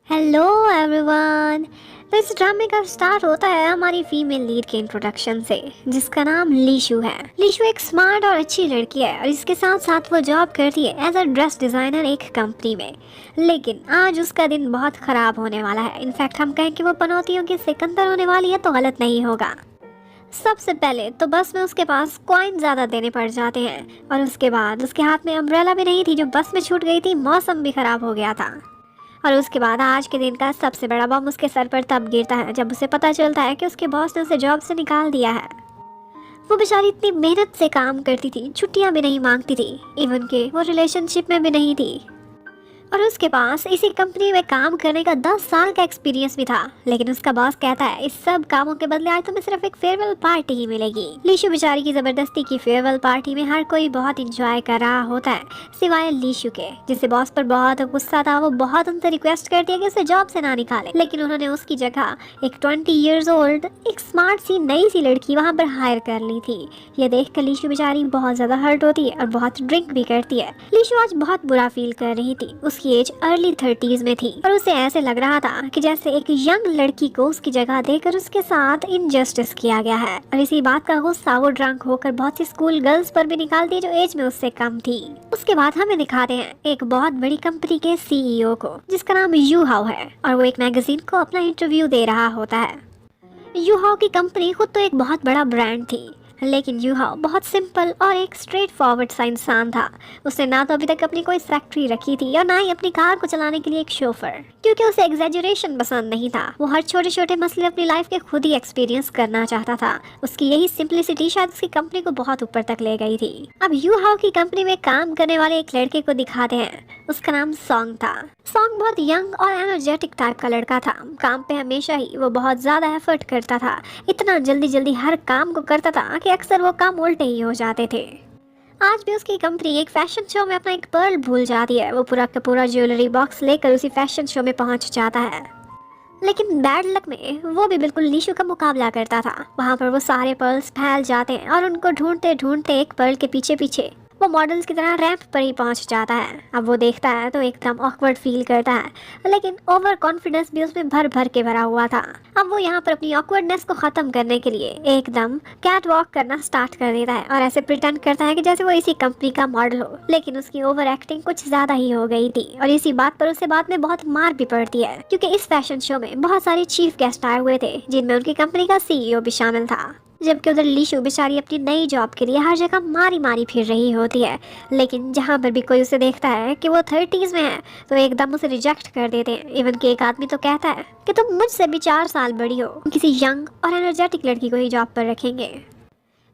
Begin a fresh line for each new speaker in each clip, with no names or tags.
Hello everyone. तो इस ड्रामे का स्टार्ट होता है हमारी फीमेल लीड के इंट्रोडक्शन से, जिसका नाम लीशु है। लीशु एक स्मार्ट और अच्छी लड़की है और इसके साथ साथ वो जॉब करती है एज अ ड्रेस डिज़ाइनर एक कंपनी में। लेकिन आज उसका दिन बहुत ख़राब होने वाला है। इनफैक्ट हम कहें कि वो पनौतियों की सिकंदर होने वाली है तो गलत नहीं होगा। सबसे पहले तो बस में उसके पास कॉइन ज़्यादा देने पड़ जाते हैं और उसके बाद उसके हाथ में अम्ब्रेला भी नहीं थी जो बस में छूट गई थी। मौसम भी ख़राब हो गया था। और उसके बाद आज के दिन का सबसे बड़ा बम उसके सर पर तब गिरता है जब उसे पता चलता है कि उसके बॉस ने उसे जॉब से निकाल दिया है। वो बेचारी इतनी मेहनत से काम करती थी, छुट्टियां भी नहीं मांगती थी, इवन के वो रिलेशनशिप में भी नहीं थी। और उसके पास इसी कंपनी में काम करने का 10 साल का एक्सपीरियंस भी था। लेकिन उसका बॉस कहता है इस सब कामों के बदले आज तुम्हें सिर्फ एक फेयरवेल पार्टी ही मिलेगी। लीशु बेचारी की जबरदस्ती की फेयरवेल पार्टी में हर कोई बहुत इंजॉय कर रहा होता है सिवाय लीशु के, जिससे बॉस पर बहुत गुस्सा था। वो बहुत उनसे रिक्वेस्ट करती है कि उसे जॉब से ना निकाले, लेकिन उन्होंने उसकी जगह एक 20 ईयर्स ओल्ड एक स्मार्ट सी नई सी लड़की वहाँ पर हायर कर ली थी। ये देख कर लीशु बेचारी बहुत ज्यादा हर्ट होती है और बहुत ड्रिंक भी करती है। लीशु आज बहुत बुरा फील कर रही थी। उसकी एज अर्ली 30s में थी और उसे ऐसे लग रहा था कि जैसे एक यंग लड़की को उसकी जगह देकर उसके साथ इनजस्टिस किया गया है। और इसी बात का गुस्सा वो ड्रंक होकर बहुत सी स्कूल गर्ल्स पर भी निकालती है जो एज में उससे कम थी। उसके बाद हमें दिखाते हैं एक बहुत बड़ी कंपनी के सीईओ को जिसका नाम यू हाउ है और वो एक मैगजीन को अपना इंटरव्यू दे रहा होता है। यू हाउ की कंपनी खुद तो एक बहुत बड़ा ब्रांड थी, लेकिन यू हाउ बहुत सिंपल और एक स्ट्रेट फॉरवर्ड सा इंसान था। उसने ना तो अभी तक अपनी कोई फैक्ट्री रखी थी और ना ही अपनी कार को चलाने के लिए एक शोफर, क्योंकि उसे एग्जैजुरेशन पसंद नहीं था। वो हर छोटे छोटे मसले अपनी लाइफ के खुद ही एक्सपीरियंस करना चाहता था। उसकी यही सिंप्लिसिटी शायद उसकी कंपनी को बहुत ऊपर तक ले गई थी। अब यू हाउ की कंपनी में काम करने वाले एक लड़के को दिखाते हैं। उसका नाम सॉन्ग था। सॉन्ग बहुत यंग और एनर्जेटिक टाइप का लड़का था। काम पे हमेशा ही वो बहुत ज़्यादा एफर्ट करता था। इतना जल्दी जल्दी हर काम को करता था कि अक्सर वो काम उल्टे ही हो जाते थे। आज भी उसकी कंपनी एक फैशन शो में अपना एक पर्ल भूल जाती है। वो पूरा का पूरा ज्वेलरी बॉक्स लेकर उसी फैशन शो में पहुंच जाता है, लेकिन बैड लक में वो भी बिल्कुल लीशु का मुकाबला करता था। वहाँ पर वो सारे पर्ल्स फैल जाते हैं और उनको ढूंढते ढूंढते एक पर्ल के पीछे पीछे वो मॉडल्स की तरह रैंप पर ही पहुंच जाता है। अब वो देखता है तो एकदम ऑकवर्ड फील करता है, लेकिन ओवर कॉन्फिडेंस भी उसमें भर भर के भरा हुआ था। अब वो यहाँ पर अपनी ऑकवर्डनेस को ख़त्म करने के लिए एकदम कैट वॉक करना स्टार्ट कर देता है और ऐसे प्रिटेंड करता है कि जैसे वो इसी कंपनी का मॉडल हो। लेकिन उसकी ओवर एक्टिंग कुछ ज़्यादा ही हो गई थी और इसी बात पर उसे बाद में बहुत मार भी पड़ती है, क्योंकि इस फैशन शो में बहुत सारे चीफ गेस्ट आए हुए थे जिनमें उनकी कंपनी का सीईओ भी शामिल था। जबकि उधर लीशु बेचारी अपनी नई जॉब के लिए हर जगह मारी मारी फिर रही होती है। लेकिन जहाँ पर भी कोई उसे देखता है कि वो 30s में है तो एकदम उसे रिजेक्ट कर देते हैं। इवन कि एक आदमी तो कहता है कि तुम मुझसे भी 4 साल बड़ी हो, किसी यंग और एनर्जेटिक लड़की को ही जॉब पर रखेंगे।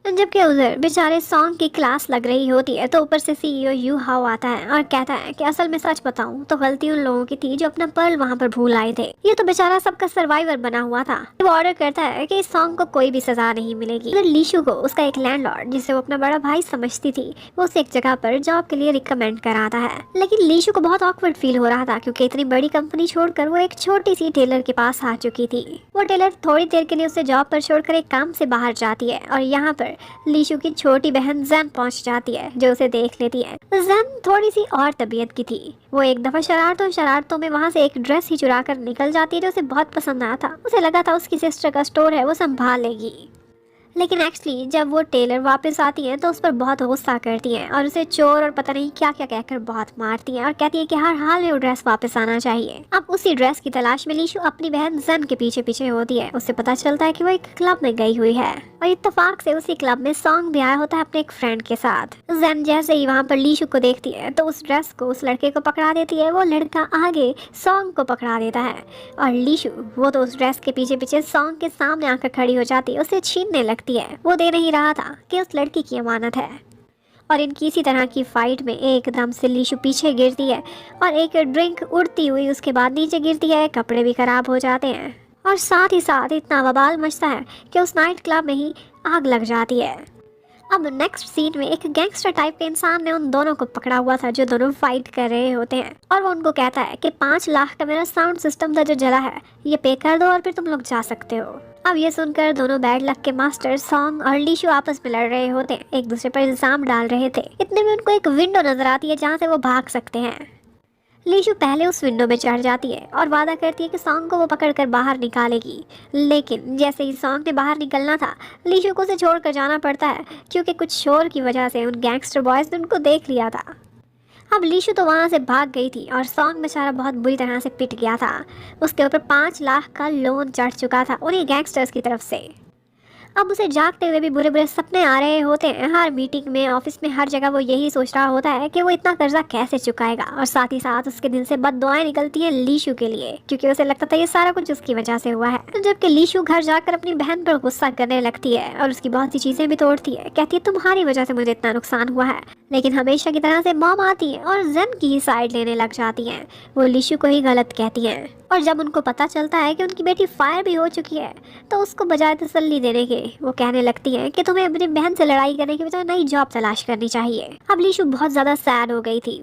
जबकि उधर बेचारे सॉन्ग की क्लास लग रही होती है तो ऊपर से सीईओ यू हाउ आता है और कहता है कि असल में सच बताऊं तो गलती उन लोगों की थी जो अपना पर्ल वहां पर भूल आए थे। ये तो बेचारा सबका सर्वाइवर बना हुआ था। वो ऑर्डर करता है कि इस सॉन्ग को कोई भी सजा नहीं मिलेगी। उधर लीशु को उसका एक लैंडलॉर्ड जिसे वो अपना बड़ा भाई समझती थी वो उसे एक जगह पर जॉब के लिए रिकमेंड कराता है। लेकिन लीशु को बहुत ऑकवर्ड फील हो रहा था क्योंकि इतनी बड़ी कंपनी छोड़कर वो एक छोटी सी टेलर के पास आ चुकी थी। वो टेलर थोड़ी देर के लिए उसे जॉब पर छोड़कर एक काम से बाहर जाती है और यहाँ पर लीशु की छोटी बहन जैन पहुंच जाती है जो उसे देख लेती है। जैन थोड़ी सी और तबीयत की थी। वो एक दफा शरारतों में वहां से एक ड्रेस ही चुरा कर निकल जाती है जो उसे बहुत पसंद आया था। उसे लगा था उसकी सिस्टर का स्टोर है वो संभाल लेगी, लेकिन एक्चुअली जब वो टेलर वापस आती है तो उस पर बहुत गुस्सा करती है और उसे चोर और पता नहीं क्या क्या कहकर बहुत मारती है और कहती है कि हर हाल में वो ड्रेस वापस आना चाहिए। अब उसी ड्रेस की तलाश में लीशु अपनी बहन जन के पीछे पीछे होती है। उसे पता चलता है कि वो एक क्लब में गई हुई है और इत्तेफाक से उसी क्लब में सॉन्ग भी आया होता है अपने एक फ्रेंड के साथ। जन जैसे ही वहाँ पर लीशु को देखती है तो उस ड्रेस को उस लड़के को पकड़ा देती है। वो लड़का आगे सॉन्ग को पकड़ा देता है और लीशु वो तो उस ड्रेस के पीछे पीछे सॉन्ग के सामने आकर खड़ी हो जाती है, उसे छीनने लगती है। वो दे नहीं रहा था कि उस लड़की की अमानत है। और इनकी इसी तरह की फाइट में एकदम से लीशु पीछे गिरती है और एक ड्रिंक उड़ती हुई उसके बाद नीचे गिरती है। कपड़े भी खराब हो जाते हैं और साथ ही साथ इतना बवाल मचता है कि उस नाइट क्लब में ही आग लग जाती है। अब नेक्स्ट सीन में एक गैंगस्टर टाइप के इंसान ने उन दोनों को पकड़ा हुआ था जो दोनों फाइट कर रहे होते हैं और वो उनको कहता है कि 5 लाख का मेरा साउंड सिस्टम था जो जला है, ये पे कर दो और फिर तुम लोग जा सकते हो। अब ये सुनकर दोनों बैड लक के मास्टर सॉन्ग और लीशु आपस में लड़ रहे होते हैं, एक दूसरे पर इल्जाम डाल रहे थे। इतने में उनको एक विंडो नजर आती है जहाँ से वो भाग सकते हैं। लीशु पहले उस विंडो में चढ़ जाती है और वादा करती है कि सॉन्ग को वो पकड़कर बाहर निकालेगी। लेकिन जैसे ही सॉन्ग ने बाहर निकलना था, लीशु को उसे छोड़कर जाना पड़ता है क्योंकि कुछ शोर की वजह से उन गैंगस्टर बॉयज ने उनको देख लिया था। अब लीशु तो वहाँ से भाग गई थी और सॉन्ग बेचारा बहुत बुरी तरह से पिट गया था। उसके ऊपर 5 लाख का लोन चढ़ चुका था उन्हीं गैंगस्टर्स की तरफ से। अब उसे जागते हुए भी बुरे बुरे सपने आ रहे होते हैं। हर मीटिंग में, ऑफिस में, हर जगह वो यही सोच रहा होता है कि वो इतना कर्जा कैसे चुकाएगा। और साथ ही साथ उसके दिल से बददुआएं निकलती हैं लीशु के लिए, क्योंकि उसे लगता था ये सारा कुछ उसकी वजह से हुआ है। तो जबकि लीशु घर जाकर अपनी बहन पर गुस्सा करने लगती है और उसकी बहुत सी चीजें भी तोड़ती है। कहती है तुम्हारी वजह से मुझे इतना नुकसान हुआ है। लेकिन हमेशा की तरह से मॉम आती है और जन की ही साइड लेने लग जाती हैं। वो लीशु को ही गलत कहती हैं। और जब उनको पता चलता है कि उनकी बेटी फायर भी हो चुकी है, तो उसको बजाय तसल्ली देने के वो कहने लगती है कि तुम्हें अपनी बहन से लड़ाई करने की बजाय नई जॉब तलाश करनी चाहिए। अब लीशु बहुत ज़्यादा सैड हो गई थी।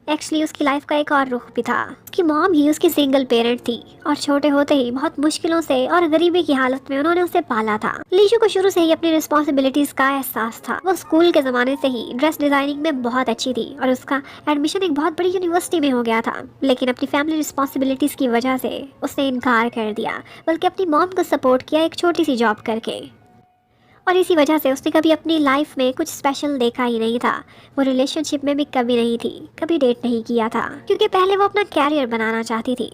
एक्चुअली उसकी लाइफ का एक और रुख भी था। उसकी मॉम ही उसकी सिंगल पेरेंट थी और छोटे होते ही बहुत मुश्किलों से और गरीबी की हालत में उन्होंने उसे पाला था। लीशु को शुरू से ही अपनी रिस्पॉन्सिबिलिटीज का एहसास था। वो स्कूल के ज़माने से ही ड्रेस डिज़ाइनिंग में बहुत अच्छी थी और उसका एडमिशन एक बहुत बड़ी यूनिवर्सिटी में हो गया था। लेकिन अपनी फैमिली रिस्पॉन्सिबिलिटीज़ की वजह से उसने इनकार कर दिया, बल्कि अपनी मॉम को सपोर्ट किया एक छोटी सी जॉब करके। और इसी वजह से उसने कभी अपनी लाइफ में कुछ स्पेशल देखा ही नहीं था। वो रिलेशनशिप में भी कभी नहीं थी, कभी डेट नहीं किया था, क्योंकि पहले वो अपना कैरियर बनाना चाहती थी।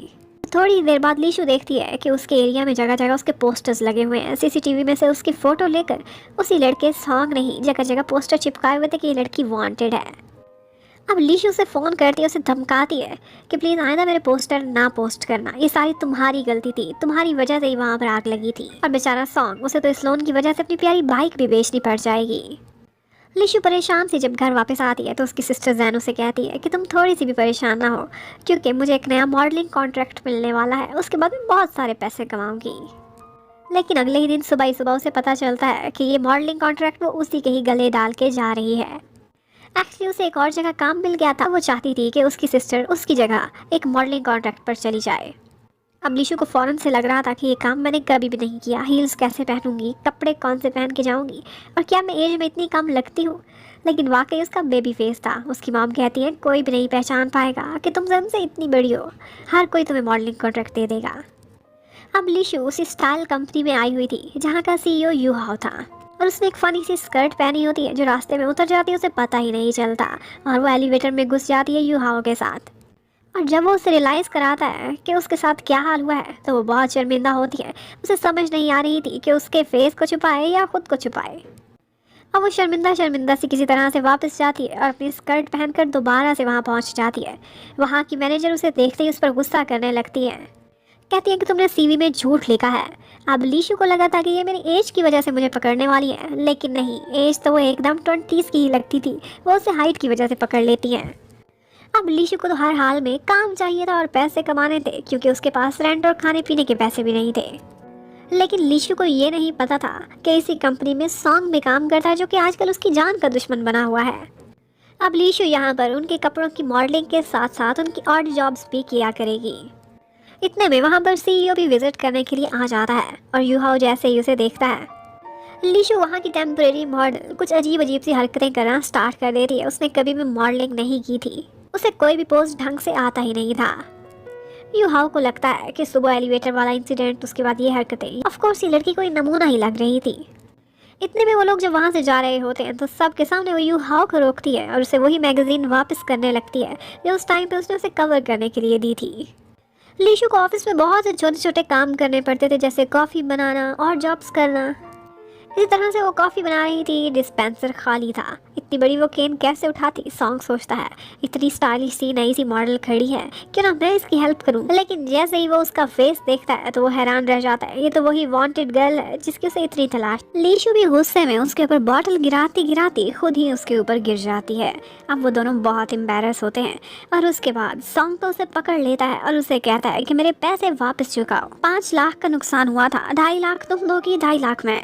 थोड़ी देर बाद लीशु देखती है कि उसके एरिया में जगह जगह उसके पोस्टर्स लगे हुए हैं। सीसीटीवी में से उसकी फ़ोटो लेकर उसी लड़के सॉन्ग नहीं जगह जगह पोस्टर चिपकाए हुए थे कि ये लड़की वांटेड है। अब लीशु उसे फ़ोन करती है, उसे धमकाती है कि प्लीज़ आइंदा मेरे पोस्टर ना पोस्ट करना, ये सारी तुम्हारी गलती थी, तुम्हारी वजह से ही वहाँ पर आग लगी थी। और बेचारा सॉन्ग, उसे तो इस लोन की वजह से अपनी प्यारी बाइक भी बेचनी पड़ जाएगी। लीशु परेशान सी जब घर वापस आती है तो उसकी सिस्टर जैन उसे कहती है कि तुम थोड़ी सी भी परेशान ना हो, क्योंकि मुझे एक नया मॉडलिंग कॉन्ट्रैक्ट मिलने वाला है, उसके बाद मैं बहुत सारे पैसे कमाऊँगी। लेकिन अगले ही दिन सुबह ही सुबह उसे पता चलता है कि ये मॉडलिंग कॉन्ट्रैक्ट वो उसी के ही गले डाल के जा रही है। एक्चुअली उसे एक और जगह काम मिल गया था। वो चाहती थी कि उसकी सिस्टर उसकी जगह एक मॉडलिंग कॉन्ट्रैक्ट पर चली जाए। अब लीशु को फ़ौरन से लग रहा था कि ये काम मैंने कभी भी नहीं किया। हील्स कैसे पहनूंगी, कपड़े कौन से पहन के जाऊंगी, और क्या मैं एज में इतनी कम लगती हूँ। लेकिन वाकई उसका बेबी फेस था। उसकी मॉम कहती है कोई भी नहीं पहचान पाएगा कि तुम जन से इतनी बड़ी हो, हर कोई तुम्हें मॉडलिंग कॉन्ट्रैक्ट दे देगा। अब लीशु उसी स्टाइल कंपनी में आई हुई थी जहाँ का CEO यूहाओ था, और उसने एक फनी सी स्कर्ट पहनी होती है जो रास्ते में उतर जाती है, उसे पता ही नहीं चलता, और वो एलिवेटर में घुस जाती है यूहाओ के साथ। और जब वो उसे रियलाइज़ कराता है कि उसके साथ क्या हाल हुआ है, तो वो बहुत शर्मिंदा होती है। उसे समझ नहीं आ रही थी कि उसके फेस को छुपाए या खुद को छुपाए। अब वो शर्मिंदा शर्मिंदा सी किसी तरह से वापस जाती है और अपनी स्कर्ट पहनकर दोबारा से वहाँ पहुँच जाती है। वहाँ की मैनेजर उसे देखते ही उस पर गुस्सा करने लगती है। कहती है कि तुमने CV में झूठ लिखा है। अब लीशु को लगा था कि ये मेरी एज की वजह से मुझे पकड़ने वाली है, लेकिन नहीं, एज तो वो एकदम 20s की ही लगती थी। वो उसे हाइट की वजह से पकड़ लेती हैं। अब लीशु को तो हर हाल में काम चाहिए था और पैसे कमाने थे, क्योंकि उसके पास रेंट और खाने पीने के पैसे भी नहीं थे। लेकिन लीशु को ये नहीं पता था कि इसी कंपनी में सॉन्ग में काम करता है, जो कि आजकल उसकी जान का दुश्मन बना हुआ है। अब लीशु यहाँ पर उनके कपड़ों की मॉडलिंग के साथ साथ उनकी ऑड जॉब्स भी किया करेगी। इतने में वहाँ पर CEO भी विजिट करने के लिए आ जाता है, और यूहाओ जैसे ही उसे देखता है, लीशु वहाँ की टेम्परेरी मॉडल कुछ अजीब अजीब सी हरकतें करना स्टार्ट कर देती है। उसने कभी भी मॉडलिंग नहीं की थी, उसे कोई भी पोज ढंग से आता ही नहीं था। यूहाओ को लगता है कि सुबह एलिवेटर वाला इंसिडेंट, उसके बाद ये हरकतें, ऑफ कोर्स ये लड़की कोई नमूना ही लग रही थी। इतने में वो लोग जब वहाँ से जा रहे होते हैं तो सबके सामने वो यूहाओ को रोकती है और उसे वही मैगजीन वापस करने लगती है जो उस टाइम पे उसने उसे कवर करने के लिए दी थी। लीशु को ऑफिस में बहुत से छोटे छोटे काम करने पड़ते थे, जैसे कॉफ़ी बनाना और जॉब्स करना। इसी तरह से वो कॉफ़ी बना रही थी, डिस्पेंसर खाली था। इतनी बड़ी वो केन कैसे उठाती, सॉन्ग सोचता है इतनी स्टाइलिश सी नई सी मॉडल खड़ी है, क्यों ना मैं इसकी हेल्प करूं। लेकिन जैसे ही वो उसका फेस देखता है तो वो हैरान रह जाता है। ये तो वही वांटेड गर्ल है जिसकी उसे इतनी तलाश। लीशु भी गुस्से में उसके ऊपर बॉटल गिराती गिराती खुद ही उसके ऊपर गिर जाती है। अब वो दोनों बहुत एम्बैरस होते हैं, और उसके बाद सॉन्ग तो उसे पकड़ लेता है और उसे कहता है कि मेरे पैसे वापस चुकाओ। 5 लाख का नुकसान हुआ था, 2.5 लाख तुम दोगी, 2.5 लाख मैं।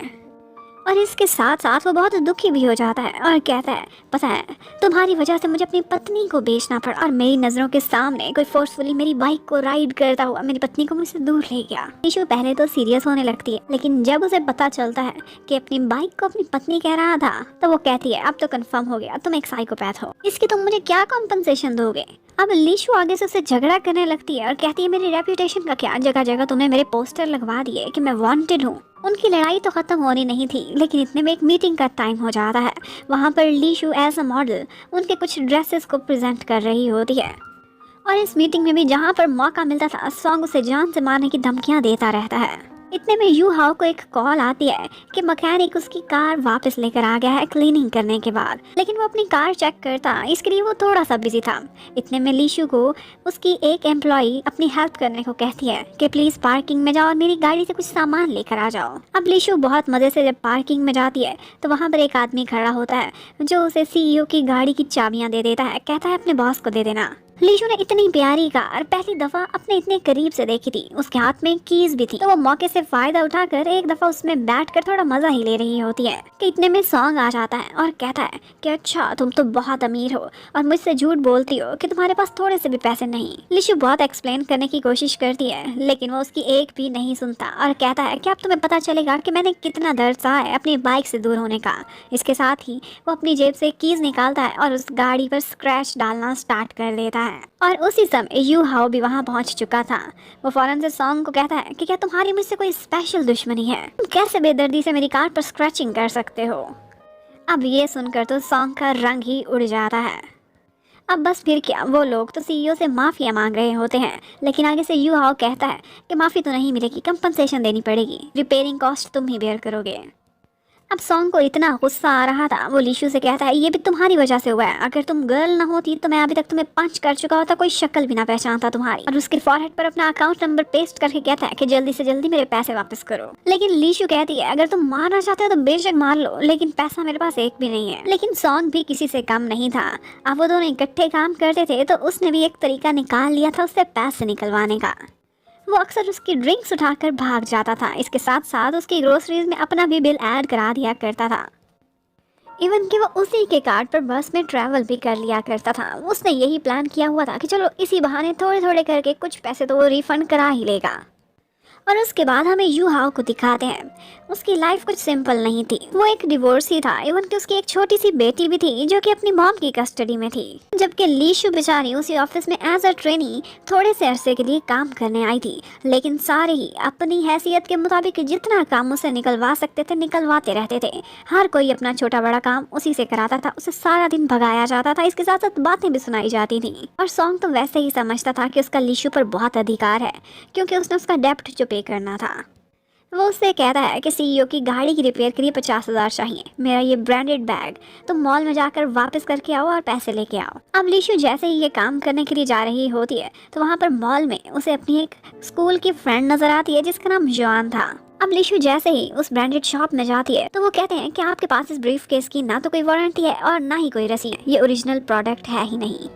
और इसके साथ साथ वो बहुत दुखी भी हो जाता है और कहता है पता है तुम्हारी वजह से मुझे अपनी पत्नी को बेचना पड़ा, और मेरी नज़रों के सामने कोई फोर्सफुली मेरी बाइक को राइड करता हुआ मेरी पत्नी को मुझसे दूर ले गया। लीशु पहले तो सीरियस होने लगती है, लेकिन जब उसे पता चलता है कि अपनी बाइक को अपनी पत्नी कह रहा था, तो वो कहती है अब तो कंफर्म हो गया तुम एक साइकोपैथ हो, इसकी तुम मुझे क्या कॉम्पनसेशन दोगे। अब लीशु आगे से उससे झगड़ा करने लगती है और कहती है मेरी रेपुटेशन का क्या, जगह जगह तुमने मेरे पोस्टर लगवा दिए कि मैं वांटेड हूँ। उनकी लड़ाई तो खत्म होनी नहीं थी, लेकिन इतने में एक मीटिंग का टाइम हो जाता है। वहाँ पर लीशु एज अ मॉडल उनके कुछ ड्रेसेस को प्रेजेंट कर रही होती है और इस मीटिंग में भी जहाँ पर मौका मिलता था सॉन्ग उसे जान से मारने की धमकियाँ देता रहता है। इतने में यू हाओ को एक कॉल आती है कि मैकेनिक उसकी कार वापस लेकर आ गया है क्लीनिंग करने के बाद, लेकिन वो अपनी कार चेक करता, इसके लिए वो थोड़ा सा बिजी था। इतने में लीशु को उसकी एक एम्प्लॉई अपनी हेल्प करने को कहती है कि प्लीज पार्किंग में जाओ और मेरी गाड़ी से कुछ सामान लेकर आ जाओ। अब लीशु बहुत मजे से जब पार्किंग में जाती है तो वहाँ पर एक आदमी खड़ा होता है जो उसे सीईओ की गाड़ी की चाबियां दे देता है, कहता है अपने बॉस को दे देना। लीशु ने इतनी प्यारी कार पहली दफा अपने इतने करीब से देखी थी, उसके हाथ में कीज भी थी, तो वो मौके से फायदा उठाकर एक दफा उसमें बैठकर थोड़ा मजा ही ले रही होती है कि इतने में सॉन्ग आ जाता है और कहता है कि अच्छा तुम तो बहुत अमीर हो और मुझसे झूठ बोलती हो कि तुम्हारे पास थोड़े से भी पैसे नहीं। लीशु बहुत एक्सप्लेन करने की कोशिश करती है, लेकिन वो उसकी एक भी नहीं सुनता और कहता है कि अब तुम्हें पता चलेगा कि मैंने कितना दर्द सहा है अपनी बाइक से दूर होने का। इसके साथ ही वो अपनी जेब से कीज निकालता है और उस गाड़ी पर स्क्रैच डालना स्टार्ट कर देता है। और उसी समय यू हाओ भी वहाँ पहुँच चुका था। वो फौरन से सॉन्ग को कहता है कि क्या तुम्हारी मुझसे कोई स्पेशल दुश्मनी है, तुम कैसे बेदर्दी से मेरी कार पर स्क्रैचिंग कर सकते हो। अब ये सुनकर तो सॉन्ग का रंग ही उड़ जाता है। अब बस फिर क्या, वो लोग तो सीईओ से माफिया मांग रहे होते हैं, लेकिन आगे से यू हाओ कहता है कि माफी तो नहीं मिलेगी, कंपनसेशन देनी पड़ेगी, रिपेयरिंग कॉस्ट तुम ही बेयर करोगे। अब सॉन्ग को इतना गुस्सा आ रहा था, वो लीशु से कहता है ये भी तुम्हारी वजह से हुआ है, अगर तुम गर्ल ना होती तो मैं अभी तक तुम्हें पंच कर चुका होता, कोई शक्ल भी ना पहचानता तुम्हारी। और उसके फॉरहेड पर अपना अकाउंट नंबर पेस्ट करके कहता है कि जल्दी से जल्दी मेरे पैसे वापस करो। लेकिन लीशु कहती है अगर तुम मारना चाहते हो तो बेशक मार लो, लेकिन पैसा मेरे पास एक भी नहीं है। लेकिन सॉन्ग भी किसी से कम नहीं था। अब वो दोनों इकट्ठे काम करते थे तो उसने भी एक तरीका निकाल लिया था उससे पैसे निकलवाने का। वो अक्सर उसकी ड्रिंक्स उठाकर भाग जाता था, इसके साथ साथ उसकी ग्रोसरीज में अपना भी बिल ऐड करा दिया करता था। इवन कि वो उसी के कार्ड पर बस में ट्रैवल भी कर लिया करता था। उसने यही प्लान किया हुआ था कि चलो इसी बहाने थोड़े थोड़े करके कुछ पैसे तो वो रिफंड करा ही लेगा। और उसके बाद हमें यू हाओ को दिखाते हैं। उसकी लाइफ कुछ सिंपल नहीं थी, वो एक डिवोर्सी था, इवन कि उसकी एक छोटी सी बेटी भी थी जो कि अपनी मॉम की कस्टडी में थी। जबकि लीशु बेचारी उसी ऑफिस में एज अ ट्रेनी थोड़े से अरसे के लिए काम करने आई थी, लेकिन सारे ही अपनी हैसियत के मुताबिक जितना काम उसे निकलवा सकते थे निकलवाते रहते थे। हर कोई अपना छोटा बड़ा काम उसी से कराता था, उसे सारा दिन भगाया जाता था, इसके साथ साथ बातें भी सुनाई जाती थी। और सॉन्ग तो वैसे ही समझता था कि उसका लीशु पर बहुत अधिकार है, क्योंकि उसने उसका डेप्ट जो पे करना था। वो उससे कहता है कि सीईओ की गाड़ी की रिपेयर के लिए 50,000 चाहिए, मेरा ये ब्रांडेड बैग तुम मॉल में जाकर वापस करके आओ और पैसे लेके आओ। अब लीशु जैसे ही ये काम करने के लिए जा रही होती है तो वहाँ पर मॉल में उसे अपनी एक स्कूल की फ्रेंड नजर आती है जिसका नाम जॉन था। अब लीशु जैसे ही उस ब्रांडेड शॉप में जाती है तो वो कहते हैं कि आपके पास इस ब्रीफ केस की ना तो कोई वारंटी है और ना ही कोई रसीद, ये ओरिजिनल प्रोडक्ट है ही नहीं।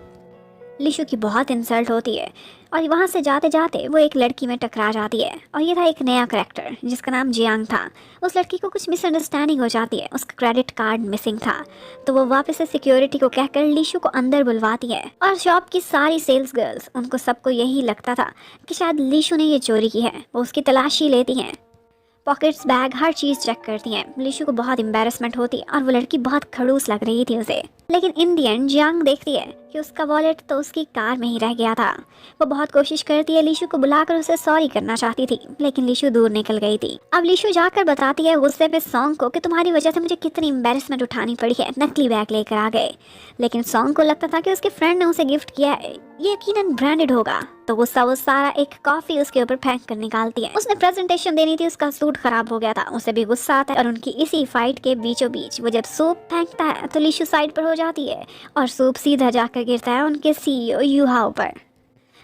लीशु की बहुत इंसल्ट होती है और वहाँ से जाते जाते वो एक लड़की में टकरा जाती है और ये था एक नया करैक्टर जिसका नाम जियांग था। उस लड़की को कुछ मिसअंडरस्टैंडिंग हो जाती है, उसका क्रेडिट कार्ड मिसिंग था, तो वो वापस से सिक्योरिटी को कहकर लीशु को अंदर बुलवाती है। और शॉप की सारी सेल्स गर्ल्स उनको सबको यही लगता था कि शायद लीशु ने ये चोरी की है। वो उसकी तलाशी लेती हैं, पॉकेट्स, बैग, हर चीज़ चेक करती हैं। लीशु को बहुत एम्बेरसमेंट होती है और वो लड़की बहुत खड़ूस लग रही थी उसे। लेकिन इन दी एंड जियांग देखती है कि उसका वॉलेट तो उसकी कार में ही रह गया था। वो बहुत कोशिश करती है, लीशु को बुलाकर उसे सॉरी करना चाहती थी, लेकिन लीशु दूर निकल गई थी। अब लीशु जाकर बताती है गुस्से में सॉन्ग को कि तुम्हारी वजह से मुझे कितनी एम्बेरसमेंट उठानी पड़ी है, नकली बैग लेकर आ गए। लेकिन सॉन्ग को लगता था कि उसके फ्रेंड ने उसे गिफ्ट किया है, ये यकीनन ब्रांडेड होगा, तो गुस्सा वो सारा एक कॉफी उसके ऊपर फेंक कर निकालती है। उसने प्रेजेंटेशन देनी थी, उसका सूट खराब हो गया था, उसे भी गुस्सा आता है और उनकी इसी फाइट के बीचों बीच वो जब सूप फेंकता है तो लीशु साइड पर हो जाती है और सूप सीधा जाकर गिरता है उनके सीईओ यू हाओ पर।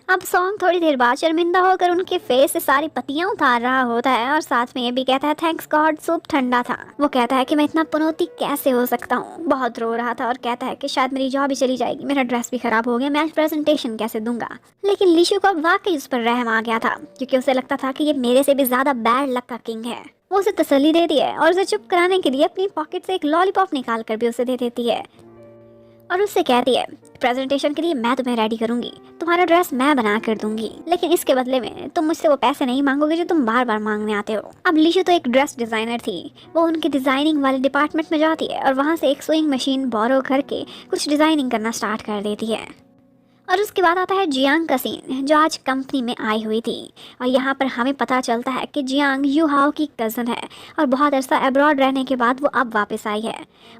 अब सॉन्ग थोड़ी देर बाद शर्मिंदा होकर उनके फेस से सारी पत्तियां उतार रहा होता है और साथ में ये भी कहता है थैंक्स गॉड सूप ठंडा था। वो कहता है कि मैं इतना पनौती कैसे हो सकता हूँ, बहुत रो रहा था और कहता है कि शायद मेरी जॉब ही चली जाएगी, मेरा ड्रेस भी खराब हो गया, मैं आज प्रेजेंटेशन कैसे दूंगा। लेकिन लीशु को अब वाकई उस पर रहम आ गया था, क्योंकि उसे लगता था कि ये मेरे से भी ज्यादा बैड लक का किंग है। वो उसे तसल्ली देती है और उसे चुप कराने के लिए अपनी पॉकेट से एक लॉलीपॉप निकाल कर भी उसे दे देती है और उससे कहती है प्रेजेंटेशन के लिए मैं तुम्हें रेडी करूंगी, तुम्हारा ड्रेस मैं बना कर दूंगी, लेकिन इसके बदले में तुम मुझसे वो पैसे नहीं मांगोगे जो तुम बार बार मांगने आते हो। अब लीशु तो एक ड्रेस डिजाइनर थी, वो उनके डिजाइनिंग वाले डिपार्टमेंट में जाती है और वहाँ से एक सुइंग मशीन बोरो करके कुछ डिजाइनिंग करना स्टार्ट कर देती है। और उसके बाद आता है जियांग का सीन, जो आज कंपनी में आई हुई थी। और यहाँ पर हमें पता चलता है कि जियांग यू हाओ की कज़न है और बहुत अरसा अब्रॉड रहने के बाद वो अब वापस आई है।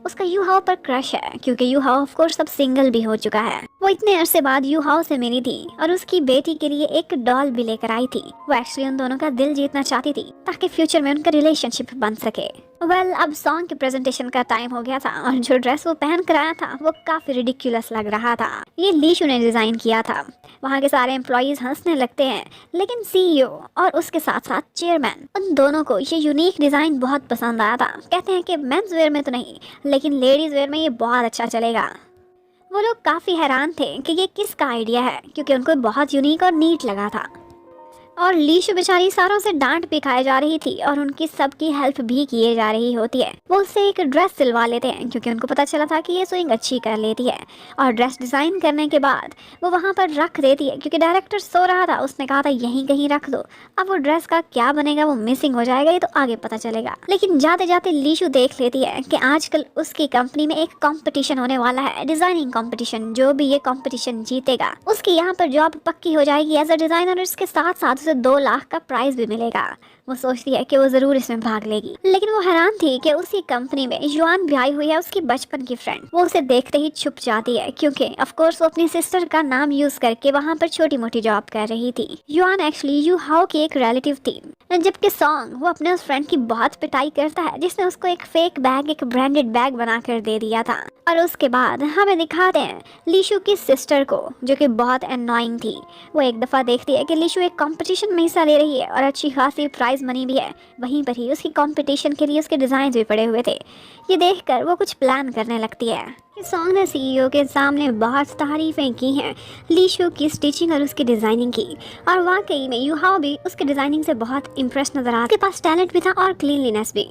उसका यू हाओ पर क्रश है क्योंकि यू हाओ ऑफ कोर्स अब सिंगल भी हो चुका है। वो इतने अरसे बाद यू हाओ से मिली थी और उसकी बेटी के लिए एक डॉल भी लेकर आई थी। वो एक्चुअली उन दोनों का दिल जीतना चाहती थी ताकि फ्यूचर में उनका रिलेशनशिप बन सके। अब सॉन्ग के प्रेजेंटेशन का टाइम हो गया था और जो ड्रेस वो पहन कर आया था वो काफी रिडिक्युलस लग रहा था। ये लीशु ने डिजाइन किया था। वहाँ के सारे एम्प्लॉयज हंसने लगते हैं, लेकिन सीईओ और उसके साथ साथ चेयरमैन, उन दोनों को ये यूनिक डिजाइन बहुत पसंद आया था। कहते हैं कि मेंस वेयर में तो नहीं, लेकिन लेडीज वेयर में ये बहुत अच्छा चलेगा। वो लोग काफी हैरान थे कि ये किसका आइडिया है, क्योंकि उनको बहुत यूनिक और नीट लगा था। और लीशु बेचारी सारों से डांट भी खाई जा रही थी और उनकी सबकी हेल्प भी किए जा रही होती है। वो उससे एक ड्रेस सिलवा लेते हैं क्योंकि उनको पता चला था कि ये स्विंग अच्छी कर लेती है। और ड्रेस डिज़ाइन करने के बाद वो वहाँ पर रख देती है क्योंकि डायरेक्टर सो रहा था, उसने कहा था यहीं कहीं रख दो। अब वो ड्रेस का क्या बनेगा, वो मिसिंग हो जाएगा, ये तो आगे पता चलेगा। लेकिन जाते जाते लीशु देख लेती है कि आजकल उसकी कंपनी में एक कॉम्पिटिशन होने वाला है, डिजाइनिंग कॉम्पिटिशन। जो भी ये कॉम्पिटिशन जीतेगा उसकी यहाँ पर जॉब पक्की हो जाएगी एज अ डिजाइनर। इसके साथ साथ उसे 2 लाख का प्राइज भी मिलेगा। वो सोचती है कि वो जरूर इसमें भाग लेगी, लेकिन वो हैरान थी कि उसी कंपनी में युआन भी आई हुई है, उसकी बचपन की फ्रेंड। वो उसे देखते ही छुप जाती है क्योंकि ऑफ कोर्स वो अपनी सिस्टर का नाम यूज करके वहाँ पर छोटी मोटी जॉब कर रही थी। युआन एक्चुअली यू हाओ की एक रिलेटिव थी, जबकि सॉन्ग वो अपने उस फ्रेंड की बहुत पिटाई करता है जिसने उसको एक फेक बैग, एक ब्रांडेड बैग बनाकर दे दिया था। और उसके बाद हमें दिखाते हैं लीशु की सिस्टर को, जो कि बहुत एनोइंग थी। वो एक दफ़ा देखती है कि लीशु एक कंपटीशन में हिस्सा ले रही है और अच्छी खासी प्राइज मनी भी है। वहीं पर ही उसकी कंपटीशन के लिए उसके डिज़ाइन भी पड़े हुए थे। ये देखकर वो कुछ प्लान करने लगती है। सॉन्ग ने सीईओ के सामने बहुत तारीफें की हैं लीशु की स्टिचिंग और उसकी डिज़ाइनिंग की। और वाकई में यू हाओ भी उसके डिज़ाइनिंग से बहुत इम्प्रेस नजर आता। उसके पास टैलेंट भी था और क्लीनलीनेस भी।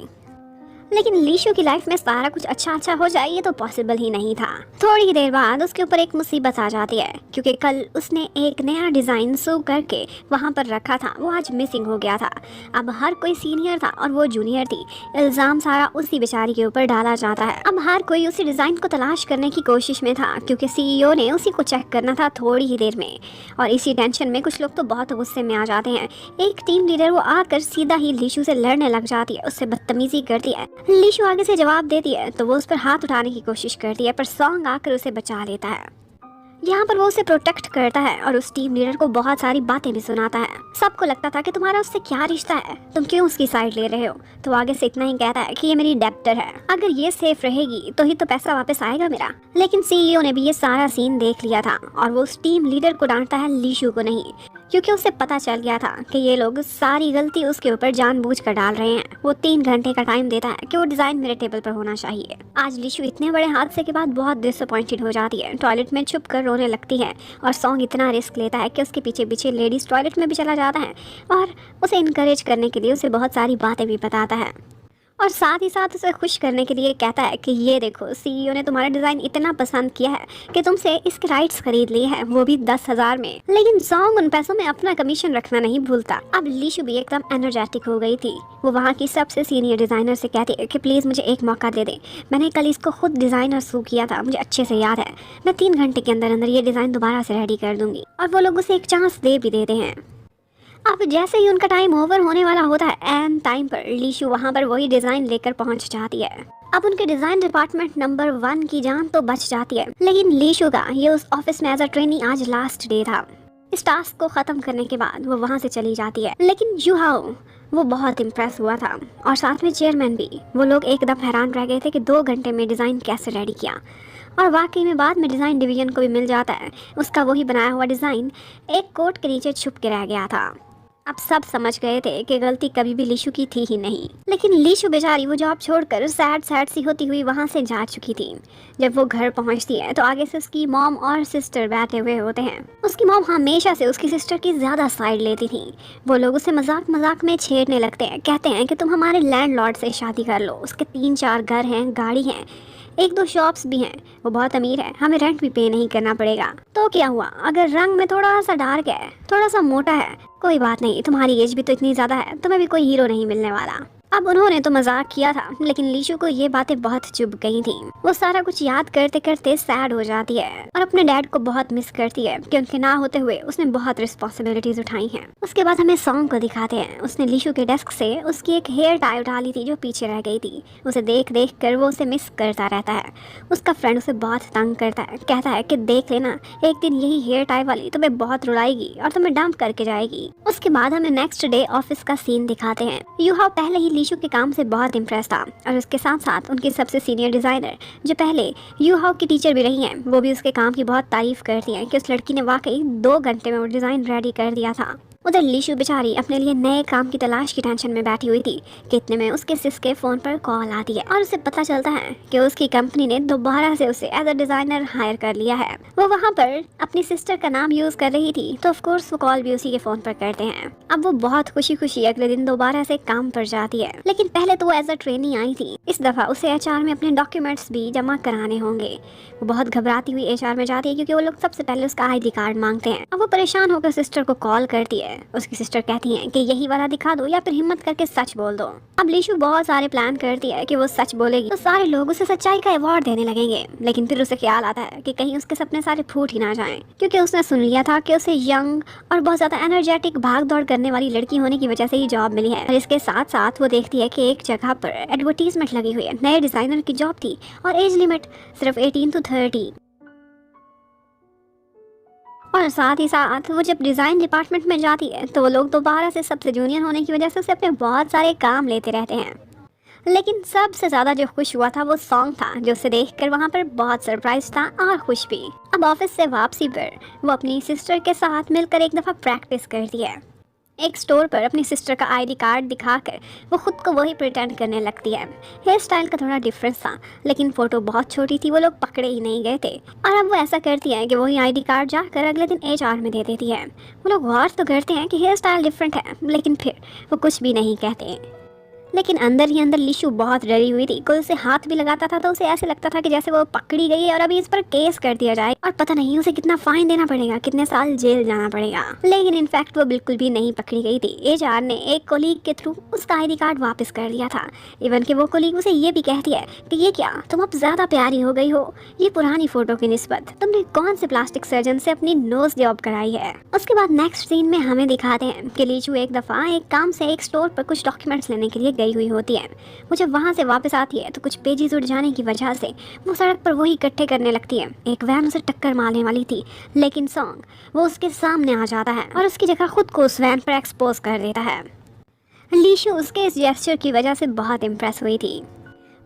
लेकिन लीशु की लाइफ में सारा कुछ अच्छा हो जाए ये तो पॉसिबल ही नहीं था। थोड़ी ही देर बाद उसके ऊपर एक मुसीबत आ जाती है क्योंकि कल उसने एक नया डिज़ाइन सो करके वहाँ पर रखा था, वो आज मिसिंग हो गया था। अब हर कोई सीनियर था और वो जूनियर थी। इल्ज़ाम सारा उसी बेचारी के ऊपर डाला जाता है। अब हर कोई उसी डिज़ाइन को तलाश करने की कोशिश में था क्योंकि सीईओ ने उसी को चेक करना था थोड़ी ही देर में। और इसी टेंशन में कुछ लोग तो बहुत गुस्से में आ जाते हैं। एक टीम लीडर वो आकर सीधा ही लीशु से लड़ने लग जाती है, उससे बदतमीजी करती है। लीशु आगे से जवाब देती है तो वो उस पर हाथ उठाने की कोशिश करती है, पर सॉन्ग आकर उसे बचा लेता है। यहाँ पर वो उसे प्रोटेक्ट करता है और उस टीम लीडर को बहुत सारी बातें भी सुनाता है। सबको लगता था कि तुम्हारा उससे क्या रिश्ता है, तुम क्यों उसकी साइड ले रहे हो। तो आगे से इतना ही कहता है कि ये मेरी डेब्टर है, अगर ये सेफ रहेगी तो ही तो पैसा वापस आएगा मेरा। लेकिन सीईओ ने भी ये सारा सीन देख लिया था और वो उस टीम लीडर को डांटता है, लीशु को नहीं, क्योंकि उसे पता चल गया था कि ये लोग सारी गलती उसके ऊपर जानबूझकर डाल रहे हैं। वो 3 घंटे का टाइम देता है कि वो डिज़ाइन मेरे टेबल पर होना चाहिए। आज लीशु इतने बड़े हादसे के बाद बहुत डिसअपॉइंटेड हो जाती है, टॉयलेट में छुप कर रोने लगती है। और सॉन्ग इतना रिस्क लेता है कि उसके पीछे पीछे लेडीज़ टॉयलेट में भी चला जाता है और उसे इनकरेज करने के लिए उसे बहुत सारी बातें भी बताता है और साथ ही साथ उसे खुश करने के लिए कहता है कि ये देखो, सीईओ ने तुम्हारा डिज़ाइन इतना पसंद किया है कि तुमसे इसके राइट्स खरीद लिए हैं, वो भी 10,000 में। लेकिन सॉन्ग उन पैसों में अपना कमीशन रखना नहीं भूलता। अब लीशु भी एकदम एनर्जेटिक हो गई थी। वो वहाँ की सबसे सीनियर डिज़ाइनर से कहती है कि प्लीज़ मुझे एक मौका दे दें, मैंने कल इसको खुद डिज़ाइनर शू किया था, मुझे अच्छे से याद है, मैं 3 घंटे के अंदर अंदर ये डिज़ाइन दोबारा से रेडी कर दूंगी। और वो लोग उसे एक चांस दे भी देते हैं। अब जैसे ही उनका टाइम ओवर होने वाला होता है, एन टाइम पर लीशु वहाँ पर वही डिज़ाइन लेकर पहुँच जाती है। अब उनके डिज़ाइन डिपार्टमेंट नंबर 1 की जान तो बच जाती है, लेकिन लीशु का ये उस ऑफिस में एज अ ट्रेनी आज लास्ट डे था। इस टास्क को ख़त्म करने के बाद वो वहाँ से चली जाती है। लेकिन यू हाओ वो बहुत इम्प्रेस हुआ था और साथ में चेयरमैन भी। वो लोग एकदम हैरान रह गए थे कि 2 घंटे में डिज़ाइन कैसे रेडी किया। और वाकई में बाद में डिज़ाइन डिवीजन को भी मिल जाता है उसका वही बनाया हुआ डिज़ाइन एक कोट के नीचे छुप के रह गया था। अब सब समझ गए थे कि गलती कभी भी लीशु की थी ही नहीं। लेकिन लीशु बेचारी वो जॉब छोड़कर सैड सी होती हुई वहाँ से जा चुकी थी। जब वो घर पहुँचती है तो आगे से उसकी मॉम और सिस्टर बैठे हुए होते हैं। उसकी मॉम हमेशा से उसकी सिस्टर की ज़्यादा साइड लेती थी। वो लोग उसे मजाक में छेड़ने लगते हैं, कहते हैं कि तुम हमारे लैंडलॉर्ड से शादी कर लो, उसके 3-4 घर हैं, गाड़ी हैं, 1-2 शॉप्स भी हैं, वो बहुत अमीर है, हमें रेंट भी पे नहीं करना पड़ेगा। तो क्या हुआ अगर रंग में थोड़ा सा डार्क है, थोड़ा सा मोटा है, कोई बात नहीं, तुम्हारी एज भी तो इतनी ज़्यादा है, तुम्हें भी कोई हीरो नहीं मिलने वाला। अब उन्होंने तो मजाक किया था, लेकिन लीशु को ये बातें बहुत चुभ गई थी। वो सारा कुछ याद करते करते सैड हो जाती है और अपने डैड को बहुत मिस करती है कि उनके ना होते हुए उसने बहुत रिस्पॉन्सिबिलिटीज उठाई हैं। उसके बाद हमें सॉन्ग को दिखाते हैं। उसने लीशु के डेस्क से उसकी एक हेयर टाई उठा ली थी जो पीछे रह गई थी। उसे देख देख कर वो उसे मिस करता रहता है। उसका फ्रेंड उसे बहुत तंग करता है, कहता है कि देख लेना, एक दिन यही हेयर टाई वाली तुम्हें बहुत रुलाएगी और तुम्हें डंप करके जाएगी। उसके बाद हमें नेक्स्ट डे ऑफिस का सीन दिखाते हैं। यूहाओ पहले ही लीशु के काम से बहुत इम्प्रेस था और उसके साथ साथ उनकी सबसे सीनियर डिजाइनर जो पहले यूहाओ की टीचर भी रही हैं, वो भी उसके काम की बहुत तारीफ करती हैं कि उस लड़की ने वाकई 2 घंटे में वो डिज़ाइन रेडी कर दिया था। उधर लीशु बेचारी अपने लिए नए काम की तलाश की टेंशन में बैठी हुई थी कि इतने में उसके सिस के फ़ोन पर कॉल आती है और उसे पता चलता है कि उसकी कंपनी ने दोबारा से उसे एज अ डिज़ाइनर हायर कर लिया है। वो वहाँ पर अपनी सिस्टर का नाम यूज़ कर रही थी, तो ऑफकोर्स वो कॉल भी उसी के फ़ोन पर करते हैं। अब वो बहुत खुशी खुशी अगले दिन दोबारा से काम पर जाती है, लेकिन पहले तो वो एज अ ट्रेनी आई थी। इस दफ़ा उसे एचआर में अपने डॉक्यूमेंट्स भी जमा कराने होंगे। वो बहुत घबराती हुई एचआर में जाती है क्योंकि वो लोग सबसे पहले उसका आईडी कार्ड मांगते हैं। अब वो परेशान होकर सिस्टर को कॉल करती है। उसकी सिस्टर कहती हैं कि यही वाला दिखा दो या फिर हिम्मत करके सच बोल दो। अब लीशु बहुत सारे प्लान करती है कि वो सच बोलेगी तो सारे लोग उसे सच्चाई का अवार्ड देने लगेंगे, लेकिन फिर उसे ख्याल आता है कि कहीं उसके सपने सारे फूट ही ना जाएं, क्योंकि उसने सुन लिया था कि उसे यंग और बहुत ज्यादा एनर्जेटिक भाग दौड़ करने वाली लड़की होने की वजह से ही जॉब मिली है। और इसके साथ साथ वो देखती है कि एक जगह पर एडवर्टीजमेंट लगी हुई है, नए डिजाइनर की जॉब थी और एज लिमिट सिर्फ 18 to 30। और साथ ही साथ वो जब डिज़ाइन डिपार्टमेंट में जाती है तो वो लोग दोबारा से सबसे जूनियर होने की वजह से उसे अपने बहुत सारे काम लेते रहते हैं। लेकिन सबसे ज़्यादा जो खुश हुआ था वो सॉन्ग था, जो उसे देखकर वहाँ पर बहुत सरप्राइज था और खुश भी। अब ऑफिस से वापसी पर वो अपनी सिस्टर के साथ मिलकर एक दफ़ा प्रैक्टिस करती है। एक स्टोर पर अपनी सिस्टर का आईडी कार्ड दिखाकर वो खुद को वही प्रिटेंड करने लगती है। हेयर स्टाइल का थोड़ा डिफरेंस था, लेकिन फ़ोटो बहुत छोटी थी, वो लोग पकड़े ही नहीं गए थे। और अब वो ऐसा करती है कि वही आईडी कार्ड जाकर अगले दिन एचआर में दे देती है। वो लोग गौर तो करते हैं कि हेयर स्टाइल डिफरेंट है, लेकिन फिर वो कुछ भी नहीं कहते। लेकिन अंदर ही अंदर लीशु बहुत डरी हुई थी। कोई उसे हाथ भी लगाता था तो उसे ऐसे लगता था कि जैसे वो पकड़ी गई है और अभी इस पर केस कर दिया जाए और पता नहीं उसे कितना फाइन देना पड़ेगा, कितने साल जेल जाना पड़ेगा। लेकिन इनफैक्ट वो बिल्कुल भी नहीं पकड़ी गई थी। एचआर ने एक कोलीग के थ्रू उसका आईडी कार्ड वापस कर दिया था। इवन कि वो कोलीग उसे ये भी कहती है कि ये क्या, तुम अब ज़्यादा प्यारी हो गई हो, ये पुरानी फ़ोटो की निस्बत तुमने कौन से प्लास्टिक सर्जन से अपनी नोज जॉब कराई है। उसके बाद नेक्स्ट सीन में हमें दिखाते हैं कि लीशु एक दफ़ा एक काम से एक स्टोर पर कुछ डॉक्यूमेंट्स लेने के लिए गई हुई होती है। वो जब वहाँ से वापस आती है तो कुछ पेजेस उड़ जाने की वजह से वो सड़क पर वही इकट्ठे करने लगती है। एक वैन उसे टक्कर मारने वाली थी, लेकिन सॉन्ग वो उसके सामने आ जाता है और उसकी जगह खुद को उस वैन पर एक्सपोज कर देता है। लीशु उसके इस जेस्चर की वजह से बहुत इम्प्रेस हुई थी।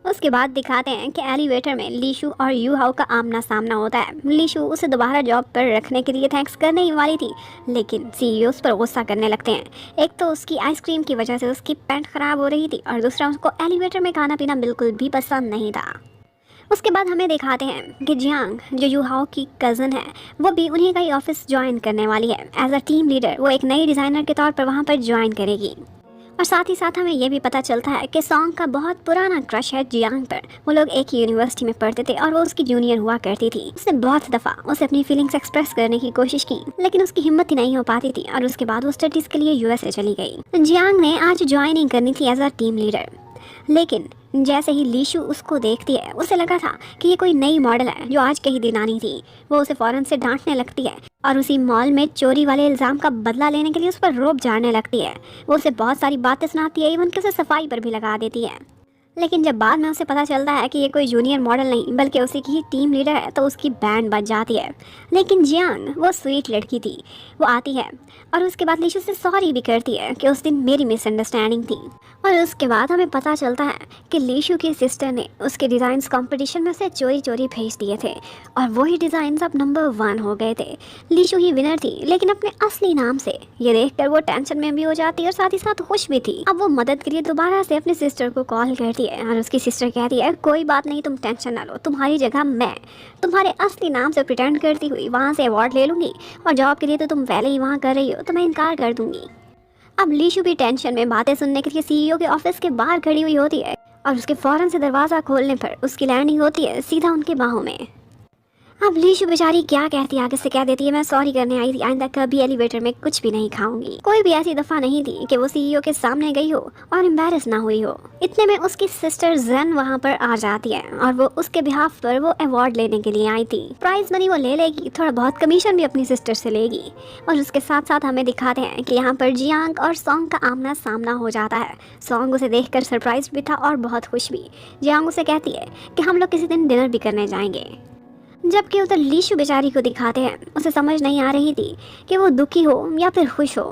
उसके बाद दिखाते हैं कि एलिवेटर में लीशु और यूहाओ का आमना सामना होता है। लीशु उसे दोबारा जॉब पर रखने के लिए थैंक्स करने ही वाली थी, लेकिन सीईओ उस पर गुस्सा करने लगते हैं। एक तो उसकी आइसक्रीम की वजह से उसकी पैंट खराब हो रही थी और दूसरा उसको एलिवेटर में खाना पीना बिल्कुल भी पसंद नहीं था। उसके बाद हमें दिखाते हैं कि जियांग जो यूहाओ की कज़न है वो भी उन्हीं का ही ऑफिस ज्वाइन करने वाली है। एज अ टीम लीडर वो एक नई डिज़ाइनर के तौर पर वहाँ पर ज्वाइन करेगी। और साथ ही साथ हमें यह भी पता चलता है कि सॉन्ग का बहुत पुराना क्रश है जियांग पर। वो लोग एक ही यूनिवर्सिटी में पढ़ते थे और वो उसकी जूनियर हुआ करती थी। उसने बहुत दफ़ा उसे अपनी फीलिंग्स एक्सप्रेस करने की कोशिश की, लेकिन उसकी हिम्मत ही नहीं हो पाती थी और उसके बाद वो स्टडीज़ के लिए यूएसए चली गई। जियांग ने आज ज्वाइनिंग करनी थी एज अ टीम लीडर, लेकिन जैसे ही लीशु उसको देखती है उसे लगा था कि ये कोई नई मॉडल है जो आज के ही दिन आनी थी। वो उसे फ़ौरन से डांटने लगती है और उसी मॉल में चोरी वाले इल्ज़ाम का बदला लेने के लिए उस पर रोब झाड़ने लगती है। वो उसे बहुत सारी बातें सुनाती है, इवन कि उसे सफाई पर भी लगा देती है। लेकिन जब बाद में उसे पता चलता है कि ये कोई जूनियर मॉडल नहीं बल्कि उसी की ही टीम लीडर है तो उसकी बैंड बज जाती है। लेकिन जियांग वो स्वीट लड़की थी, वो आती है और उसके बाद लीशु से सॉरी भी करती है कि उस दिन मेरी मिसअंडरस्टैंडिंग थी। और उसके बाद हमें पता चलता है कि लीशु की सिस्टर ने उसके डिज़ाइंस कंपटीशन में से चोरी चोरी भेज दिए थे और वही डिज़ाइंस अब नंबर 1 हो गए थे। लीशु ही विनर थी, लेकिन अपने असली नाम से। ये देखकर वो टेंशन में भी हो जाती है और साथ ही साथ खुश भी थी। अब वो मदद के लिए दोबारा से अपनी सिस्टर को कॉल करती है और उसकी सिस्टर कहती है कोई बात नहीं, तुम टेंशन ना लो, तुम्हारी जगह मैं तुम्हारे असली नाम से प्रिटेंड करती हुई वहाँ से अवार्ड ले लूँगी और जॉब के लिए तो तुम पहले ही वहाँ कर रही हो तो मैं इनकार कर दूँगी। अब लीशु भी टेंशन में बातें सुनने के लिए सीईओ के ऑफिस के बाहर खड़ी हुई होती है और उसके फ़ौरन से दरवाज़ा खोलने पर उसकी लैंडिंग होती है सीधा उनके बाहों में। अब लीशु बेचारी क्या कहती है, आगे से कह देती है मैं सॉरी करने आई थी, आइंदा कभी एलिवेटर में कुछ भी नहीं खाऊंगी। कोई भी ऐसी दफा नहीं थी कि वो सीईओ के सामने गई हो और एम्बैरस ना हुई हो। इतने में उसकी सिस्टर जेन वहाँ पर आ जाती है और वो उसके बिहाफ पर वो अवार्ड लेने के लिए आई थी। प्राइज मनी वो ले लेगी, थोड़ा बहुत कमीशन भी अपनी सिस्टर से लेगी। और उसके साथ साथ हमें दिखाते हैं कि यहाँ पर जियांग और सॉन्ग का आमना सामना हो जाता है। सॉन्ग उसे देखकर सरप्राइज भी था और बहुत खुश भी। जियांग उसे कहती है कि हम लोग किसी दिन डिनर भी करने जाएंगे। जबकि उधर लीशु बेचारी को दिखाते हैं, उसे समझ नहीं आ रही थी कि वो दुखी हो या फिर खुश हो।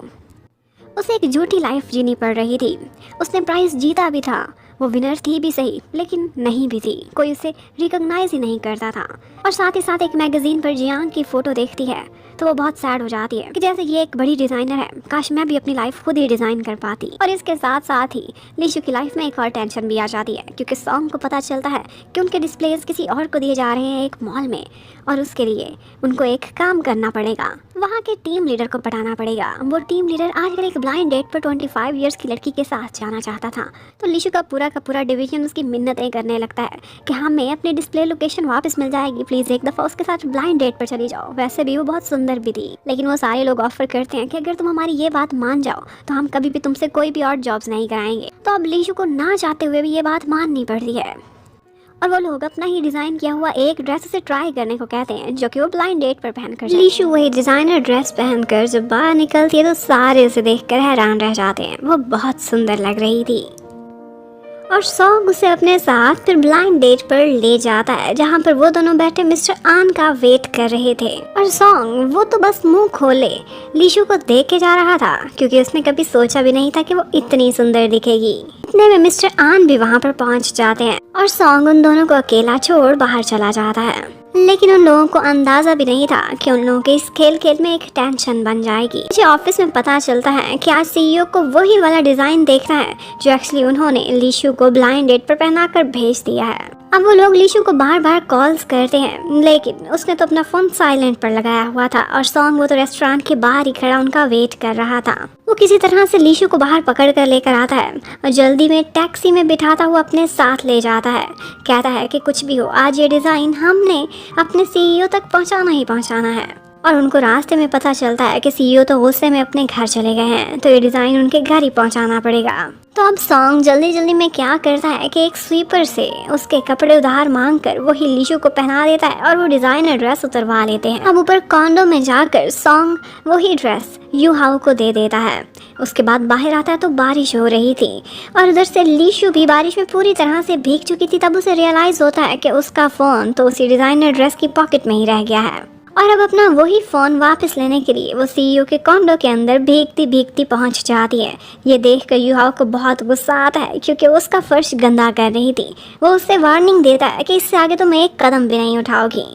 उसे एक झूठी लाइफ जीनी पड़ रही थी। उसने प्राइज जीता भी था, वो विनर थी भी सही, लेकिन नहीं भी थी, कोई उसे रिकॉग्नाइज ही नहीं करता था। और साथ ही साथ एक मैगजीन पर जियांग की फोटो देखती है तो वो बहुत सैड हो जाती है कि जैसे ये एक बड़ी डिज़ाइनर है, काश मैं भी अपनी लाइफ खुद ही डिज़ाइन कर पाती। और इसके साथ साथ ही लीशु की लाइफ में एक और टेंशन भी आ जाती है, क्योंकि सॉन्ग को पता चलता है कि उनके डिस्प्लेज किसी और को दिए जा रहे हैं एक मॉल में, और उसके लिए उनको एक काम करना पड़ेगा, वहाँ के टीम लीडर को पटाना पड़ेगा। वो टीम लीडर आजकल एक ब्लाइंड डेट पर 25 ईयर्स की लड़की के साथ जाना चाहता था। तो लीशु का पूरा डिवीजन उसकी मिन्नतें करने लगता है कि हमें अपनी डिस्प्ले लोकेशन वापस मिल जाएगी, प्लीज़ एक दफ़ा उसके साथ ब्लाइंड डेट पर चली जाओ। वैसे भी वो बहुत सुंदर भी थी, लेकिन वो सारे लोग ऑफर करते हैं कि अगर तुम हमारी ये बात मान जाओ तो हम कभी भी तुमसे कोई भी और जॉब्स नहीं कराएंगे। तो अब लीशु को ना चाहते हुए भी ये बात माननी पड़ती है और वो लोग अपना ही डिज़ाइन किया हुआ एक ड्रेस से ट्राई करने को कहते हैं, जो कि वो ब्लाइंड डेट पर पहनकर लीशु वही डिज़ाइनर ड्रेस पहनकर जब बाहर निकलती है तो सारे उसे देखकर हैरान रह जाते हैं। वो बहुत सुंदर लग रही थी और सॉन्ग उसे अपने साथ फिर ब्लाइंड डेट पर ले जाता है, जहाँ पर वो दोनों बैठे मिस्टर आन का वेट कर रहे थे। और सॉन्ग वो तो बस मुंह खोले लीशु को देख के जा रहा था, क्योंकि उसने कभी सोचा भी नहीं था कि वो इतनी सुंदर दिखेगी। इतने में मिस्टर आन भी वहाँ पर पहुँच जाते हैं और सॉन्ग उन दोनों को अकेला छोड़ बाहर चला जाता है। लेकिन उन लोगों को अंदाजा भी नहीं था कि उन लोगों के इस खेल में एक टेंशन बन जाएगी। मुझे ऑफिस में पता चलता है कि आज सीईओ को वही वाला डिजाइन देखना है जो एक्चुअली उन्होंने लीशु को ब्लाइंड डेट पर पहनाकर भेज दिया है। अब वो लोग लीशु को बार बार कॉल्स करते हैं, लेकिन उसने तो अपना फोन साइलेंट पर लगाया हुआ था और सॉन्ग वो तो रेस्टोरेंट के बाहर ही खड़ा उनका वेट कर रहा था। वो किसी तरह से लीशु को बाहर पकड़ कर लेकर आता है और जल्दी में टैक्सी में बिठाता हुआ अपने साथ ले जाता है। कहता है कि कुछ भी हो, आज ये डिज़ाइन हमने अपने सीईओ तक पहुंचाना ही पहुंचाना है। और उनको रास्ते में पता चलता है कि सीईओ तो गुस्से में अपने घर चले गए हैं, तो ये डिज़ाइन उनके घर ही पहुंचाना पड़ेगा। तो अब सॉन्ग जल्दी में क्या करता है कि एक स्वीपर से उसके कपड़े उधार मांगकर वही लीशु को पहना देता है और वो डिज़ाइनर ड्रेस उतरवा लेते हैं। अब ऊपर कॉन्डो में जाकर सॉन्ग वही ड्रेस यू हाउ को दे देता है। उसके बाद बाहर आता है तो बारिश हो रही थी और उधर से लीशु भी बारिश में पूरी तरह से भीग चुकी थी। तब उसे रियलाइज़ होता है कि उसका फ़ोन तो उसी डिज़ाइनर ड्रेस की पॉकेट में ही रह गया है और अब अपना वही फ़ोन वापस लेने के लिए वो सीईओ के कॉन्डो के अंदर भीगती पहुंच जाती है। ये देखकर यूहाओ को बहुत गुस्सा आता है, क्योंकि वो उसका फर्श गंदा कर रही थी। वो उससे वार्निंग देता है कि इससे आगे तुम एक कदम भी नहीं उठाओगी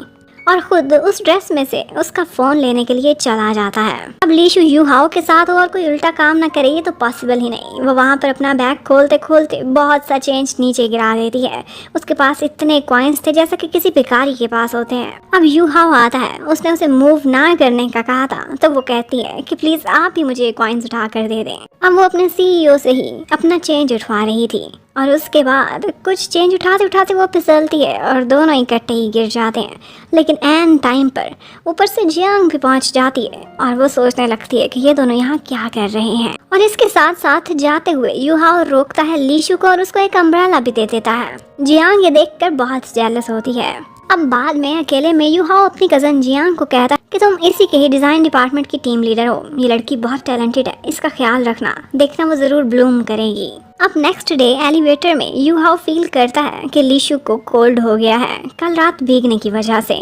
और खुद उस ड्रेस में से उसका फ़ोन लेने के लिए चला जाता है। अब लीशु यूहाओ के साथ और कोई उल्टा काम ना करे, ये तो पॉसिबल ही नहीं। वो वहाँ पर अपना बैग खोलते बहुत सा चेंज नीचे गिरा देती है। उसके पास इतने कॉइन्स थे जैसा कि किसी भिखारी के पास होते हैं। अब यूहाओ आता है, उसने उसे मूव ना करने का कहा था, तो वो कहती है कि प्लीज़ आप ही मुझे कॉइन्स उठा कर दे दें। अब वो अपने सीईओ से ही अपना चेंज उठवा रही थी और उसके बाद कुछ चेंज उठाते वो फिसलती है और दोनों इकट्ठे ही गिर जाते हैं। लेकिन एन टाइम पर ऊपर से जियांग भी पहुंच जाती है और वो सोचने लगती है कि ये दोनों यहाँ क्या कर रहे हैं। और इसके साथ साथ जाते हुए यूहाओ रोकता है लीशु को और उसको एक अम्ब्रेला भी दे देता है। जियांग ये देखकर बहुत जेलस होती है। अब बाद में अकेले में यूहाओ अपनी कज़न जियांग को कहता है कि तुम इसी के ही डिज़ाइन डिपार्टमेंट की टीम लीडर हो। ये लड़की बहुत टैलेंटेड है, इसका ख्याल रखना, देखना वो ज़रूर ब्लूम करेगी। अब नेक्स्ट डे एलिवेटर में यूहाओ फील करता है कि लीशु को कोल्ड हो गया है कल रात भीगने की वजह से,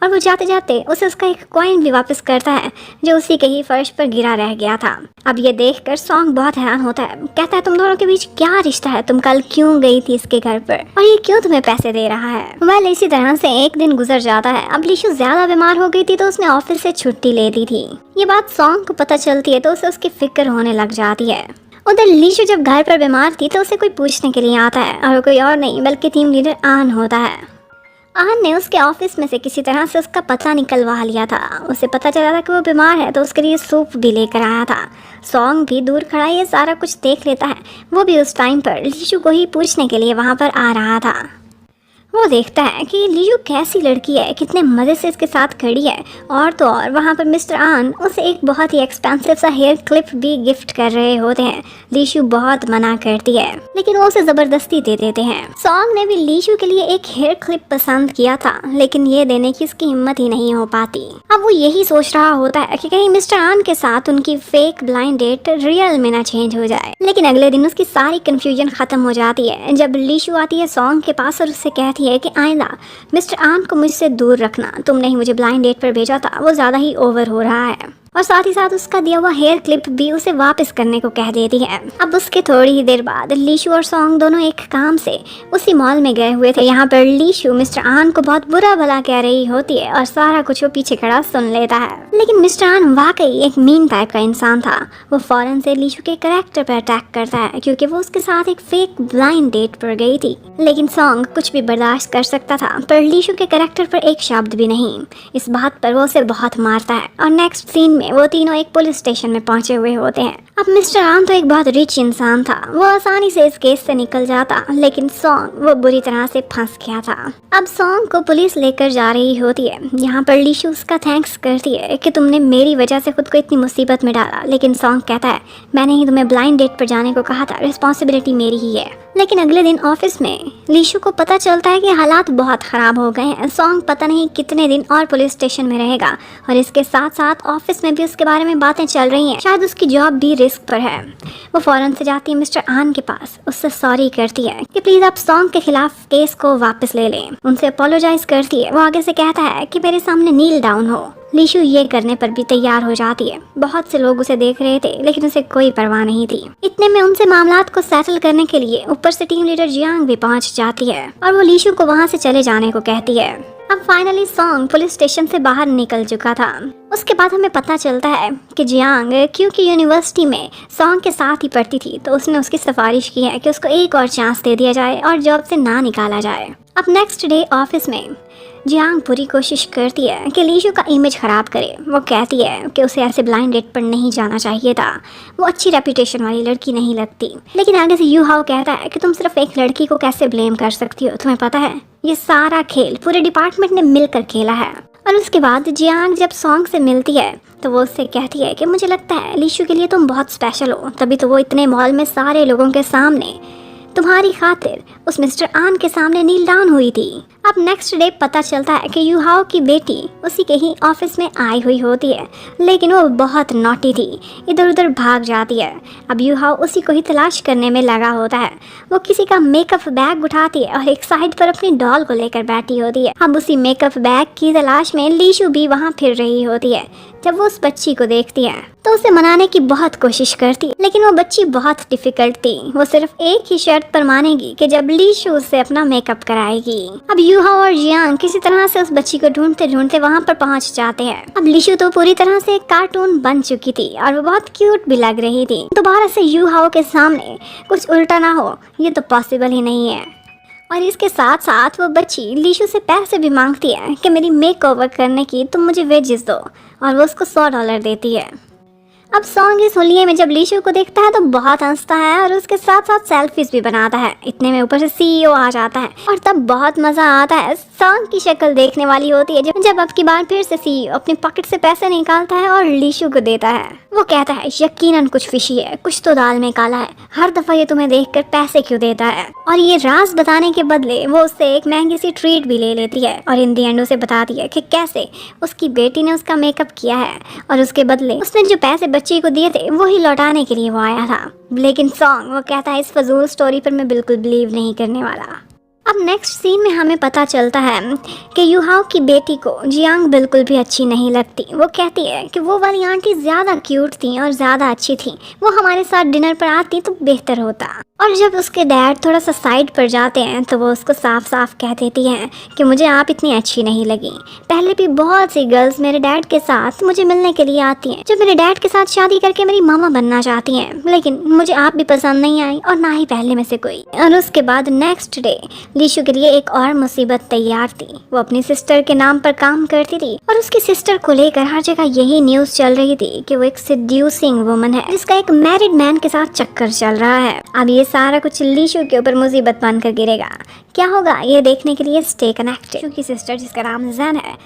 और वो जाते जाते उसे उसका एक कॉइन भी वापस करता है जो उसी के ही फर्श पर गिरा रह गया था। अब ये देखकर सॉन्ग बहुत हैरान होता है, कहता है तुम दोनों के बीच क्या रिश्ता है, तुम कल क्यों गई थी इसके घर पर और ये क्यों तुम्हें पैसे दे रहा है। वेल इसी तरह से एक दिन गुजर जाता है। अब लीशु ज्यादा बीमार हो गई थी तो उसने ऑफिस से छुट्टी ले ली थी। ये बात सॉन्ग को पता चलती है तो उसे उसकी फिक्र होने लग जाती है। उधर लीशु जब घर पर बीमार थी तो उसे कोई पूछने के लिए आता है और कोई और नहीं बल्कि टीम लीडर आन होता है। आन ने उसके ऑफिस में से किसी तरह से उसका पता निकलवा लिया था। उसे पता चला था कि वो बीमार है तो उसके लिए सूप भी लेकर आया था। सॉन्ग भी दूर खड़ा ये सारा कुछ देख लेता है। वो भी उस टाइम पर लीशु को ही पूछने के लिए वहाँ पर आ रहा था। वो देखता है कि लीशु कैसी लड़की है, कितने मजे से इसके साथ खड़ी है। और तो और वहाँ पर मिस्टर आन उसे एक बहुत ही एक्सपेंसिव सा हेयर क्लिप भी गिफ्ट कर रहे होते हैं। लीशु बहुत मना करती है लेकिन वो उसे जबरदस्ती दे देते हैं। सॉन्ग ने भी लीशु के लिए एक हेयर क्लिप पसंद किया था लेकिन ये देने की उसकी हिम्मत ही नहीं हो पाती। अब वो यही सोच रहा होता है कि कहीं मिस्टर आन के साथ उनकी फेक ब्लाइंड डेट रियल में ना चेंज हो जाए। लेकिन अगले दिन उसकी सारी कंफ्यूजन खत्म हो जाती है जब लीशु आती है सॉन्ग के पास और उससे कहती है कि आइंदा मिस्टर आन को मुझसे दूर रखना, तुमने ही मुझे ब्लाइंड डेट पर भेजा था, वो ज़्यादा ही ओवर हो रहा है। और साथ ही साथ उसका दिया हुआ हेयर क्लिप भी उसे वापस करने को कह देती है। अब उसके थोड़ी ही देर बाद लीशु और सॉन्ग दोनों एक काम से उसी मॉल में गए हुए थे। यहाँ पर लीशु मिस्टर आन को बहुत बुरा भला कह रही होती है और सारा कुछ वो पीछे खड़ा सुन लेता है। लेकिन मिस्टर आन वाकई एक मीन टाइप का इंसान था। वो फौरन से लीशु के कैरेक्टर पर अटैक करता है क्योंकि वो उसके साथ एक फेक ब्लाइंड डेट पर गई थी। लेकिन सॉन्ग कुछ भी बर्दाश्त कर सकता था पर लीशु के कैरेक्टर पर एक शब्द भी नहीं। इस बात पर वो उसे बहुत मारता है और नेक्स्ट सीन में वो तीनों एक पुलिस स्टेशन में पहुंचे हुए होते हैं। अब मिस्टर आन तो एक बहुत रिच इंसान था, वो आसानी से इस केस से निकल जाता लेकिन सॉन्ग वो बुरी तरह से फंस गया था। अब सॉन्ग को पुलिस लेकर जा रही होती है। यहाँ पर लीशु उसका थैंक्स करती है कि तुमने मेरी वजह से खुद को इतनी मुसीबत में डाला। लेकिन सॉन्ग कहता है मैंने ही तुम्हें ब्लाइंड डेट पर जाने को कहा था, रिस्पॉन्सिबिलिटी मेरी ही है। लेकिन अगले दिन ऑफिस में लीशु को पता चलता है कि हालात बहुत ख़राब हो गए हैं। सॉन्ग पता नहीं कितने दिन और पुलिस स्टेशन में रहेगा और इसके साथ साथ ऑफिस में भी उसके बारे में बातें चल रही हैं, शायद उसकी जॉब भी रिस्क पर है। वो फौरन से जाती है मिस्टर आन के पास, उससे सॉरी करती है कि प्लीज़ आप सॉन्ग के खिलाफ केस को वापस ले लें। उनसे अपोलोजाइज करती है। वो आगे से कहता है कि मेरे सामने नील डाउन हो। लीशु ये करने पर भी तैयार हो जाती है। बहुत से लोग उसे देख रहे थे लेकिन उसे कोई परवाह नहीं थी। इतने में उनसे मामलात को सेटल करने के लिए ऊपर से टीम लीडर जियांग भी पहुंच जाती है और वो लीशु को वहां से चले जाने को कहती है। अब फाइनली सॉन्ग पुलिस स्टेशन से बाहर निकल चुका था। उसके बाद हमें पता चलता है कि जियांग क्योंकि यूनिवर्सिटी में सॉन्ग के साथ ही पढ़ती थी तो उसने उसकी सिफारिश की है कि उसको एक और चांस दे दिया जाए और जॉब से ना निकाला जाए। अब नेक्स्ट डे ऑफिस में जियांग पूरी कोशिश करती है कि लीशु का इमेज ख़राब करे। वो कहती है कि उसे ऐसे ब्लाइंड डेट पर नहीं जाना चाहिए था, वो अच्छी रेपुटेशन वाली लड़की नहीं लगती। लेकिन आगे से यू हाओ कहता है कि तुम सिर्फ एक लड़की को कैसे ब्लेम कर सकती हो, तुम्हें पता है ये सारा खेल पूरे डिपार्टमेंट ने मिलकर खेला है। और उसके बाद जियांग जब सॉन्ग से मिलती है तो वो उससे कहती है कि मुझे लगता है लीशु के लिए तुम बहुत स्पेशल हो, तभी तो वो इतने मॉल में सारे लोगों के सामने तुम्हारी खातिर उस मिस्टर आन के सामने नील डाउन हुई थी। अब नेक्स्ट डे पता चलता है कि यू हाओ की बेटी उसी के ही ऑफिस में आई हुई होती है लेकिन वो बहुत नॉटी थी, इधर उधर भाग जाती है। अब यू हाओ उसी को ही तलाश करने में लगा होता है। वो किसी का मेकअप बैग उठाती है और एक साइड पर अपनी डॉल को लेकर बैठी होती है। अब उसी मेकअप बैग की तलाश में लीशु भी वहाँ फिर रही होती है। जब वो उस बच्ची को देखती है तो उसे मनाने की बहुत कोशिश करती लेकिन वो बच्ची बहुत डिफिकल्ट थी। वो सिर्फ एक ही शर्त पर मानेगी कि जब लीशु उससे अपना मेकअप कराएगी। अब यू हाओ और जियांग किसी तरह से उस बच्ची को ढूंढते ढूंढते वहाँ पर पहुँच जाते हैं। अब लीशु तो पूरी तरह से एक कार्टून बन चुकी थी और वो बहुत क्यूट भी लग रही थी। दोबारा से यू हाओ के सामने कुछ उल्टा ना हो ये तो पॉसिबल ही नहीं है। और इसके साथ साथ वो बच्ची लीशु से पैसे भी मांगती है कि मेरी मेक ओवर करने की तुम मुझे वेजेस दो, और वो उसको $100 देती है। अब सॉन्ग इस होलिये में जब लीशु को देखता है तो बहुत हंसता है और उसके साथ साथ सेल्फीज भी बनाता है। इतने में ऊपर से सीईओ आ जाता है और तब बहुत मजा आता है। सॉन्ग की शक्ल देखने वाली होती है जब अब की बार फिर से सीईओ अपने पॉकेट से पैसे निकालता है और लीशु को देता है। वो कहता है यकीनन कुछ फिशी है, कुछ तो दाल में काला है, हर दफा ये तुम्हें देखकर पैसे क्यों देता है। और ये राज बताने के बदले वो उससे एक महंगी सी ट्रीट भी ले लेती है और इन दी एंड उसे बताती है कि कैसे उसकी बेटी ने उसका मेकअप किया है और उसके बदले उसने जो पैसे बच्ची को दिए थे वो ही लौटाने के लिए वो आया था। लेकिन सॉन्ग वो कहता है इस फजूल स्टोरी पर मैं बिल्कुल बिलीव नहीं करने वाला। अब नेक्स्ट सीन में हमें पता चलता है कि यू हाओ की बेटी को जियांग बिल्कुल भी अच्छी नहीं लगती। वो कहती है कि वो वाली आंटी ज़्यादा क्यूट थी और ज़्यादा अच्छी थी, वो हमारे साथ डिनर पर आती तो बेहतर होता। और जब उसके डैड थोड़ा सा साइड पर जाते हैं तो वो उसको साफ साफ कह देती हैं कि मुझे आप इतनी अच्छी नहीं लगी। पहले भी बहुत सी गर्ल्स मेरे डैड के साथ मुझे मिलने के लिए आती हैं, जो मेरे डैड के साथ शादी करके मेरी मामा बनना चाहती हैं, लेकिन मुझे आप भी पसंद नहीं आई और ना ही पहले में से कोई। और उसके बाद नेक्स्ट डे लीशु के लिए एक और मुसीबत तैयार थी। वो अपनी सिस्टर के नाम पर काम करती थी और उसकी सिस्टर को लेकर हर जगह यही न्यूज चल रही थी कि वो एक सेड्यूसिंग वुमन है जिसका एक मैरिड मैन के साथ चक्कर चल रहा है। अब ये सारा कुछ लीशु के ऊपर मुसीबत बनकर गिरेगा। क्या होगा ये देखने के लिए स्टे कनेक्टेड। लीशु की सिस्टर जिसका नाम जैन है,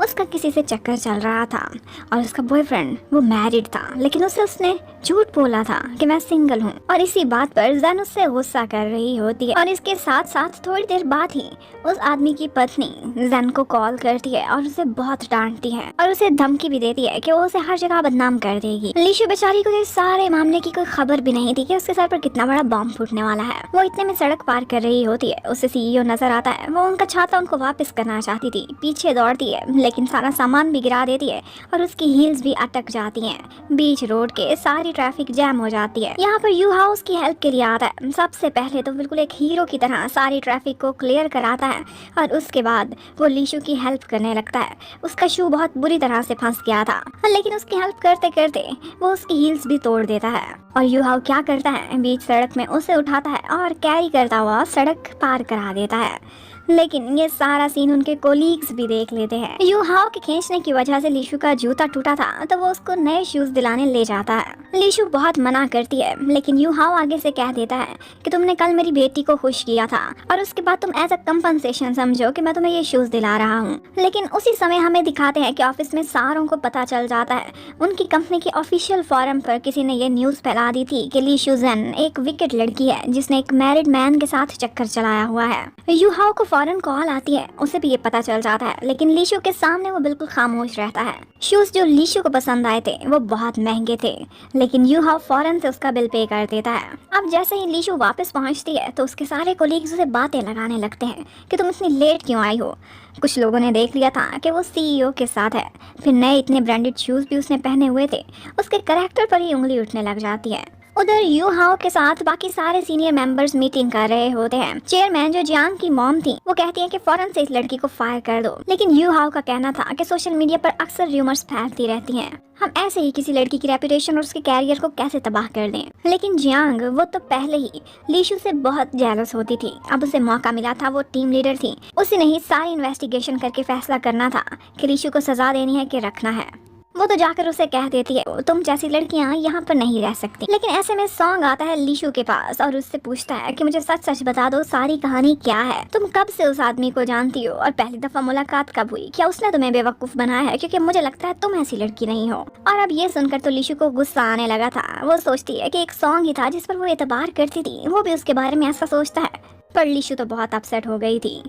उसका किसी से चक्कर चल रहा था और उसका बॉयफ्रेंड वो मैरिड था, लेकिन उसने झूठ बोला था कि मैं सिंगल हूँ। और इसी बात पर जैन उससे गुस्सा कर रही होती है और इसके साथ साथ थोड़ी देर बाद ही उस आदमी की पत्नी जैन को कॉल करती है और उसे बहुत डांटती है और उसे धमकी भी देती है कि वो उसे हर जगह बदनाम कर देगी। लीशु बेचारी को इस सारे मामले की कोई खबर भी नहीं थी कि उसके सर पर कितना बड़ा बॉम्ब फूटने वाला है। वो इतने में सड़क पार कर रही होती है, उसे सीईओ नजर आता है। वो उनका छाता उनको वापस करना चाहती थी, पीछे दौड़ती है लेकिन सारा सामान भी गिरा देती है और उसकी हील्स भी अटक जाती हैं। बीच रोड के सारी ट्रैफिक जैम हो जाती है। यहाँ पर यू हाउस की हेल्प के लिए आता है। सबसे पहले तो बिल्कुल एक हीरो की तरह सारी ट्रैफिक को क्लियर कराता है और उसके बाद वो लीशु की हेल्प करने लगता है। उसका शू बहुत बुरी तरह से फंस गया था, लेकिन उसकी हेल्प करते करते वो उसकी हील्स भी तोड़ देता है। और यू हाउ क्या करता है, बीच सड़क में उसे उठाता है और कैरी करता हुआ सड़क पार करा देता है। लेकिन ये सारा सीन उनके कोलीग्स भी देख लेते हैं। यू हाउ के खींचने की वजह से लीशु का जूता टूटा था, तो वो उसको नए शूज दिलाने ले जाता है। लीशु बहुत मना करती है, लेकिन यू हाउ आगे से कह देता है कि तुमने कल मेरी बेटी को खुश किया था और उसके बाद तुम एज अ कंपनसेशन समझो कि मैं तुम्हें ये शूज दिला रहा हूँ। लेकिन उसी समय हमें दिखाते हैं कि ऑफिस में सारों को पता चल जाता है। उनकी कंपनी के ऑफिशियल फोरम पर किसी ने ये न्यूज फैला दी थी कि लीशु जैन एक विकेट लड़की है जिसने एक मैरिड मैन के साथ चक्कर चलाया हुआ है। यू हाउ को फौरन कॉल आती है, उसे भी ये पता चल जाता है, लेकिन लीशु के सामने वो बिल्कुल खामोश रहता है। शूज जो लीशु को पसंद आए थे वो बहुत महंगे थे, लेकिन यू हाउ फौरन से उसका बिल पे कर देता है। अब जैसे ही लीशु वापस पहुंचती है तो उसके सारे कोलीग्स उसे बातें लगाने लगते हैं कि तुम इतनी लेट क्यों आई हो। कुछ लोगों ने देख लिया था कि वो सीईओ के साथ है, फिर नए इतने ब्रांडेड शूज भी उसने पहने हुए थे। उसके कैरेक्टर पर ही उंगली उठने लग जाती है। उधर यू हाउ के साथ बाकी सारे सीनियर मेंबर्स मीटिंग कर रहे होते हैं। चेयरमैन जो जियांग की मॉम थी वो कहती है कि फौरन से इस लड़की को फायर कर दो, लेकिन यू हाउ का कहना था कि सोशल मीडिया पर अक्सर र्यूमर्स फैलती रहती हैं, हम ऐसे ही किसी लड़की की रेपुटेशन और उसके कैरियर को कैसे तबाह कर दें। लेकिन जियांग वो तो पहले ही लीशु से बहुत जेलस होती थी। अब उसे मौका मिला था, वो टीम लीडर थी, उसे नहीं सारी इन्वेस्टिगेशन करके फैसला करना था कि लीशु को सजा देनी है कि रखना है। वो तो जाकर उसे कह देती है तुम जैसी लड़कियां यहाँ पर नहीं रह सकती। लेकिन ऐसे में सॉन्ग आता है लीशु के पास और उससे पूछता है कि मुझे सच सच बता दो, सारी कहानी क्या है, तुम कब से उस आदमी को जानती हो और पहली दफा मुलाकात कब हुई, क्या उसने तुम्हें बेवकूफ बनाया है, क्योंकि मुझे लगता है तुम ऐसी लड़की नहीं हो। और अब ये सुनकर तो लीशु को गुस्सा आने लगा था। वो सोचती है कि एक सॉन्ग ही था जिस पर वो एतबार करती थी, वो भी उसके बारे में ऐसा सोचता है। पर लीशु तो बहुत अपसेट हो गई थी।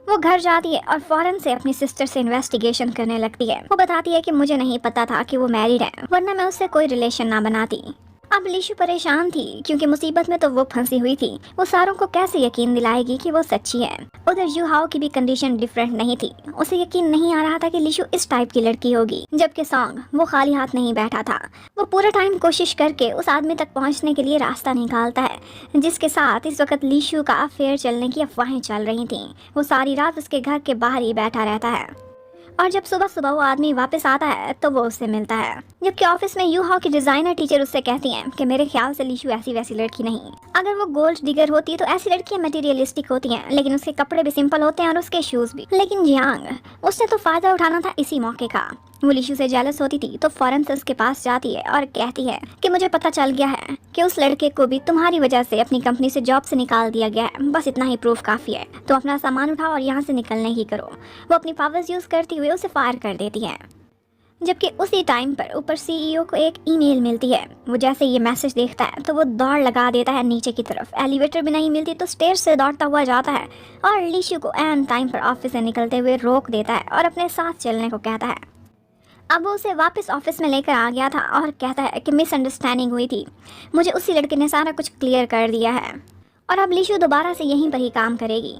वो घर जाती है और फौरन से अपनी सिस्टर से इन्वेस्टिगेशन करने लगती है। वो बताती है कि मुझे नहीं पता था कि वो मैरिड है, वरना मैं उससे कोई रिलेशन ना बनाती। अब लीशु परेशान थी क्योंकि मुसीबत में तो वो फंसी हुई थी। वो सारों को कैसे यकीन दिलाएगी कि वो सच्ची है। उधर यू हाउ की भी कंडीशन डिफरेंट नहीं थी। उसे यकीन नहीं आ रहा था कि लीशु इस टाइप की लड़की होगी, जबकि सॉन्ग वो खाली हाथ नहीं बैठा था। वो पूरा टाइम कोशिश करके उस आदमी तक पहुंचने के लिए रास्ता निकालता है जिसके साथ इस वक्त लीशु का अफेयर चलने की अफवाहें चल रही थी। वो सारी रात उसके घर के बाहर ही बैठा रहता है और जब सुबह सुबह वो आदमी वापस आता है तो वो उससे मिलता है। जबकि ऑफिस में यू हाउ की डिजाइनर टीचर उससे कहती हैं कि मेरे ख्याल से लीशु ऐसी वैसी लड़की नहीं, अगर वो गोल्ड डिगर होती तो ऐसी लड़कियां मटेरियलिस्टिक होती हैं, लेकिन उसके कपड़े भी सिंपल होते हैं और उसके शूज भी। लेकिन जियांग उसने तो फायदा उठाना था इसी मौके का। वो लीशु से जेलस होती थी तो फौरन से उसके पास जाती है और कहती है कि मुझे पता चल गया है कि उस लड़के को भी तुम्हारी वजह से अपनी कंपनी से जॉब से निकाल दिया गया है, बस इतना ही प्रूफ काफी है, तो अपना सामान उठाओ और यहाँ से निकलने ही करो। वो अपनी पावर्स यूज करती हुए उसे फायर कर देती है। जबकि उसी टाइम पर ऊपर सीईओ को एक ईमेल मिलती है। वो जैसे ये मैसेज देखता है तो वो दौड़ लगा देता है नीचे की तरफ। एलिवेटर भी नहीं मिलती तो स्टेयर से दौड़ता हुआ जाता है और लीशु को एन टाइम पर ऑफिस से निकलते हुए रोक देता है और अपने साथ चलने को कहता है। अब वो उसे वापस ऑफिस में लेकर आ गया था और कहता है कि मिसअंडरस्टैंडिंग हुई थी, मुझे उसी लड़के ने सारा कुछ क्लियर कर दिया है और अब लीशु दोबारा से यहीं पर ही काम करेगी।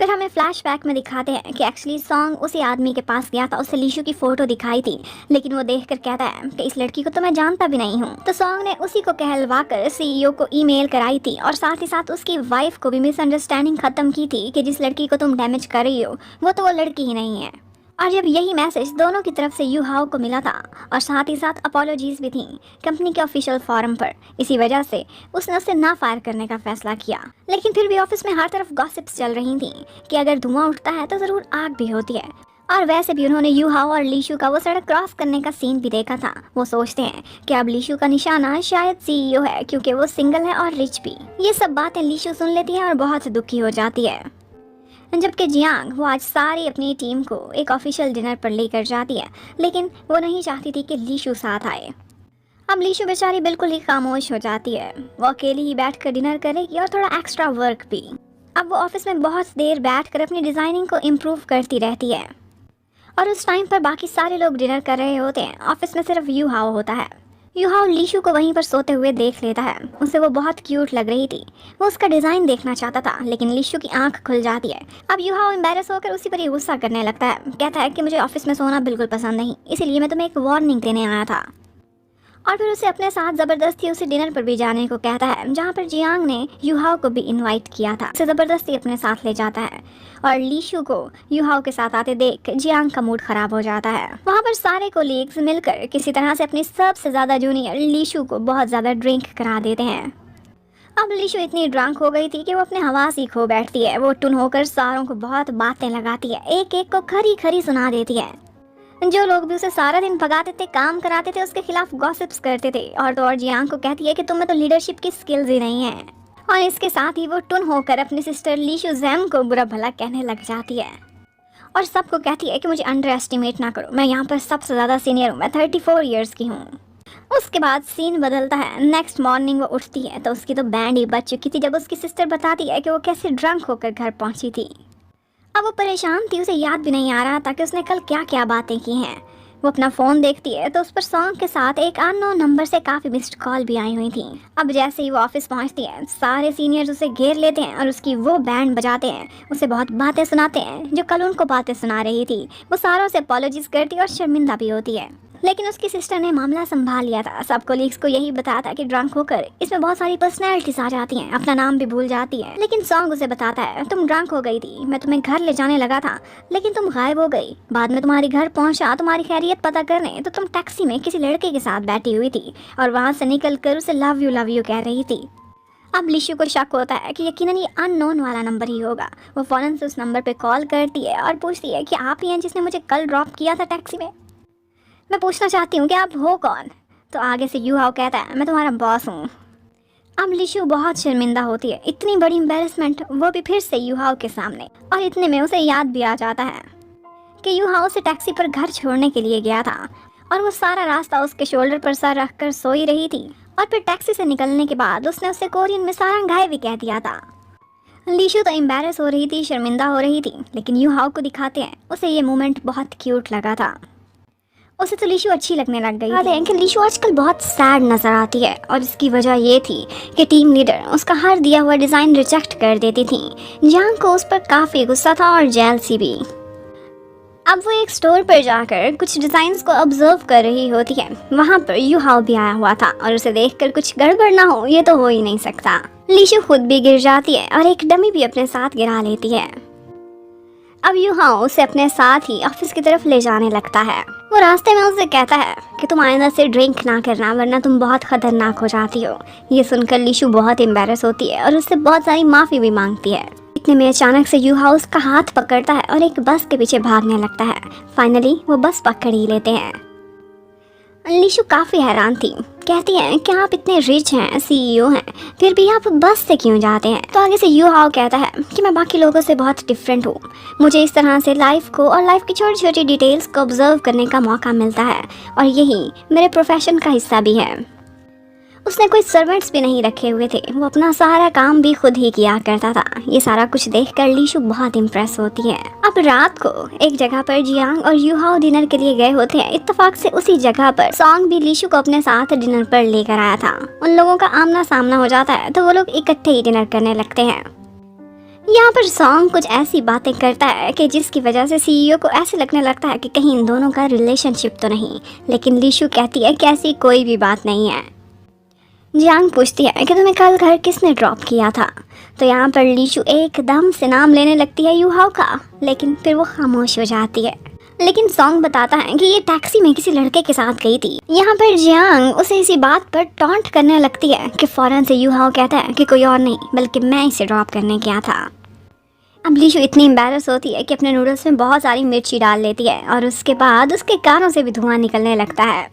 फिर हमें फ्लैशबैक में दिखाते हैं कि एक्चुअली सॉन्ग उसी आदमी के पास गया था, उसे लीशु की फोटो दिखाई थी, लेकिन वो देखकर कहता है कि इस लड़की को तो मैं जानता भी नहीं हूँ। तो सॉन्ग ने उसी को कहलवा कर सीईओ को ईमेल कराई थी और साथ ही साथ उसकी वाइफ को भी मिसअंडरस्टैंडिंग खत्म की थी कि जिस लड़की को तुम डैमेज कर रही हो वो तो वो लड़की ही नहीं है। और जब यही मैसेज दोनों की तरफ से यू हाओ को मिला था और साथ ही साथ अपॉलोजीज भी थी कंपनी के ऑफिशियल फॉरम पर, इसी वजह से उसने उसे ना फायर करने का फैसला किया। लेकिन फिर भी ऑफिस में हर तरफ गॉसिप्स चल रही थी कि अगर धुआं उठता है तो ज़रूर आग भी होती है। और वैसे भी उन्होंने यू हाओ और लीशु का वो सड़क क्रॉस करने का सीन भी देखा था। वो सोचते हैं कि अब लीशु का निशाना शायद सीईओ है, क्योंकि वो सिंगल है और रिच भी। ये सब बातें लीशु सुन लेती है और बहुत दुखी हो जाती है। जबकि जियांग वो आज सारी अपनी टीम को एक ऑफिशियल डिनर पर लेकर जाती है, लेकिन वो नहीं चाहती थी कि लीशु साथ आए। अब लीशु बेचारी बिल्कुल ही खामोश हो जाती है। वो अकेली ही बैठकर डिनर करेगी और थोड़ा एक्स्ट्रा वर्क भी। अब वो ऑफिस में बहुत देर बैठकर अपनी डिज़ाइनिंग को इम्प्रूव करती रहती है और उस टाइम पर बाकी सारे लोग डिनर कर रहे होते हैं। ऑफिस में सिर्फ यू हाओ होता है। यू हाओ लीशु को वहीं पर सोते हुए देख लेता है। उसे वो बहुत क्यूट लग रही थी। वो उसका डिज़ाइन देखना चाहता था, लेकिन लीशु की आंख खुल जाती है। अब यू हाओ एम्बैरस होकर उसी पर ही गुस्सा करने लगता है। कहता है कि मुझे ऑफिस में सोना बिल्कुल पसंद नहीं, इसीलिए मैं तुम्हें एक वार्निंग देने आया था। और फिर उसे अपने साथ ज़बरदस्ती उसे डिनर पर भी जाने को कहता है, जहाँ पर जियांग ने यू हाओ को भी इनवाइट किया था। उसे ज़बरदस्ती अपने साथ ले जाता है और लीशु को यू हाओ के साथ आते देख जियांग का मूड खराब हो जाता है। वहाँ पर सारे कोलीग्स मिलकर किसी तरह से अपनी सबसे ज़्यादा जूनियर लीशु को बहुत ज़्यादा ड्रिंक करा देते हैं। अब लीशु इतनी ड्रंक हो गई थी कि वो अपने हवास ही खो बैठती है। वो टुन होकर सारों को बहुत बातें लगाती है, एक एक को खरी खरी सुना देती है। जो लोग भी उसे सारा दिन भगाते थे, काम कराते थे, उसके खिलाफ गॉसिप्स करते थे। और तो और जियांग को कहती है कि तुम्हें तो लीडरशिप की स्किल्स ही नहीं है। और इसके साथ ही वो टुन होकर अपनी सिस्टर लीशु जैम को बुरा भला कहने लग जाती है और सबको कहती है कि मुझे अंडर एस्टिमेट ना करो, मैं यहाँ पर सबसे ज़्यादा सीनियर हूँ, मैं 34 ईयर्स की हूँ। उसके बाद सीन बदलता है। नेक्स्ट मॉर्निंग वो उठती है तो उसकी तो बैंड ही बज चुकी थी जब उसकी सिस्टर बताती है कि वो कैसे ड्रंक होकर घर पहुँची थी। अब वो परेशान थी, उसे याद भी नहीं आ रहा था कि उसने कल क्या क्या बातें की हैं। वो अपना फ़ोन देखती है तो उस पर सॉन्ग के साथ एक अननोन नंबर से काफ़ी मिस्ड कॉल भी आई हुई थी। अब जैसे ही वो ऑफिस पहुंचती है, सारे सीनियर्स उसे घेर लेते हैं और उसकी वो बैंड बजाते हैं, उसे बहुत बातें सुनाते हैं जो कल उनको बातें सुना रही थी। वो सारों से अपॉलॉजीज करती है और शर्मिंदा भी होती है, लेकिन उसकी सिस्टर ने मामला संभाल लिया था। सब कोलीग्स को यही बताया था कि ड्रंक होकर इसमें बहुत सारी पर्सनैलिटीज आ जाती हैं, अपना नाम भी भूल जाती है। लेकिन सॉन्ग उसे बताता है, तुम ड्रंक हो गई थी, मैं तुम्हें घर ले जाने लगा था, लेकिन तुम गायब हो गई। बाद में तुम्हारी घर पहुंचा तुम्हारी खैरियत पता करने तो तुम टैक्सी में किसी लड़के के साथ बैठी हुई थी और वहाँ से निकल कर उसे लव यू कह रही थी। अब लीशु को शक होता है कि यकीनन ये अननोन वाला नंबर ही होगा। वो फौरन से उस नंबर पे कॉल करती है और पूछती है कि आप ही हैं जिसने मुझे कल ड्रॉप किया था टैक्सी में। मैं पूछना चाहती हूँ कि आप हो कौन? तो आगे से यू हाओ कहता है, मैं तुम्हारा बॉस हूँ। अब लीशु बहुत शर्मिंदा होती है, इतनी बड़ी एम्बैरेसमेंट, वो भी फिर से यू हाओ के सामने। और इतने में उसे याद भी आ जाता है कि यू हाओ उसे टैक्सी पर घर छोड़ने के लिए गया था और वो सारा रास्ता उसके शोल्डर पर सर रख कर सोई रही थी। और फिर टैक्सी से निकलने के बाद उसने उसे कोरियन में सारंगाई भी कह दिया था। लीशु तो एम्बैरेस हो रही थी, शर्मिंदा हो रही थी, लेकिन यू हाओ को दिखाते हैं उसे ये मोमेंट बहुत क्यूट लगा था। उसे तो लीशु अच्छी लगने लग गई थी। कि लीशु आजकल बहुत सैड नजर आती है और इसकी वजह ये थी कि टीम लीडर उसका हर दिया हुआ डिज़ाइन रिजेक्ट कर देती थी। जियांग को उस पर काफ़ी गुस्सा था और जेलसी भी। अब वो एक स्टोर पर जाकर कुछ डिज़ाइंस को ऑब्जर्व कर रही होती है। वहाँ पर यू हाओ भी आया हुआ था और उसे देखकर कुछ गड़बड़ ना हो ये तो हो ही नहीं सकता। लीशु खुद भी गिर जाती है और एक डमी भी अपने साथ गिरा लेती है। अब यू हाओ उसे अपने साथ ही ऑफिस की तरफ ले जाने लगता है। वो रास्ते में उससे कहता है कि तुम आइंदा से ड्रिंक ना करना वरना तुम बहुत खतरनाक हो जाती हो। ये सुनकर लीशु बहुत एम्बैरेस होती है और उससे बहुत सारी माफ़ी भी मांगती है। इतने में अचानक से यू हाओ उसका हाथ पकड़ता है और एक बस के पीछे भागने लगता है। फाइनली वो बस पकड़ ही लेते हैं। लीशु काफ़ी हैरान थी, कहती है कि आप इतने रिच हैं, सीईओ हैं, फिर भी आप बस से क्यों जाते हैं? तो आगे से यू हाओ कहता है कि मैं बाकी लोगों से बहुत डिफरेंट हूँ। मुझे इस तरह से लाइफ को और लाइफ की छोटी छोटी डिटेल्स को ऑब्जर्व करने का मौका मिलता है और यही मेरे प्रोफेशन का हिस्सा भी है। उसने कोई सर्वेंट्स भी नहीं रखे हुए थे, वो अपना सारा काम भी खुद ही किया करता था। ये सारा कुछ देखकर लीशु बहुत इम्प्रेस होती है। अब रात को एक जगह पर जियांग और यू हाओ डिनर के लिए गए होते हैं। इत्तेफाक से उसी जगह पर सॉन्ग भी लीशु को अपने साथ डिनर पर लेकर आया था। उन लोगों का आमना सामना हो जाता है तो वो लोग इकट्ठे ही डिनर करने लगते हैं। यहाँ पर सॉन्ग कुछ ऐसी बातें करता है कि जिसकी वजह से सीईओ को ऐसे लगने लगता है कि कहीं इन दोनों का रिलेशनशिप तो नहीं, लेकिन लीशु कहती है कि ऐसी कोई भी बात नहीं है। जियांग पूछती है कि तुम्हें कल घर किसने ड्रॉप किया था? तो यहाँ पर लीशु एकदम से नाम लेने लगती है यू हाओ का, लेकिन फिर वो खामोश हो जाती है। लेकिन सॉन्ग बताता है कि ये टैक्सी में किसी लड़के के साथ गई थी। यहाँ पर जियांग उसे इसी बात पर टॉन्ट करने लगती है कि फौरन से यू हाओ कहता है कि कोई और नहीं बल्कि मैं इसे ड्रॉप करने गया था। अब लीशु इतनी एम्बैरस होती है कि अपने नूडल्स में बहुत सारी मिर्ची डाल लेती है और उसके बाद उसके कानों से भी धुआं निकलने लगता है।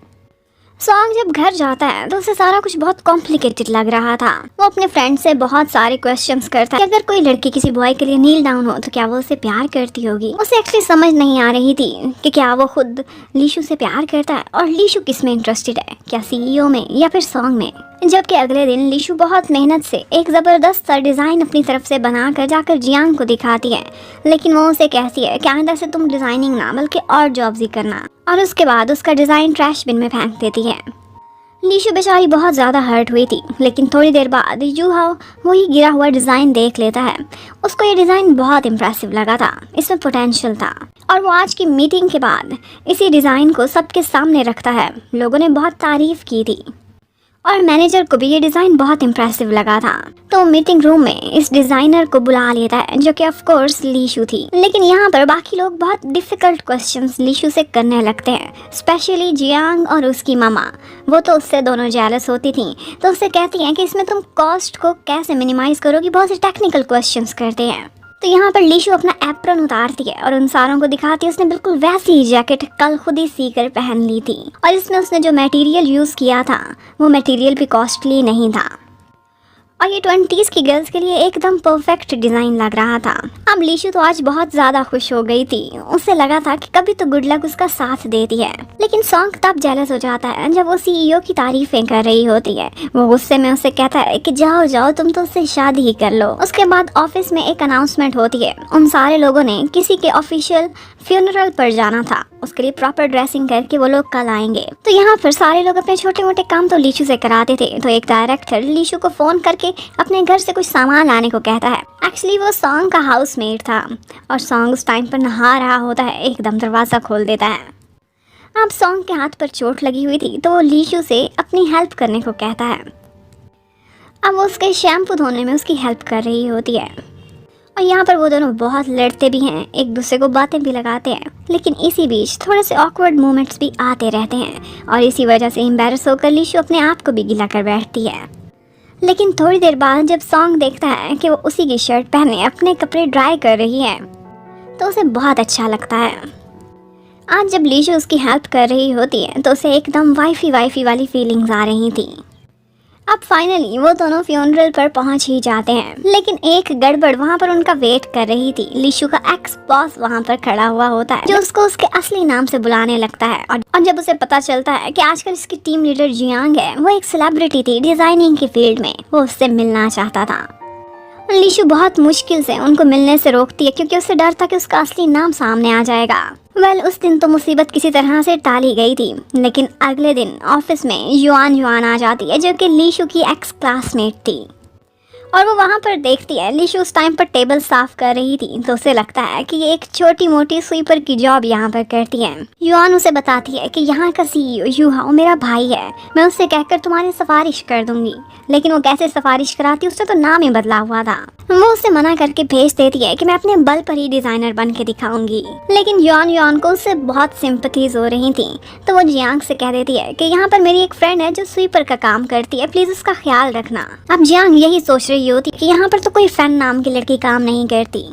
सॉन्ग जब घर जाता है तो उसे सारा कुछ बहुत कॉम्प्लिकेटेड लग रहा था। वो अपने फ्रेंड से बहुत सारे क्वेश्चंस करता है कि अगर कोई लड़की किसी बॉय के लिए नील डाउन हो तो क्या वो उसे प्यार करती होगी। उसे एक्चुअली समझ नहीं आ रही थी कि क्या वो खुद लीशु से प्यार करता है और लीशु किस में इंटरेस्टेड है, क्या सीईओ में या फिर सॉन्ग में। जबकि अगले दिन लीशु बहुत मेहनत से एक ज़बरदस्त सा डिज़ाइन अपनी तरफ से बनाकर जाकर जियांग को दिखाती है, लेकिन वो उसे कहती है कि आइंदा से तुम डिज़ाइनिंग ना बल्कि और जॉब्स ही करना, और उसके बाद उसका डिज़ाइन ट्रैश बिन में फेंक देती है। लीशु बेचारी बहुत ज़्यादा हर्ट हुई थी, लेकिन थोड़ी देर बाद यू हाओ वही गिरा हुआ डिज़ाइन देख लेता है। उसको ये डिज़ाइन बहुत इम्प्रेसिव लगा था, इसमें पोटेंशियल था, और वो आज की मीटिंग के बाद इसी डिज़ाइन को सबके सामने रखता है। लोगों ने बहुत तारीफ़ की थी और मैनेजर को भी ये डिज़ाइन बहुत इम्प्रेसिव लगा था, तो मीटिंग रूम में इस डिज़ाइनर को बुला लेता है जो कि ऑफ कोर्स लीशु थी। लेकिन यहाँ पर बाकी लोग बहुत डिफ़िकल्ट क्वेश्चंस लीशु से करने लगते हैं, स्पेशली जियांग और उसकी मामा। वो तो उससे दोनों जेलस होती थी, तो उससे कहती हैं कि इसमें तुम कॉस्ट को कैसे मिनिमाइज़ करोगी, बहुत से टेक्निकल क्वेश्चंस करते हैं। तो यहाँ पर लीशु अपना एप्रन उतारती है और उन सारों को दिखाती है उसने बिल्कुल वैसी ही जैकेट कल खुद ही सी कर पहन ली थी, और इसमें उसने जो मटेरियल यूज़ किया था वो मटेरियल भी कॉस्टली नहीं था, और ये 20s की गर्ल्स के लिए एकदम परफेक्ट डिज़ाइन लग रहा था। अब लीशु तो आज बहुत ज़्यादा खुश हो गई थी, उसे लगा था कि कभी तो गुड लक उसका साथ देती है। लेकिन सॉन्ग तब जेलस हो जाता है जब वो सीईओ की तारीफें कर रही होती है। वो गुस्से में उससे कहता है कि जाओ जाओ तुम तो उससे शादी ही कर लो। उसके बाद ऑफिस में एक अनाउंसमेंट होती है, उन सारे लोगों ने किसी के ऑफिशियल फ्यूनरल पर जाना था, उसके लिए प्रॉपर ड्रेसिंग करके वो लोग कल आएंगे। तो यहाँ पर सारे लोग अपने छोटे मोटे काम तो लीशु से कराते थे, तो एक डायरेक्टर लीशु को फ़ोन करके अपने घर से कुछ सामान लाने को कहता है। एक्चुअली वो सॉन्ग का हाउसमेट था, और सॉन्ग उस टाइम पर नहा रहा होता है, एकदम दरवाज़ा खोल देता है। अब सॉन्ग के हाथ पर चोट लगी हुई थी, तो वो लीशु से अपनी हेल्प करने को कहता है। अब वो उसके शैम्पू धोने में उसकी हेल्प कर रही होती है, और यहाँ पर वो दोनों बहुत लड़ते भी हैं, एक दूसरे को बातें भी लगाते हैं। लेकिन इसी बीच थोड़े से ऑकवर्ड मोमेंट्स भी आते रहते हैं, और इसी वजह से एम्बैरस होकर लीशु अपने आप को भी गिला कर बैठती है। लेकिन थोड़ी देर बाद जब सॉन्ग देखता है कि वो उसी की शर्ट पहने अपने कपड़े ड्राई कर रही है, तो उसे बहुत अच्छा लगता है। आज जब लीशु उसकी हेल्प कर रही होती है तो उसे एकदम वाइफी वाली फीलिंग्स आ रही थी। अब फाइनली वो दोनों फ्यूनरल पर पहुंच ही जाते हैं, लेकिन एक गड़बड़ वहां पर उनका वेट कर रही थी। लीशु का एक्स बॉस वहां पर खड़ा हुआ होता है, जो उसको उसके असली नाम से बुलाने लगता है, और जब उसे पता चलता है कि आजकल इसकी टीम लीडर जियांग है, वो एक सेलिब्रिटी थी डिजाइनिंग की फील्ड में, वो उससे मिलना चाहता था। लीशु बहुत मुश्किल से उनको मिलने से रोकती है, क्योंकि उसे डर था कि उसका असली नाम सामने आ जाएगा। उस दिन तो मुसीबत किसी तरह से टाली गई थी, लेकिन अगले दिन ऑफिस में युआन आ जाती है, जो कि लीशु की एक्स क्लासमेट थी, और वो वहाँ पर देखती है लीशु उस टाइम पर टेबल साफ कर रही थी, तो उसे लगता है कि ये एक छोटी मोटी स्वीपर की जॉब यहाँ पर करती है। युआन उसे बताती है कि यहाँ का सीईओ यू हाओ मेरा भाई है, मैं उससे कहकर तुम्हारी सिफारिश कर दूंगी। लेकिन वो कैसे सिफारिश कराती, उसने तो नाम ही बदला हुआ था। वो उसे मना करके भेज देती है कि मैं अपने बल पर ही डिजाइनर बन के दिखाऊंगी। लेकिन युआन को उससे बहुत सिंपथीज हो रही थी, तो वो जियांग से कह देती है कि यहाँ पर मेरी एक फ्रेंड है जो स्वीपर का काम करती है, प्लीज उसका ख्याल रखना। अब जियांग यही सोच रही होती कि यहाँ पर तो कोई फैन नाम की लड़की काम नहीं करती।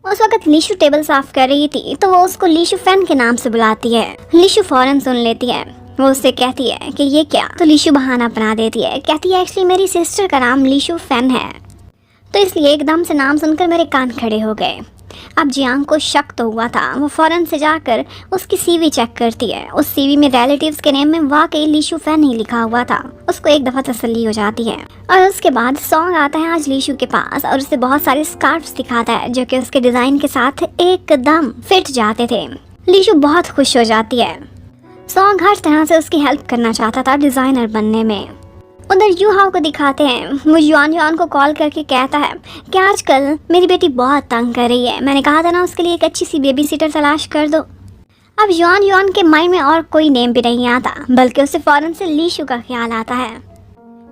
उस वक्त लीशु टेबल साफ कर रही थी, तो वो उसको लीशु फैन के नाम से बुलाती है। लीशु फौरन सुन लेती है, वो उससे कहती है कि ये क्या, तो लीशु बहाना बना देती है, कहती है एक्चुअली मेरी सिस्टर का नाम लीशु फैन है, तो इसलिए एकदम से नाम सुनकर मेरे कान खड़े हो गए। अब जियांग को शक तो हुआ था, वो फौरन से जाकर उसकी सीवी चेक करती है। उस सीवी में रिलेटिव्स के नेम में वाकई लीशु फैन ही लिखा हुआ था। उसको एक दफ़ा तसल्ली हो जाती है, और उसके बाद सॉन्ग आता है आज लीशु के पास, और उसे बहुत सारे स्कार्फ्स दिखाता है जो कि उसके डिज़ाइन के साथ एकदम फिट जाते थे। लीशु बहुत खुश हो जाती है। सॉन्ग हर तरह से उसकी हेल्प करना चाहता था डिज़ाइनर बनने में। उधर यू हाओ को दिखाते हैं, वो युआन को कॉल करके कहता है कि आजकल मेरी बेटी बहुत तंग कर रही है, मैंने कहा था ना उसके लिए एक अच्छी सी बेबी सीटर तलाश कर दो। अब युआन के माइंड में और कोई नेम भी नहीं आता, बल्कि उसे फौरन से लीशु का ख्याल आता है।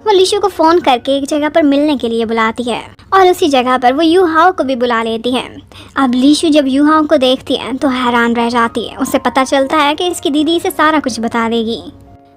वो लीशु को फोन करके एक जगह पर मिलने के लिए बुलाती है और उसी जगह पर वो यू हाओ को भी बुला लेती है। अब लीशु जब यू हाओ को देखती है तो हैरान रह जाती है। उसे पता चलता है कि इसकी दीदी इसे सारा कुछ बता देगी,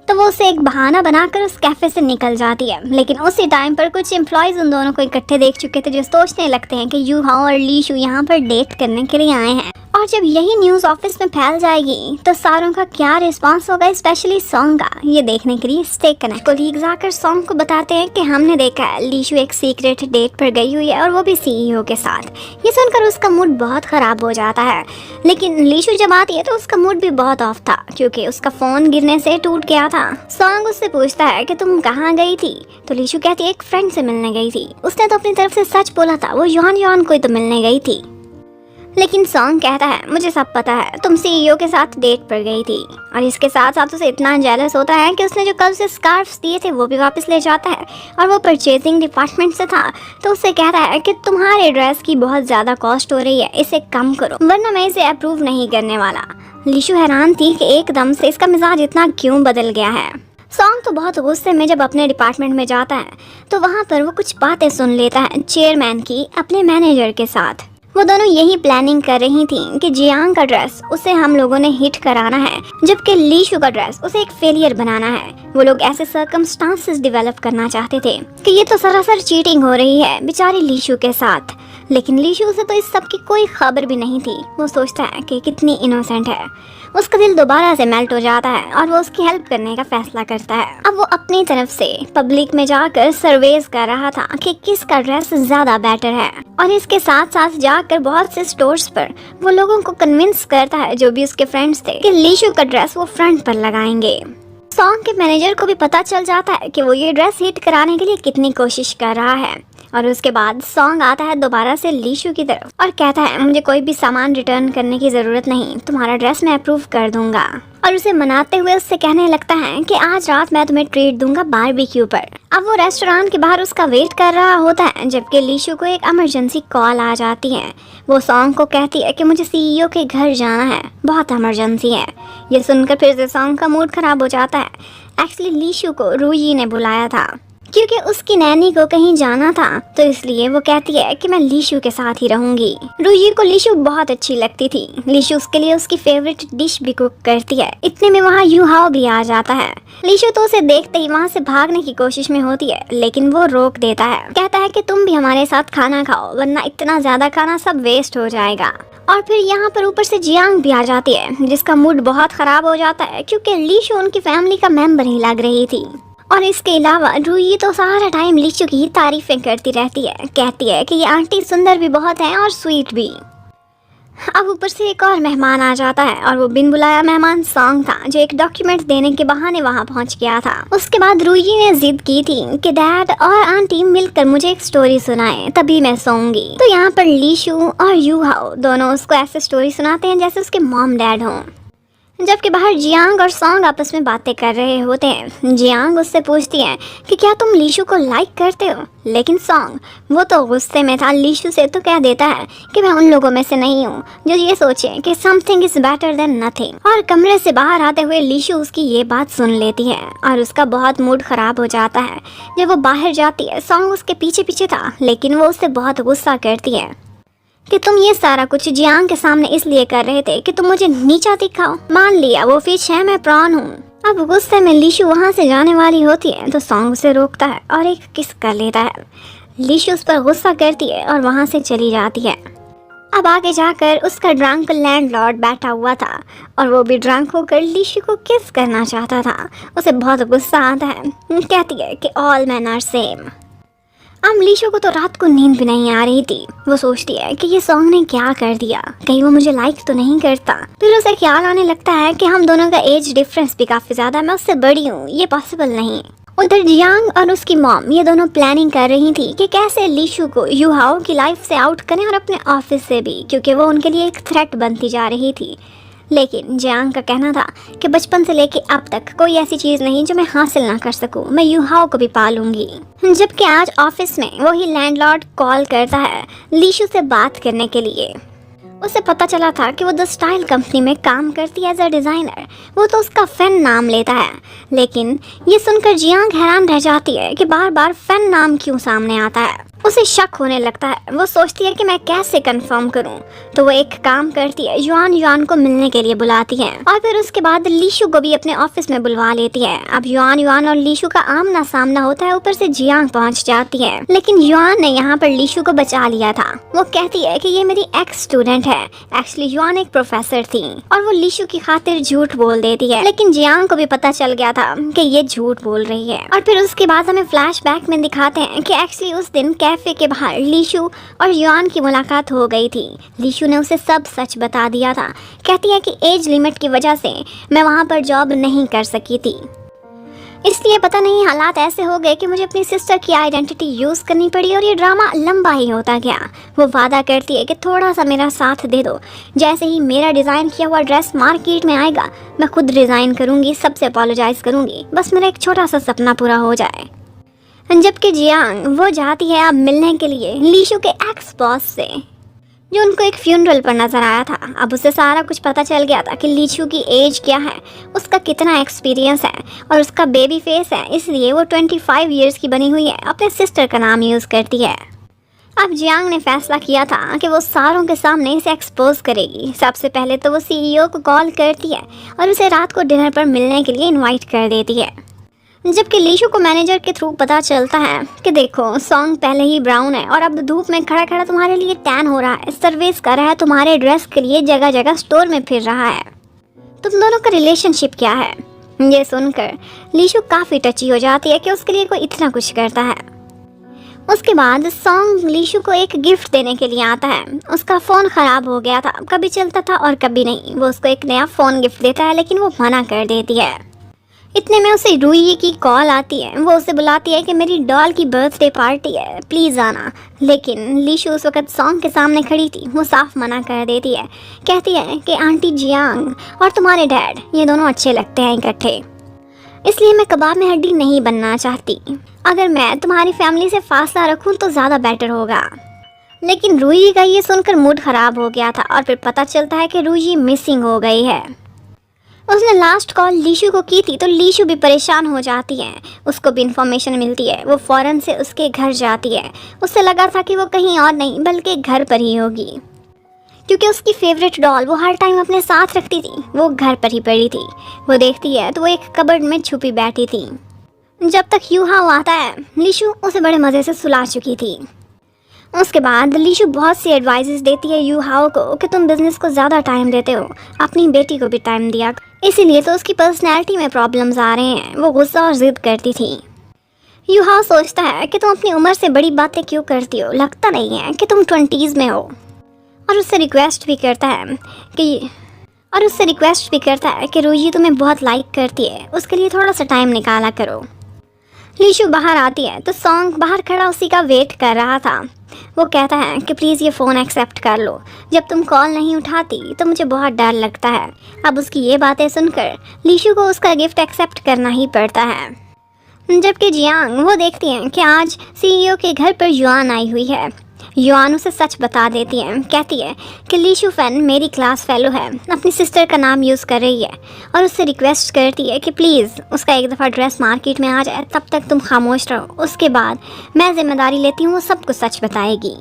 तो वो उसे एक बहाना बनाकर उस कैफे से निकल जाती है। लेकिन उसी टाइम पर कुछ एम्प्लॉयज उन दोनों को इकट्ठे देख चुके थे, जो सोचने लगते हैं कि यू हाओ और लीशु यहाँ पर डेट करने के लिए आए हैं। और जब यही न्यूज़ ऑफिस में फैल जाएगी तो सारों का क्या रिस्पांस होगा, स्पेशली सॉन्ग का, ये देखने के लिए स्टे कनेक्ट। कोलीग्स आकर सॉन्ग को बताते हैं कि हमने देखा है लीशु एक सीक्रेट डेट पर गई हुई है और वो भी सीईओ के साथ। ये सुनकर उसका मूड बहुत ख़राब हो जाता है। लेकिन लीशु जब आती है तो उसका मूड भी बहुत ऑफ था, क्योंकि उसका फ़ोन गिरने से टूट गया था। सॉन्ग उससे पूछता है कि तुम कहाँ गई थी, तो लीशु कहती है एक फ्रेंड से मिलने गई थी। उसने तो अपनी तरफ से सच बोला था, वो यॉन को ही तो मिलने गई थी। लेकिन सॉन्ग कहता है मुझे सब पता है, तुम सीईओ के साथ डेट पर गई थी। और इसके साथ साथ उसे इतना जेलस होता है कि उसने जो कल से स्कार्फ्स दिए थे वो भी वापस ले जाता है, और वो परचेजिंग डिपार्टमेंट से था। तो उससे कहता है कि तुम्हारे ड्रेस की बहुत ज़्यादा कॉस्ट हो रही है, इसे कम करो वरना मैं इसे अप्रूव नहीं करने वाला। लीशु हैरान थी कि एकदम से इसका मिजाज इतना क्यों बदल गया है। सॉन्ग तो बहुत गुस्से में जब अपने डिपार्टमेंट में जाता है तो वहाँ पर वो कुछ बातें सुन लेता है चेयरमैन की अपने मैनेजर के साथ। वो दोनों यही प्लानिंग कर रही थी कि जियांग का ड्रेस उसे हम लोगों ने हिट कराना है, जबकि लीशु का ड्रेस उसे एक फेलियर बनाना है। वो लोग ऐसे सर्कमस्टांसेस डेवलप करना चाहते थे कि ये तो सरासर चीटिंग हो रही है बेचारी लीशु के साथ। लेकिन लीशु से तो इस सब की कोई खबर भी नहीं थी। वो सोचता है कि कितनी इनोसेंट है। उसका दिल दोबारा से मेल्ट हो जाता है और वो उसकी हेल्प करने का फैसला करता है। अब वो अपनी तरफ से पब्लिक में जाकर सर्वेस कर रहा था कि किसका ड्रेस ज्यादा बेटर है, और इसके साथ साथ जाकर बहुत से स्टोर्स पर वो लोगों को कन्विंस करता है, जो भी उसके फ्रेंड्स थे, कि लीशु का ड्रेस वो फ्रंट पर लगाएंगे। सॉन्ग के मैनेजर को भी पता चल जाता है कि वो ये ड्रेस हिट कराने के लिए कितनी कोशिश कर रहा है। और उसके बाद सॉन्ग आता है दोबारा से लीशु की तरफ और कहता है मुझे कोई भी सामान रिटर्न करने की ज़रूरत नहीं, तुम्हारा ड्रेस मैं अप्रूव कर दूंगा। और उसे मनाते हुए उससे कहने लगता है कि आज रात मैं तुम्हें ट्रीट दूंगा बारबेक्यू पर। अब वो रेस्टोरेंट के बाहर उसका वेट कर रहा होता है, जबकि लीशु को एक इमरजेंसी कॉल आ जाती है। वो सॉन्ग को कहती है कि मुझे सीईओ के घर जाना है, बहुत इमरजेंसी है। ये सुनकर फिर से सॉन्ग का मूड खराब हो जाता है। एक्चुअली लीशु को रूही ने बुलाया था क्योंकि उसकी नैनी को कहीं जाना था, तो इसलिए वो कहती है कि मैं लीशु के साथ ही रहूंगी। रूही को लीशु बहुत अच्छी लगती थी। लीशु उसके लिए उसकी फेवरेट डिश भी कुक करती है। इतने में वहाँ यू हाओ भी आ जाता है। लीशु तो उसे देखते ही वहाँ से भागने की कोशिश में होती है, लेकिन वो रोक देता है। कहता है कि तुम भी हमारे साथ खाना खाओ, वरना इतना ज्यादा खाना सब वेस्ट हो जाएगा। और फिर यहाँ पर ऊपर से जियांग भी आ जाती है, जिसका मूड बहुत खराब हो जाता है क्योंकि लीशु उनकी फैमिली का मेंबर ही लग रही थी। और इसके अलावा रूही तो सारा टाइम लीशु की तारीफें करती रहती है, कहती है कि ये आंटी सुंदर भी बहुत है और स्वीट भी। अब ऊपर से एक और मेहमान आ जाता है, और वो बिन बुलाया मेहमान सॉन्ग था, जो एक डॉक्यूमेंट देने के बहाने वहाँ पहुँच गया था। उसके बाद रूही ने जिद की थी कि डैड और आंटी मिलकर मुझे एक स्टोरी सुनाएं, तभी मैं सोऊंगी। तो यहाँ पर लीशु और यू हाओ दोनों उसको ऐसे स्टोरी सुनाते हैं जैसे उसके मॉम डैड हों। जबकि बाहर जियांग और सॉन्ग आपस में बातें कर रहे होते हैं। जियांग उससे पूछती है कि क्या तुम लीशु को लाइक करते हो, लेकिन सॉन्ग वो तो गुस्से में था लीशु से, तो कह देता है कि मैं उन लोगों में से नहीं हूँ जो ये सोचे कि something is better than nothing. और कमरे से बाहर आते हुए लीशु उसकी ये बात सुन लेती है और उसका बहुत मूड खराब हो जाता है। जब वो बाहर जाती है सॉन्ग उसके पीछे पीछे था, लेकिन वो उससे बहुत गुस्सा करती है कि तुम ये सारा कुछ जियांग के सामने इसलिए कर रहे थे कि तुम मुझे नीचा दिखाओ। मान लिया वो फिश है, मैं प्रॉन हूँ। अब गुस्से में लीशु वहाँ से जाने वाली होती है तो सॉन्ग उसे रोकता है और एक किस कर लेता है। लीशु उस पर गुस्सा करती है और वहाँ से चली जाती है। अब आगे जाकर उसका ड्रंक लैंडलॉर्ड बैठा हुआ था और वो भी ड्रंक होकर लीशु को किस करना चाहता था। उसे बहुत गुस्सा आता है, कहती है कि ऑल मैन आर सेम। अब लीशु को तो रात को नींद भी नहीं आ रही थी। वो सोचती है कि ये सॉन्ग ने क्या कर दिया, कहीं वो मुझे लाइक तो नहीं करता। फिर उसे ख्याल आने लगता है कि हम दोनों का एज डिफरेंस भी काफ़ी ज़्यादा, मैं उससे बड़ी हूँ, ये पॉसिबल नहीं। उधर जियांग और उसकी मॉम ये दोनों प्लानिंग कर रही थी कि कैसे लीशु को यू हाओ की लाइफ से आउट करें और अपने ऑफिस से भी, क्योंकि वो उनके लिए एक थ्रेट बनती जा रही थी। लेकिन जियांग का कहना था कि बचपन से लेके अब तक कोई ऐसी चीज़ नहीं जो मैं हासिल ना कर सकूं, मैं यू हाओ को भी पालूंगी। जबकि आज ऑफिस में वही लैंडलॉर्ड कॉल करता है लीशु से बात करने के लिए। उसे पता चला था कि वो द स्टाइल कंपनी में काम करती है एज अ डिज़ाइनर। वो तो उसका फैन नाम लेता है, लेकिन ये सुनकर जियांग हैरान रह जाती है कि बार बार फैन नाम क्यों सामने आता है। उसे शक होने लगता है। वो सोचती है कि मैं कैसे कंफर्म करूं, तो वो एक काम करती है, युआन को मिलने के लिए बुलाती है और फिर उसके बाद लीशु को भी अपने ऑफिस में बुलवा लेती है। अब युआन और लीशु का आमना सामना होता है, ऊपर से जियांग पहुंच जाती है, लेकिन युआन ने यहाँ पर लीशु को बचा लिया था। वो कहती है कि ये मेरी एक्स स्टूडेंट है। एक्चुअली युआन एक प्रोफेसर थी और वो लीशु की खातिर झूठ बोल देती है, लेकिन जियांग को भी पता चल गया था कि ये झूठ बोल रही है। और फिर उसके बाद हमें फ्लैशबैक में दिखाते हैं कि एक्चुअली उस दिन कैफे के बाहर लीशु और युआन की मुलाकात हो गई थी। लीशु ने उसे सब सच बता दिया था। कहती है कि एज लिमिट की वजह से मैं वहाँ पर जॉब नहीं कर सकी थी, इसलिए पता नहीं हालात ऐसे हो गए कि मुझे अपनी सिस्टर की आइडेंटिटी यूज़ करनी पड़ी और ये ड्रामा लंबा ही होता गया। वो वादा करती है कि थोड़ा सा मेरा साथ दे दो, जैसे ही मेरा डिज़ाइन किया हुआ ड्रेस मार्केट में आएगा मैं खुद डिज़ाइन करूँगी, सबसे अपोलोजाइज़ करूँगी, बस मेरा एक छोटा सा सपना पूरा हो जाए। जबकि जियांग वो जाती है अब मिलने के लिए लीशु के एक्स बॉस से, जो उनको एक फ्यूनरल पर नजर आया था। अब उसे सारा कुछ पता चल गया था कि लीशु की एज क्या है, उसका कितना एक्सपीरियंस है और उसका बेबी फेस है, इसलिए वो 25 इयर्स की बनी हुई है, अपने सिस्टर का नाम यूज़ करती है। अब जियांग ने फैसला किया था कि वो सारों के सामने इसे एक्सपोज करेगी। सबसे पहले तो वो सीईओ को कॉल करती है और उसे रात को डिनर पर मिलने के लिए इनवाइट कर देती है। जबकि लीशु को मैनेजर के थ्रू पता चलता है कि देखो सॉन्ग पहले ही ब्राउन है और अब धूप में खड़ा खड़ा तुम्हारे लिए टैन हो रहा है, सर्विस कर रहा है, तुम्हारे ड्रेस के लिए जगह जगह स्टोर में फिर रहा है, तुम दोनों का रिलेशनशिप क्या है। ये सुनकर लीशु काफ़ी टची हो जाती है कि उसके लिए कोई इतना कुछ करता है। उसके बाद सॉन्ग लीशु को एक गिफ्ट देने के लिए आता है। उसका फ़ोन ख़राब हो गया था, कभी चलता था और कभी नहीं। वो उसको एक नया फ़ोन गिफ्ट देता है, लेकिन वो मना कर देती है। इतने में उसे रूई की कॉल आती है। वो उसे बुलाती है कि मेरी डॉल की बर्थडे पार्टी है, प्लीज़ आना। लेकिन लीशु उस वक्त सॉन्ग के सामने खड़ी थी, वो साफ मना कर देती है। कहती है कि आंटी जियांग और तुम्हारे डैड ये दोनों अच्छे लगते हैं इकट्ठे, इसलिए मैं कबाब में हड्डी नहीं बनना चाहती। अगर मैं तुम्हारी फैमिली से फासला रखूँ तो ज़्यादा बेटर होगा। लेकिन रूई का ये सुनकर मूड ख़राब हो गया था और फिर पता चलता है कि रूई मिसिंग हो गई है। उसने लास्ट कॉल लीशु को की थी, तो लीशु भी परेशान हो जाती है। उसको भी इन्फॉर्मेशन मिलती है। वो फ़ौरन से उसके घर जाती है। उसे लगा था कि वो कहीं और नहीं बल्कि घर पर ही होगी, क्योंकि उसकी फेवरेट डॉल वो हर टाइम अपने साथ रखती थी, वो घर पर ही पड़ी थी। वो देखती है तो वो एक कबर्ड में छुपी बैठी थी। जब तक यूहाओ आता है, लीशु उसे बड़े मज़े से सुला चुकी थी। उसके बाद लीशु बहुत सी एडवाइसेस देती है यूहाओ को कि तुम बिजनेस को ज़्यादा टाइम देते हो, अपनी बेटी को भी टाइम दिया, इसीलिए तो उसकी पर्सनैलिटी में प्रॉब्लम्स आ रहे हैं। वो गुस्सा और ज़िद करती थी। यूहाओ सोचता है कि तुम अपनी उम्र से बड़ी बातें क्यों करती हो, लगता नहीं है कि तुम 20s में हो, और उससे रिक्वेस्ट भी करता है कि रूही तुम्हें बहुत लाइक करती है, उसके लिए थोड़ा सा टाइम निकाला करो। लीशु बाहर आती है तो सॉन्ग बाहर खड़ा उसी का वेट कर रहा था। वो कहता है कि प्लीज़ ये फ़ोन एक्सेप्ट कर लो, जब तुम कॉल नहीं उठाती तो मुझे बहुत डर लगता है। अब उसकी ये बातें सुनकर लीशु को उसका गिफ्ट एक्सेप्ट करना ही पड़ता है। जबकि जियांग वो देखती हैं कि आज सीईओ के घर पर युआन आई हुई है। युआन उसे सच बता देती है। कहती है कि लीशु फैन मेरी क्लास फेलो है, अपनी सिस्टर का नाम यूज़ कर रही है, और उससे रिक्वेस्ट करती है कि प्लीज़ उसका एक दफ़ा ड्रेस मार्केट में आ जाए, तब तक तुम खामोश रहो, उसके बाद मैं जिम्मेदारी लेती हूँ, वो सब कुछ सच बताएगी।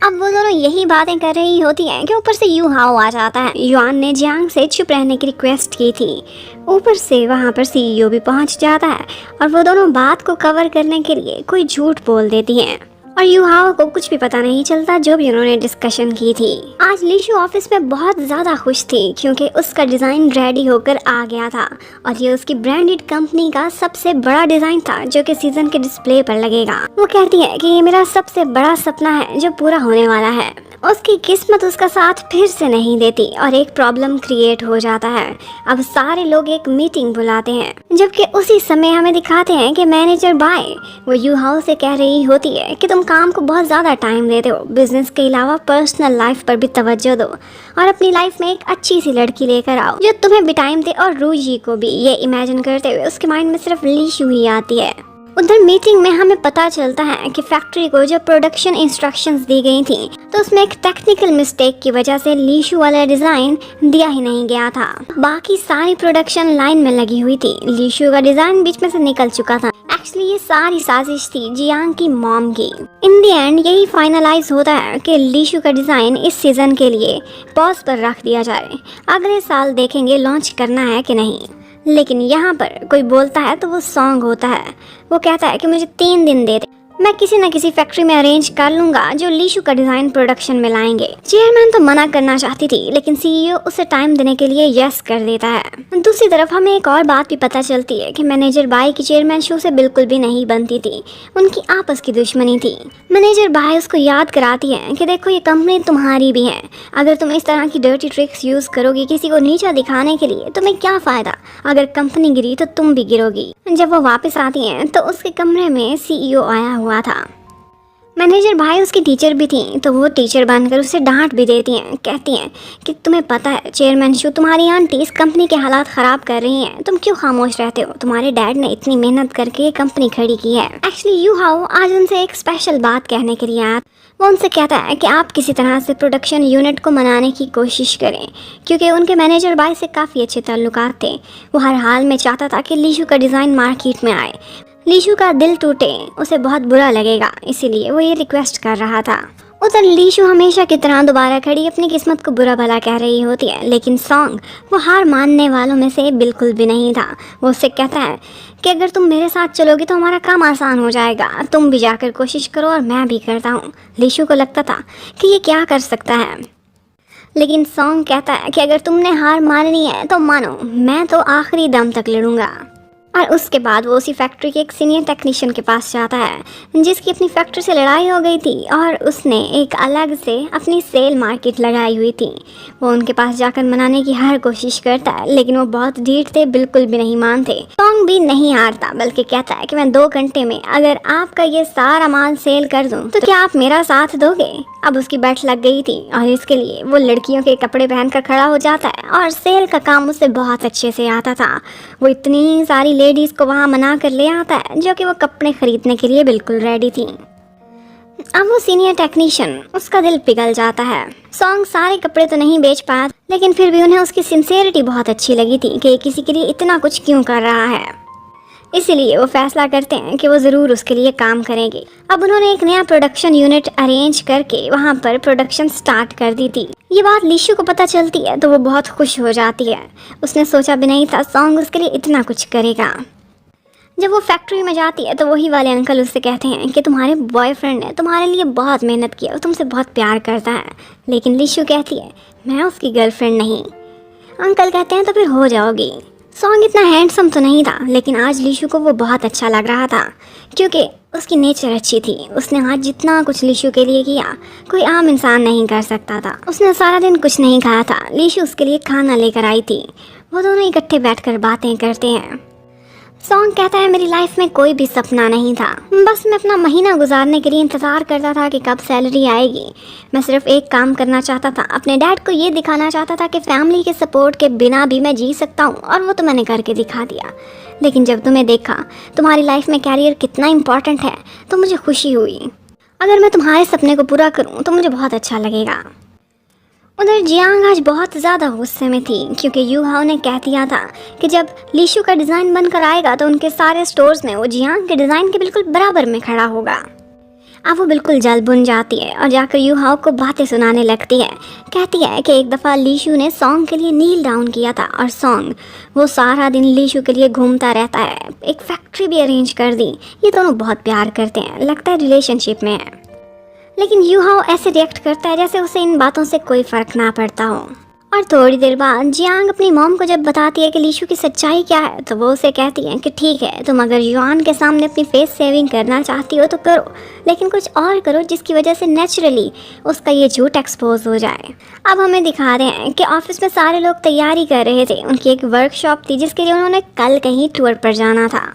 अब वो दोनों यही बातें कर रही होती हैं कि ऊपर से यूहाओ आ जाता है। युआन ने जियांग से चुप रहने की रिक्वेस्ट की थी। ऊपर से वहाँ पर सीईओ भी पहुँच जाता है और वो दोनों बात को कवर करने के लिए कोई झूठ बोल देती हैं, और यूहाओ को कुछ भी पता नहीं चलता जो भी उन्होंने डिस्कशन की थी। आज लीशु ऑफिस में बहुत ज़्यादा खुश थी क्योंकि उसका डिज़ाइन रेडी होकर आ गया था, और ये उसकी ब्रांडेड कंपनी का सबसे बड़ा डिज़ाइन था जो कि सीज़न के डिस्प्ले पर लगेगा। वो कहती है कि ये मेरा सबसे बड़ा सपना है जो पूरा होने वाला है। उसकी किस्मत उसका साथ फिर से नहीं देती और एक प्रॉब्लम क्रिएट हो जाता है। अब सारे लोग एक मीटिंग बुलाते हैं, जबकि उसी समय हमें दिखाते हैं कि मैनेजर बाय वो यूहाओ से कह रही होती है कि तुम काम को बहुत ज़्यादा टाइम देते हो, बिजनेस के अलावा पर्सनल लाइफ पर भी तवज्जो दो और अपनी लाइफ में एक अच्छी सी लड़की लेकर आओ जो तुम्हें भी टाइम दे। और रूही को भी ये इमेजिन करते हुए उसके माइंड में सिर्फ लीशु ही आती है। उधर मीटिंग में हमें पता चलता है कि फैक्ट्री को जो प्रोडक्शन इंस्ट्रक्शंस दी गई थी तो उसमें एक टेक्निकल मिस्टेक की वजह से लीशु वाला डिज़ाइन दिया ही नहीं गया था। बाकी सारी प्रोडक्शन लाइन में लगी हुई थी, लीशु का डिज़ाइन बीच में से निकल चुका था। एक्चुअली ये सारी साजिश थी जियांग की मॉम की। इन दी एंड यही फाइनलाइज होता है कि लीशु का डिज़ाइन इस सीज़न के लिए पॉज पर रख दिया जाए, अगले साल देखेंगे लॉन्च करना है कि नहीं। लेकिन यहाँ पर कोई बोलता है तो वो सॉन्ग होता है, वो कहता है कि मुझे 3 दिन दे दे, मैं किसी न किसी फैक्ट्री में अरेंज कर लूंगा जो लीशु का डिज़ाइन प्रोडक्शन में लाएंगे। चेयरमैन तो मना करना चाहती थी लेकिन सीईओ उसे टाइम देने के लिए यस कर देता है। दूसरी तरफ हमें एक और बात भी पता चलती है कि मैनेजर बाई की चेयरमैन शो से बिल्कुल भी नहीं बनती थी, उनकी आपस की दुश्मनी थी। मैनेजर बाई उसको याद कराती है कि देखो ये कंपनी तुम्हारी भी है, अगर तुम इस तरह की डर्टी ट्रिक्स यूज़ करोगी किसी को नीचा दिखाने के लिए तुम्हें क्या फ़ायदा, अगर कंपनी गिरी तो तुम भी गिरोगी। जब वो वापस आती हैं तो उसके कमरे में सीईओ आया हुआ था। मैनेजर भाई उसकी टीचर भी थी तो वो टीचर बनकर उसे डांट भी देती हैं, कहती हैं कि तुम्हें पता है चेयरमैन शो तुम्हारी आंटी इस कंपनी के हालात ख़राब कर रही हैं, तुम क्यों खामोश रहते हो, तुम्हारे डैड ने इतनी मेहनत करके ये कंपनी खड़ी की है। एक्चुअली यू हाओ आज उनसे एक स्पेशल बात कहने के लिए आया। वो उनसे कहता है कि आप किसी तरह से प्रोडक्शन यूनिट को मनाने की कोशिश करें, क्योंकि उनके मैनेजर बाई से काफ़ी अच्छे ताल्लुकात थे। वो हर हाल में चाहता था कि लीशु का डिज़ाइन मार्केट में आए, लीशु का दिल टूटे, उसे बहुत बुरा लगेगा, इसीलिए वो ये रिक्वेस्ट कर रहा था। उधर लीशु हमेशा की तरह दोबारा खड़ी अपनी किस्मत को बुरा भला कह रही होती है, लेकिन सॉन्ग वो हार मानने वालों में से बिल्कुल भी नहीं था। वो उससे कहता है कि अगर तुम मेरे साथ चलोगी तो हमारा काम आसान हो जाएगा, तुम भी जाकर कोशिश करो और मैं भी करता हूँ। लीशु को लगता था कि ये क्या कर सकता है, लेकिन सॉन्ग कहता है कि अगर तुमने हार माननी है तो मानो, मैं तो आखिरी दम तक लड़ूंगा। और उसके बाद वो उसी फैक्ट्री के एक सीनियर टेक्नीशियन के पास जाता है जिसकी अपनी फैक्ट्री से लड़ाई हो गई थी और उसने एक अलग से अपनी सेल मार्केट लगाई हुई थी। वो उनके पास जाकर मनाने की हर कोशिश करता है लेकिन वो बहुत ढीठ थे, बिल्कुल भी नहीं मानते। सॉन्ग भी नहीं हारता बल्कि कहता है कि मैं 2 घंटे में अगर आपका ये सारा माल सेल कर दूं तो क्या आप मेरा साथ दोगे। अब उसकी बैठ लग गई थी और इसके लिए वो लड़कियों के कपड़े पहनकर खड़ा हो जाता है और सेल का काम उसे बहुत अच्छे से आता था। वो इतनी सारी लेडीज़ को वहाँ मना कर ले आता है जो कि वो कपड़े खरीदने के लिए बिल्कुल रेडी थी। अब वो सीनियर टेक्नीशियन, उसका दिल पिघल जाता है। सॉन्ग सारे कपड़े तो नहीं बेच पाया लेकिन फिर भी उन्हें उसकी सिंसेरिटी बहुत अच्छी लगी थी कि किसी के लिए इतना कुछ क्यों कर रहा है, इसीलिए वो फैसला करते हैं कि वो ज़रूर उसके लिए काम करेंगे। अब उन्होंने एक नया प्रोडक्शन यूनिट अरेंज करके वहाँ पर प्रोडक्शन स्टार्ट कर दी थी। ये बात लीशु को पता चलती है तो वो बहुत खुश हो जाती है, उसने सोचा भी नहीं था सॉन्ग उसके लिए इतना कुछ करेगा। जब वो फैक्ट्री में जाती है तो वही वाले अंकल उससे कहते हैं कि तुम्हारे बॉयफ्रेंड ने तुम्हारे लिए बहुत मेहनत की और तुमसे बहुत प्यार करता है। लेकिन लीशु कहती है मैं उसकी गर्लफ्रेंड नहीं। अंकल कहते हैं तो फिर हो जाओगी। सॉन्ग इतना हैंडसम तो नहीं था लेकिन आज लीशु को वो बहुत अच्छा लग रहा था क्योंकि उसकी नेचर अच्छी थी। उसने आज जितना कुछ लीशु के लिए किया कोई आम इंसान नहीं कर सकता था। उसने सारा दिन कुछ नहीं खाया था, लीशु उसके लिए खाना लेकर आई थी। वो दोनों इकट्ठे बैठकर बातें करते हैं। सॉन्ग कहता है मेरी लाइफ में कोई भी सपना नहीं था, बस मैं अपना महीना गुजारने के लिए इंतज़ार करता था कि कब सैलरी आएगी। मैं सिर्फ एक काम करना चाहता था, अपने डैड को ये दिखाना चाहता था कि फैमिली के सपोर्ट के बिना भी मैं जी सकता हूँ और वो तो मैंने करके दिखा दिया। लेकिन जब तुम्हें देखा तुम्हारी लाइफ में कैरियर कितना इम्पॉर्टेंट है तो मुझे खुशी हुई। अगर मैं तुम्हारे सपने को पूरा करूँ तो मुझे बहुत अच्छा लगेगा। उधर जियांग आज बहुत ज़्यादा गुस्से में थी क्योंकि यू हाओ ने कह दिया था कि जब लीशु का डिज़ाइन बनकर आएगा तो उनके सारे स्टोर्स में वो जियांग के डिज़ाइन के बिल्कुल बराबर में खड़ा होगा। अब वो बिल्कुल जल बुन जाती है और जाकर यू हाओ को बातें सुनाने लगती है। कहती है कि एक दफ़ा लीशु ने सॉन्ग के लिए नील डाउन किया था और सॉन्ग वो सारा दिन लीशु के लिए घूमता रहता है, एक फैक्ट्री भी अरेंज कर दी। ये दोनों बहुत प्यार करते हैं, लगता है रिलेशनशिप में है। लेकिन यू हाओ ऐसे रिएक्ट करता है जैसे उसे इन बातों से कोई फ़र्क ना पड़ता हो। और थोड़ी देर बाद जियांग अपनी मॉम को जब बताती है कि लीशु की सच्चाई क्या है तो वो उसे कहती है कि ठीक है तुम अगर युआन के सामने अपनी फेस सेविंग करना चाहती हो तो करो, लेकिन कुछ और करो जिसकी वजह से नेचुरली उसका ये झूठ एक्सपोज हो जाए। अब हमें दिखा रहे हैं कि ऑफिस में सारे लोग तैयारी कर रहे थे, उनकी एक वर्कशॉप थी जिसके लिए उन्होंने कल कहीं टूर पर जाना था।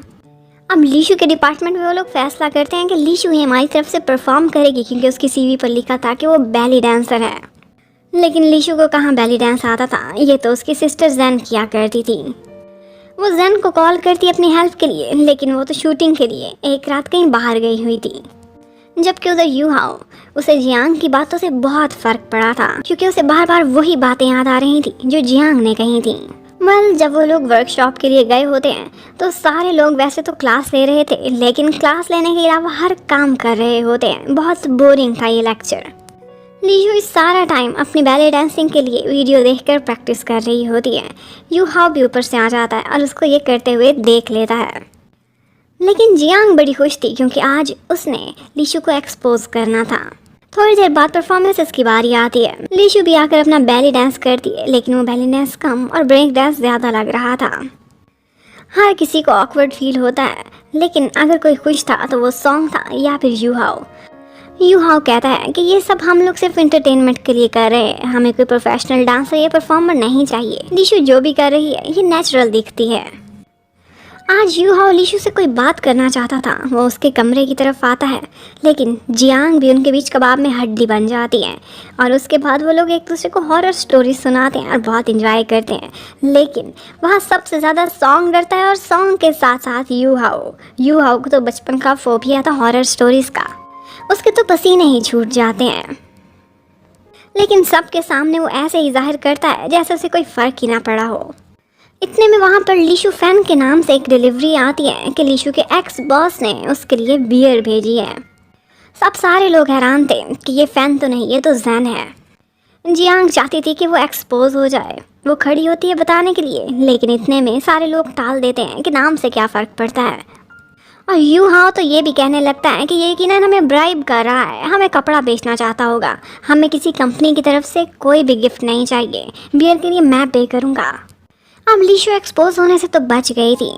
अब लीशु के डिपार्टमेंट में वो लोग फैसला करते हैं कि लीशु ही हमारी तरफ से परफॉर्म करेगी क्योंकि उसकी सीवी पर लिखा था कि वो बैली डांसर है। लेकिन लीशु को कहाँ बैली डांस आता था, ये तो उसकी सिस्टर जैन किया करती थी। वो जेन को कॉल करती है अपनी हेल्प के लिए, लेकिन वो तो शूटिंग के लिए एक रात कहीं बाहर गई हुई थी। जबकि उधर यू हाओ, उसे जियांग की बातों से बहुत फर्क पड़ा था, क्योंकि उसे बार बार वही बातें याद आ रही थी जो जियांग ने कही थी। जब वो लोग वर्कशॉप के लिए गए होते हैं तो सारे लोग वैसे तो क्लास ले रहे थे, लेकिन क्लास लेने के अलावा हर काम कर रहे होते हैं। बहुत बोरिंग था ये लेक्चर। लीशु इस सारा टाइम अपनी बैले डांसिंग के लिए वीडियो देखकर प्रैक्टिस कर रही होती है। यू हाओ भी ऊपर से आ जाता है और उसको ये करते हुए देख लेता है। लेकिन जियांग बड़ी खुश थी, क्योंकि आज उसने लीशु को एक्सपोज करना था। थोड़ी देर बाद परफॉर्मेंसेस की बारी आती है। लीशु भी आकर अपना बैली डांस करती है, लेकिन वो बैली डांस कम और ब्रेक डांस ज़्यादा लग रहा था। हर किसी को ऑकवर्ड फील होता है, लेकिन अगर कोई खुश था तो वो सॉन्ग था या फिर यू हाओ। यू हाओ कहता है कि ये सब हम लोग सिर्फ एंटरटेनमेंट के लिए कर रहे हैं, हमें कोई प्रोफेशनल डांसर या परफॉर्मर नहीं चाहिए। लीशु जो भी कर रही है ये नेचुरल दिखती है। आज यू हाओ लीशु से कोई बात करना चाहता था। वो उसके कमरे की तरफ आता है, लेकिन जियांग भी उनके बीच कबाब में हड्डी बन जाती है। और उसके बाद वो लोग एक दूसरे को हॉरर स्टोरी सुनाते हैं और बहुत इंजॉय करते हैं। लेकिन वहाँ सबसे ज़्यादा सॉन्ग डरता है, और सॉन्ग के साथ साथ यू हाओ को तो बचपन का फोबिया था हॉरर स्टोरीज़ का। उसके तो पसीने ही छूट जाते हैं, लेकिन सबके सामने वो ऐसे ही जाहिर करता है जैसे उसे कोई फ़र्क ही ना पड़ा हो। इतने में वहाँ पर लीशु फैन के नाम से एक डिलीवरी आती है कि लीशु के एक्स बॉस ने उसके लिए बियर भेजी है। सब सारे लोग हैरान थे कि ये फ़ैन तो नहीं, ये तो जेन है। जियांग चाहती थी कि वो एक्सपोज हो जाए। वो खड़ी होती है बताने के लिए, लेकिन इतने में सारे लोग टाल देते हैं कि नाम से क्या फ़र्क पड़ता है। और यू हाओ तो ये भी कहने लगता है कि ये यकीनन हमें ब्राइब कर रहा है, हमें कपड़ा बेचना चाहता होगा। हमें किसी कंपनी की तरफ से कोई भी गिफ्ट नहीं चाहिए, बियर के लिए मैं पे करूँगा। अब लीशु एक्सपोज होने से तो बच गई थी।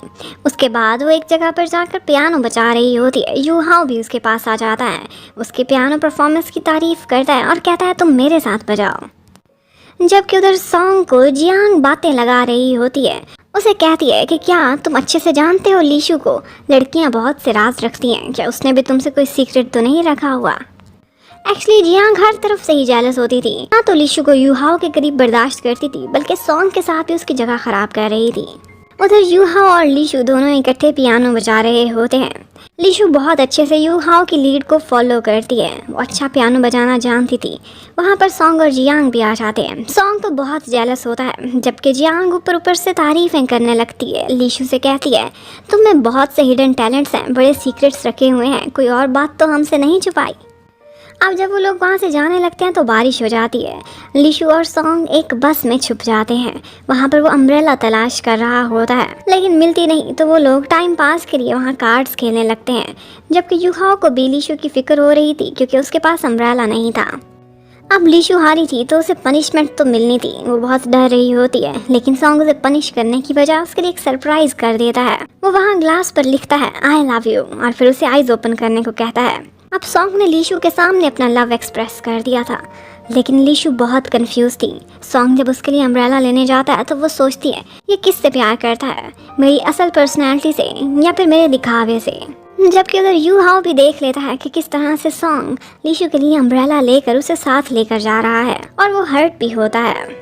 उसके बाद वो एक जगह पर जाकर पियानो बजा रही होती है। यू हाओ भी उसके पास आ जाता है, उसके पियानो परफॉर्मेंस की तारीफ़ करता है और कहता है तुम मेरे साथ बजाओ। जबकि उधर सॉन्ग को जियांग बातें लगा रही होती है। उसे कहती है कि क्या तुम अच्छे से जानते हो लीशु को, लड़कियां बहुत से राज रखती हैं, क्या उसने भी तुमसे कोई सीक्रेट तो नहीं रखा हुआ। एक्चुअली जियांग हर तरफ से ही जेलस होती थी। ना तो लीशु को यू हाओ के करीब बर्दाश्त करती थी, बल्कि सॉन्ग के साथ भी उसकी जगह खराब कर रही थी। उधर यू हाओ और लीशु दोनों इकट्ठे पियानो बजा रहे होते हैं। लीशु बहुत अच्छे से यू हाओ की लीड को फॉलो करती है, वो अच्छा पियानो बजाना जानती थी। वहाँ पर सॉन्ग और जियांग भी आ जाते हैं। सॉन्ग तो बहुत जेलस होता है, जबकि जियांग ऊपर ऊपर से तारीफ़ें करने लगती है। लीशु से कहती है तुम में बहुत से हिडन टैलेंट्स हैं, बड़े सीक्रेट्स रखे हुए हैं, कोई और बात तो हमसे नहीं छुपाई। अब जब वो लोग वहाँ से जाने लगते हैं तो बारिश हो जाती है। लीशु और सॉन्ग एक बस में छुप जाते हैं। वहाँ पर वो अम्ब्रेला तलाश कर रहा होता है, लेकिन मिलती नहीं, तो वो लोग टाइम पास के लिए वहाँ कार्ड्स खेलने लगते हैं। जबकि यू हाओ को भी लीशु की फिक्र हो रही थी, क्योंकि उसके पास अम्ब्रेला नहीं था। अब लीशु हारी थी तो उसे पनिशमेंट तो मिलनी थी। वो बहुत डर रही होती है, लेकिन सॉन्ग उसे पनिश करने की बजाय उसके लिए एक सरप्राइज कर देता है। वो वहाँ ग्लास पर लिखता है आई लव यू और फिर उसे आइज ओपन करने को कहता है। अब सॉन्ग ने लीशु के सामने अपना लव एक्सप्रेस कर दिया था, लेकिन लीशु बहुत कंफ्यूज थी। सॉन्ग जब उसके लिए अम्ब्रेला लेने जाता है तो वो सोचती है ये किससे प्यार करता है, मेरी असल पर्सनैलिटी से या फिर मेरे दिखावे से। जबकि उधर यू हाओ भी देख लेता है कि किस तरह से सॉन्ग लीशु के लिए अम्ब्रेला लेकर उसे साथ लेकर जा रहा है, और वो हर्ट भी होता है।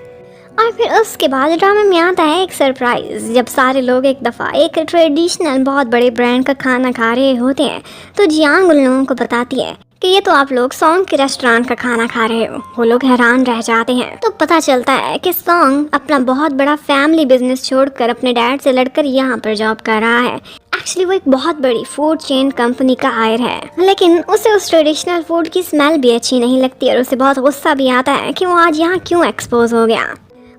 और फिर उसके बाद ड्रामे में आता है एक सरप्राइज। जब सारे लोग एक दफ़ा एक ट्रेडिशनल बहुत बड़े ब्रांड का खाना खा रहे होते हैं तो जियांग उन लोगों को बताती है कि ये तो आप लोग सॉन्ग के रेस्टोरेंट का खाना खा रहे हो। वो लोग हैरान रह जाते हैं। तो पता चलता है कि सॉन्ग अपना बहुत बड़ा फैमिली बिजनेस छोड़कर अपने डैड से लड़कर यहाँ पर जॉब कर रहा है। एक्चुअली वो एक बहुत बड़ी फूड चेन कंपनी का हायर है, लेकिन उसे उस ट्रेडिशनल फूड की स्मेल भी अच्छी नहीं लगती और उसे बहुत गुस्सा भी आता है कि वो आज यहाँ क्यों एक्सपोज हो गया।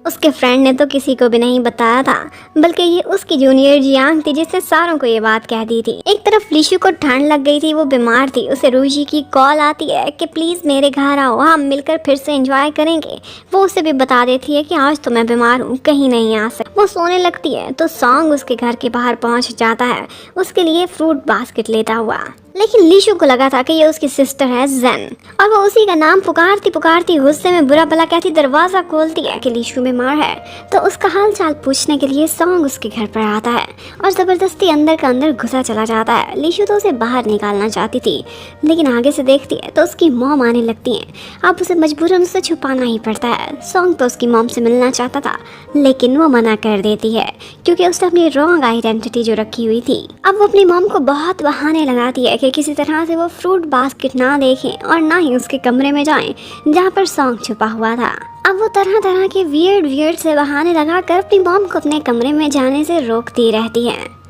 उसके फ्रेंड ने तो किसी को भी नहीं बताया था, बल्कि ये उसकी जूनियर जियांग थी जिसने सारों को ये बात कह दी थी। एक तरफ लीशु को ठंड लग गई थी, वो बीमार थी। उसे रूजी की कॉल आती है कि प्लीज़ मेरे घर आओ, हम मिलकर फिर से एंजॉय करेंगे। वो उसे भी बता देती है कि आज तो मैं बीमार हूँ, कहीं नहीं आ सकती। वो सोने लगती है तो सॉन्ग उसके घर के बाहर पहुँच जाता है, उसके लिए फ्रूट बास्केट लेता हुआ। लेकिन लीशु को लगा था कि ये उसकी सिस्टर है जेन, और वो उसी का नाम पुकारती पुकारती गुस्से में बुरा भला कहती दरवाजा खोलती है कि लीशु बीमार है। तो उसका हाल चाल पूछने के लिए सॉन्ग उसके घर पर आता है और ज़बरदस्ती अंदर का अंदर घुसा चला जाता है। लीशु तो उसे बाहर निकालना चाहती थी, लेकिन आगे से देखती है तो उसकी मॉम आने लगती है। अब उसे मजबूरन उससे छुपाना ही पड़ता है। सॉन्ग तो उसकी मॉम से मिलना चाहता था, लेकिन वो मना कर देती है क्योंकि उसने अपनी रॉन्ग आइडेंटिटी जो रखी हुई थी। अब वो अपनी मॉम को बहुत बहाने लगाती है कि किसी तरह से वो फ्रूट बास्केट ना देखें और ना ही उसके कमरे में जाएं जहाँ पर सॉन्ग छुपा हुआ था। अब वो तरह तरह के वियर्ड से बहाने लगाकर अपनी मॉम को अपने कमरे में जाने से रोकती रहती है।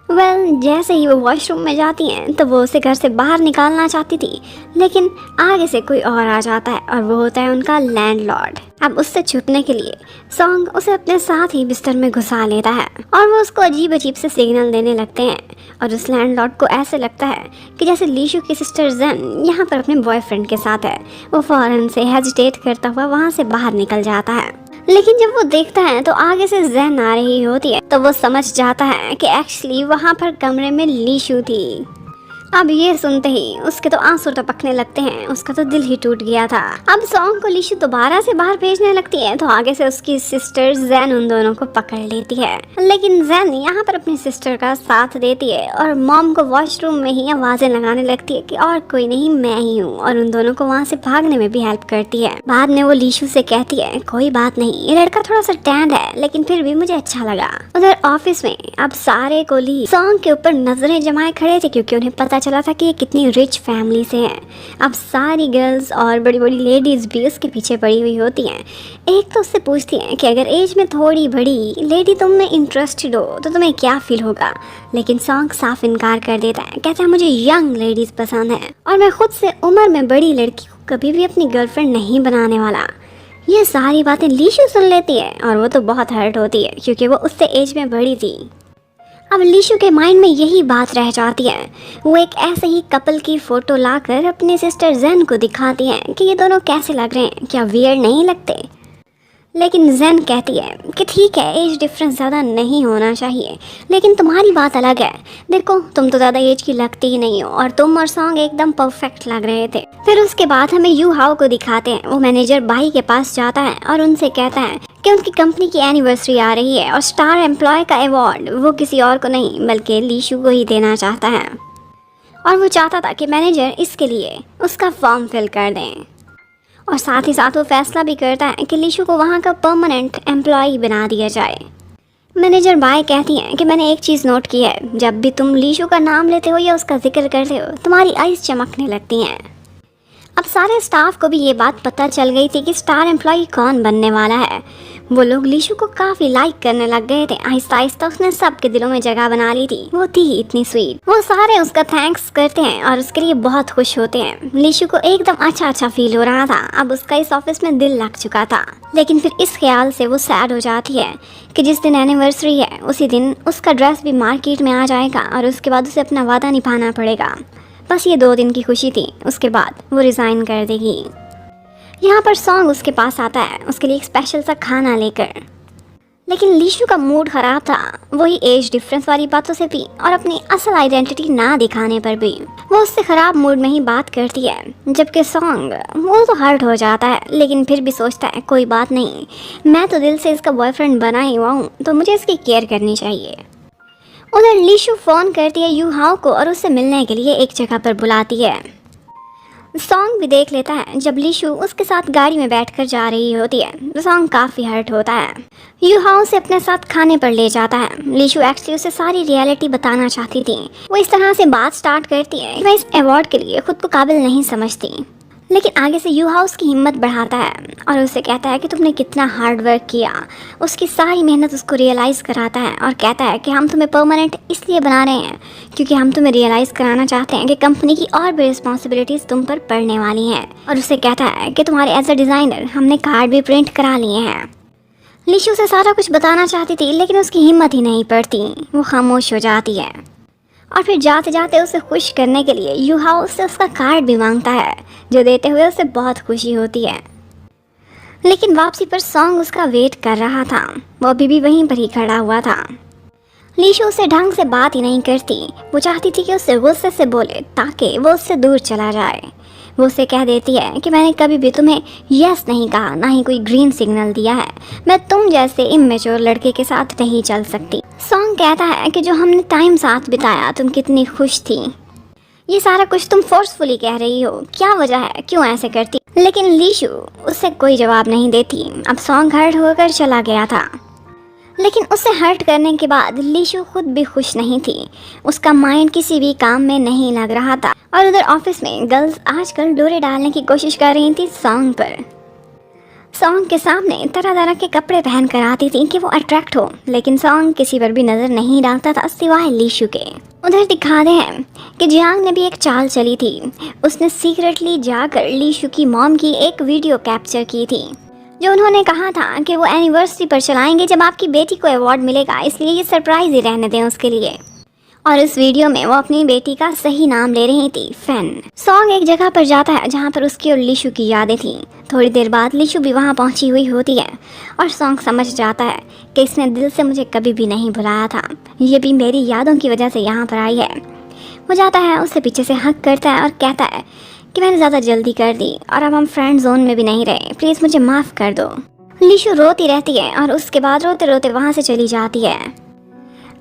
जैसे ही वो वॉशरूम में जाती हैं तो वो उसे घर से बाहर निकालना चाहती थी, लेकिन आगे से कोई और आ जाता है और वो होता है उनका लैंडलॉर्ड। अब उससे छुपने के लिए सॉन्ग उसे अपने साथ ही बिस्तर में घुसा लेता है और वो उसको अजीब अजीब से सिग्नल देने लगते हैं। और उस लैंडलॉर्ड को ऐसे लगता है कि जैसे लीशु की सिस्टर जेन यहाँ पर अपने बॉयफ्रेंड के साथ है। वो फौरन से हेजिटेट करता हुआ वहाँ से बाहर निकल जाता है, लेकिन जब वो देखता है तो आगे से जेन आ रही होती है। तो वो समझ जाता है कि एक्चुअली वहाँ पर कमरे में लीशु थी। अब ये सुनते ही उसके तो आंसू टपकने लगते हैं, उसका तो दिल ही टूट गया था। अब सॉन्ग को लीशु दोबारा से बाहर भेजने लगती है तो आगे से उसकी सिस्टर जेन उन दोनों को पकड़ लेती है, लेकिन जेन यहाँ पर अपनी सिस्टर का साथ देती है और मॉम को वॉशरूम में ही आवाजें लगाने लगती है कि और कोई नहीं मैं ही हूँ, और उन दोनों को वहाँ से भागने में भी हेल्प करती है। बाद में वो लीशु से कहती है कोई बात नहीं, ये लड़का थोड़ा सा टैंड है लेकिन फिर भी मुझे अच्छा लगा। उधर ऑफिस में अब सारे कोलीग सॉन्ग के ऊपर नजरें जमाए खड़े थे क्योंकि उन्हें पता चला था कि ये कितनी रिच फैमिली से है। अब सारी गर्ल्स और बड़ी बड़ी लेडीज भी उसके पीछे पड़ी हुई होती हैं। एक तो उससे पूछती हैं कि अगर एज में थोड़ी बड़ी लेडी तुम में इंटरेस्टेड हो तो तुम्हें क्या फील होगा, लेकिन सॉन्ग साफ इनकार कर देता है। कहता है मुझे यंग लेडीज पसंद है और मैं खुद से उम्र में बड़ी लड़की को कभी भी अपनी गर्लफ्रेंड नहीं बनाने वाला। ये सारी बातें लीशु सुन लेती है और वो तो बहुत हर्ट होती है क्योंकि वो उससे एज में बड़ी थी। अब लीशु के माइंड में यही बात रह जाती है। वो एक ऐसे ही कपल की फ़ोटो लाकर अपनी सिस्टर जेन को दिखाती है कि ये दोनों कैसे लग रहे हैं, क्या वियर्ड नहीं लगते। लेकिन जेन कहती है कि ठीक है एज डिफरेंस ज़्यादा नहीं होना चाहिए, लेकिन तुम्हारी बात अलग है। देखो तुम तो ज़्यादा एज की लगती ही नहीं हो और तुम और सॉन्ग एकदम परफेक्ट लग रहे थे। फिर उसके बाद हमें यू हाउ को दिखाते हैं। वो मैनेजर बाई के पास जाता है और उनसे कहता है कि उनकी कंपनी की एनिवर्सरी आ रही है और स्टार एम्प्लॉय का अवार्ड वो किसी और को नहीं बल्कि लीशु को ही देना चाहता है। और वो चाहता था कि मैनेजर इसके लिए उसका फॉर्म फिल कर दें और साथ ही साथ वो फैसला भी करता है कि लीशु को वहाँ का परमानेंट एम्प्लॉय बना दिया जाए। मैनेजर बाय कहती हैं कि मैंने एक चीज़ नोट की है, जब भी तुम लीशु का नाम लेते हो या उसका जिक्र करते हो तुम्हारी आइज़ चमकने लगती हैं। अब सारे स्टाफ को भी ये बात पता चल गई थी कि स्टार एम्प्लॉय कौन बनने वाला है। वो लोग लीशु को काफ़ी लाइक करने लग गए थे। आहिस्ता आहिस्ता उसने सबके दिलों में जगह बना ली थी। वो थी इतनी स्वीट। वो सारे उसका थैंक्स करते हैं और उसके लिए बहुत खुश होते हैं। लीशु को एकदम अच्छा फील हो रहा था। अब उसका इस ऑफिस में दिल लग चुका था, लेकिन फिर इस ख्याल से वो सैड हो जाती है कि जिस दिन एनिवर्सरी है उसी दिन उसका ड्रेस भी मार्केट में आ जाएगा और उसके बाद उसे अपना वादा निभाना पड़ेगा। बस ये 2 दिन की खुशी थी, उसके बाद वो रिज़ाइन कर देगी। यहाँ पर सॉन्ग उसके पास आता है उसके लिए एक स्पेशल सा खाना लेकर, लेकिन लीशु का मूड ख़राब था। वही एज डिफरेंस वाली बातों से भी और अपनी असल आइडेंटिटी ना दिखाने पर भी वो उससे ख़राब मूड में ही बात करती है। जबकि सॉन्ग वो तो हर्ट हो जाता है, लेकिन फिर भी सोचता है कोई बात नहीं, मैं तो दिल से इसका बॉयफ्रेंड बना ही हुआ हूँ तो मुझे इसकी केयर करनी चाहिए। उधर लीशु फ़ोन करती है यू हाउ को और उससे मिलने के लिए एक जगह पर बुलाती है। सॉन्ग भी देख लेता है जब लीशु उसके साथ गाड़ी में बैठकर जा रही होती है तो सॉन्ग काफ़ी हर्ट होता है। यू हाउ से अपने साथ खाने पर ले जाता है। लीशु एक्चुअली उसे सारी रियलिटी बताना चाहती थी। वो इस तरह से बात स्टार्ट करती है कि मैं इस अवार्ड के लिए खुद को काबिल नहीं समझती, लेकिन आगे से यू हाउ उसकी हिम्मत बढ़ाता है और उसे कहता है कि तुमने कितना हार्ड वर्क किया। उसकी सारी मेहनत उसको रियलाइज़ कराता है और कहता है कि हम तुम्हें परमानेंट इसलिए बना रहे हैं क्योंकि हम तुम्हें रियलाइज़ कराना चाहते हैं कि कंपनी की और भी रिस्पॉन्सिबिलिटीज़ तुम पर पड़ने वाली हैं। और उसे कहता है कि तुम्हारे एज अ डिज़ाइनर हमने कार्ड भी प्रिंट करा लिए हैं। लीशु उसे सारा कुछ बताना चाहती थी, लेकिन उसकी हिम्मत ही नहीं पड़ती। वो खामोश हो जाती है और फिर जाते जाते उसे खुश करने के लिए यू हाउ से उसका कार्ड भी मांगता है, जो देते हुए उसे बहुत खुशी होती है। लेकिन वापसी पर सॉन्ग उसका वेट कर रहा था। वो अभी भी वहीं पर ही खड़ा हुआ था। लीशु उससे ढंग से बात ही नहीं करती। वो चाहती थी कि उससे गुस्से से बोले ताकि वो उससे दूर चला जाए। वो उसे कह देती है कि मैंने कभी भी तुम्हें यस नहीं कहा, ना ही कोई ग्रीन सिग्नल दिया है। मैं तुम जैसे इमेच्योर लड़के के साथ नहीं चल सकती। सॉन्ग कहता है कि जो हमने टाइम साथ बिताया तुम कितनी खुश थी। ये सारा कुछ तुम फोर्सफुली कह रही हो, क्या वजह है, क्यों ऐसे करती? लेकिन लीशु उससे कोई जवाब नहीं देती। अब सॉन्ग हर्ट होकर चला गया था, लेकिन उसे हर्ट करने के बाद लीशु खुद भी खुश नहीं थी। उसका माइंड किसी भी काम में नहीं लग रहा था। और उधर ऑफिस में गर्ल्स आजकल डोरे डालने की कोशिश कर रही थी सॉन्ग पर। सॉन्ग के सामने तरह तरह के कपड़े पहन कर आती थी कि वो अट्रैक्ट हो, लेकिन सॉन्ग किसी पर भी नज़र नहीं डालता था सिवाय लीशु के। उधर दिखाते हैं कि जियांग ने भी एक चाल चली थी। उसने सीक्रेटली जाकर लीशु की मॉम की एक वीडियो कैप्चर की थी, जो उन्होंने कहा था कि वो एनिवर्सरी पर चलाएंगे जब आपकी बेटी को अवार्ड मिलेगा, इसलिए ये सरप्राइज ही रहने दें उसके लिए। और इस वीडियो में वो अपनी बेटी का सही नाम ले रही थी, फैन। सॉन्ग एक जगह पर जाता है जहाँ पर उसकी और लीशु की यादें थी। थोड़ी देर बाद लीशु भी वहाँ पहुँची हुई होती है और सॉन्ग समझ जाता है कि इसने दिल से मुझे कभी भी नहीं भुलाया था, ये भी मेरी यादों की वजह से यहाँ पर आई है। वो जाता है, उससे पीछे से हक करता है और कहता है कि मैंने ज़्यादा जल्दी कर दी और अब हम फ्रेंड जोन में भी नहीं रहे, प्लीज़ मुझे माफ़ कर दो। लीशु रोती रहती है और उसके बाद रोते रोते वहाँ से चली जाती है।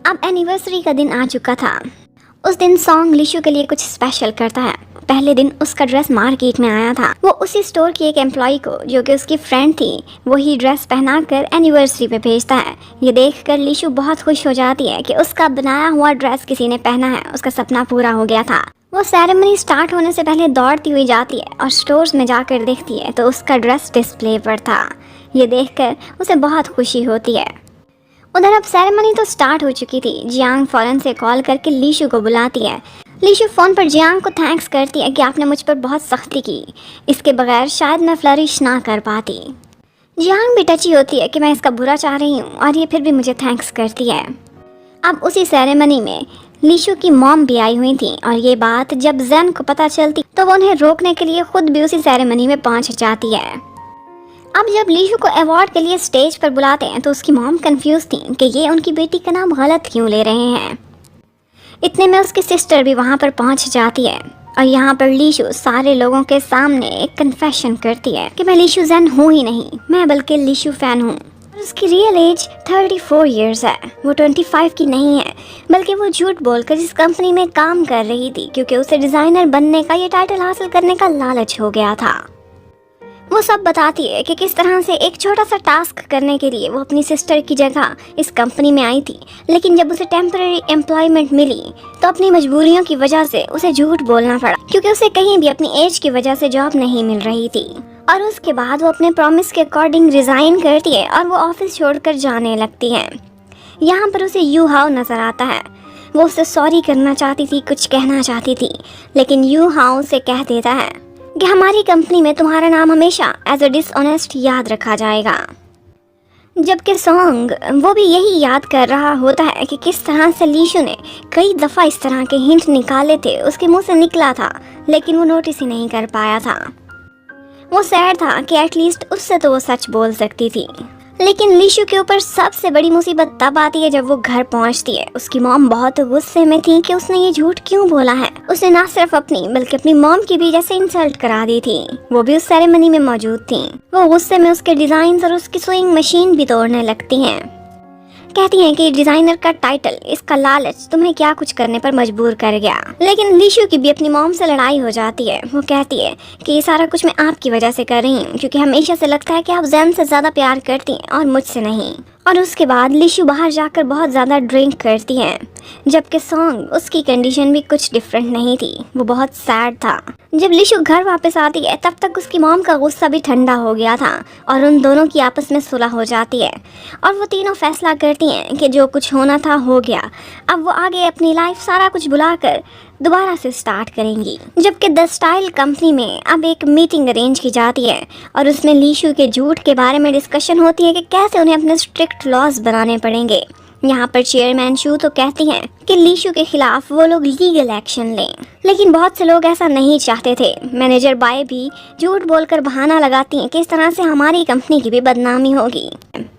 अब एनिवर्सरी का दिन आ चुका था। उस दिन सॉन्ग लीशु के लिए कुछ स्पेशल करता है। पहले दिन उसका ड्रेस मार्केट में आया था। वो उसी स्टोर की एक एम्प्लॉय को, जो कि उसकी फ्रेंड थी, वही ड्रेस पहनाकर एनिवर्सरी पे भेजता है। ये देखकर लीशु बहुत खुश हो जाती है कि उसका बनाया हुआ ड्रेस किसी ने पहना है, उसका सपना पूरा हो गया था। वो सेरेमनी स्टार्ट होने से पहले दौड़ती हुई जाती है और स्टोर्स में जाकर देखती है तो उसका ड्रेस डिस्प्ले पर था। ये देखकर उसे बहुत खुशी होती है। उधर अब सेरेमनी तो स्टार्ट हो चुकी थी। जियांग फौरन से कॉल करके लीशु को बुलाती है। लीशु फ़ोन पर जियांग को थैंक्स करती है कि आपने मुझ पर बहुत सख्ती की, इसके बगैर शायद मैं फ्लरिश ना कर पाती। जियांग भी टची होती है कि मैं इसका बुरा चाह रही हूँ और ये फिर भी मुझे थैंक्स करती है। अब उसी सेरेमनी में लीशु की मॉम भी आई हुई थी और ये बात जब जैन को पता चलती तो वो उन्हें रोकने के लिए खुद भी उसी सेरेमनी में पहुंच जाती है। अब जब लीशु को अवार्ड के लिए स्टेज पर बुलाते हैं तो उसकी मॉम कंफ्यूज थी कि ये उनकी बेटी का नाम गलत क्यों ले रहे हैं। इतने में उसकी सिस्टर भी वहाँ पर पहुँच जाती है और यहाँ पर लीशु सारे लोगों के सामने एक कन्फेशन करती है कि मैं लीशु जैन हूँ ही नहीं, मैं बल्कि लीशु फैन हूँ। उसकी रियल एज 34 इयर्स है, वो 25 की नहीं है, बल्कि वो झूठ बोलकर जिस कंपनी में काम कर रही थी क्योंकि उसे डिज़ाइनर बनने का, ये टाइटल हासिल करने का लालच हो गया था। वो सब बताती है कि किस तरह से एक छोटा सा टास्क करने के लिए वो अपनी सिस्टर की जगह इस कंपनी में आई थी, लेकिन जब उसे टेम्पररी एम्प्लॉयमेंट मिली तो अपनी मजबूरियों की वजह से उसे झूठ बोलना पड़ा क्योंकि उसे कहीं भी अपनी एज की वजह से जॉब नहीं मिल रही थी। और उसके बाद वो अपने प्रॉमिस के अकॉर्डिंग रिज़ाइन करती है और वो ऑफिस छोड़कर जाने लगती है। यहाँ पर उसे यू हाओ नज़र आता है। वो उसे सॉरी करना चाहती थी, कुछ कहना चाहती थी, लेकिन यू हाओ से कह देता है कि हमारी कंपनी में तुम्हारा नाम हमेशा एज अ डिसऑनेस्ट याद रखा जाएगा। जबकि सॉन्ग वो भी यही याद कर रहा होता है कि किस तरह से लीशु ने कई दफ़ा इस तरह के हिंट निकाले थे, उसके मुंह से निकला था, लेकिन वो नोटिस ही नहीं कर पाया था। वो सैड था कि एटलीस्ट उससे तो वो सच बोल सकती थी। लेकिन लीशु के ऊपर सबसे बड़ी मुसीबत तब आती है जब वो घर पहुंचती है। उसकी मॉम बहुत गुस्से में थी कि उसने ये झूठ क्यों बोला है। उसने ना सिर्फ अपनी बल्कि अपनी मॉम की भी जैसे इंसल्ट करा दी थी। वो भी उस सेरेमनी में मौजूद थी। वो गुस्से में उसके डिजाइन और उसकी सुइंग मशीन भी तोड़ने लगती हैं। कहती हैं कि डिजाइनर का टाइटल, इसका लालच तुम्हें क्या कुछ करने पर मजबूर कर गया। लेकिन लीशु की भी अपनी मॉम से लड़ाई हो जाती है। वो कहती है कि ये सारा कुछ मैं आपकी वजह से कर रही हूँ क्योंकि हमेशा से लगता है कि आप जैन से ज़्यादा प्यार करती हैं और मुझसे नहीं। और उसके बाद लीशु बाहर जाकर बहुत ज़्यादा ड्रिंक करती हैं, जबकि सॉन्ग उसकी कंडीशन भी कुछ डिफरेंट नहीं थी। वो बहुत सैड था। जब लीशु घर वापस आती है तब तक उसकी मॉम का गुस्सा भी ठंडा हो गया था और उन दोनों की आपस में सुलह हो जाती है और वो तीनों फैसला करती हैं कि जो कुछ होना था हो गया। अब वो आगे अपनी लाइफ सारा कुछ भुलाकर दोबारा से स्टार्ट करेंगी। जबकि द स्टाइल कंपनी में अब एक मीटिंग अरेंज की जाती है और उसमें लीशु के झूठ के बारे में डिस्कशन होती है कि कैसे उन्हें अपने स्ट्रिक्ट लॉज बनाने पड़ेंगे। यहाँ पर चेयरमैन शू तो कहती हैं कि लीशु के खिलाफ वो लोग लीगल एक्शन लें। लेकिन बहुत से लोग ऐसा नहीं चाहते थे। मैनेजर बाय भी झूठ बोलकर बहाना लगाती हैं कि इस तरह से हमारी कंपनी की भी बदनामी होगी।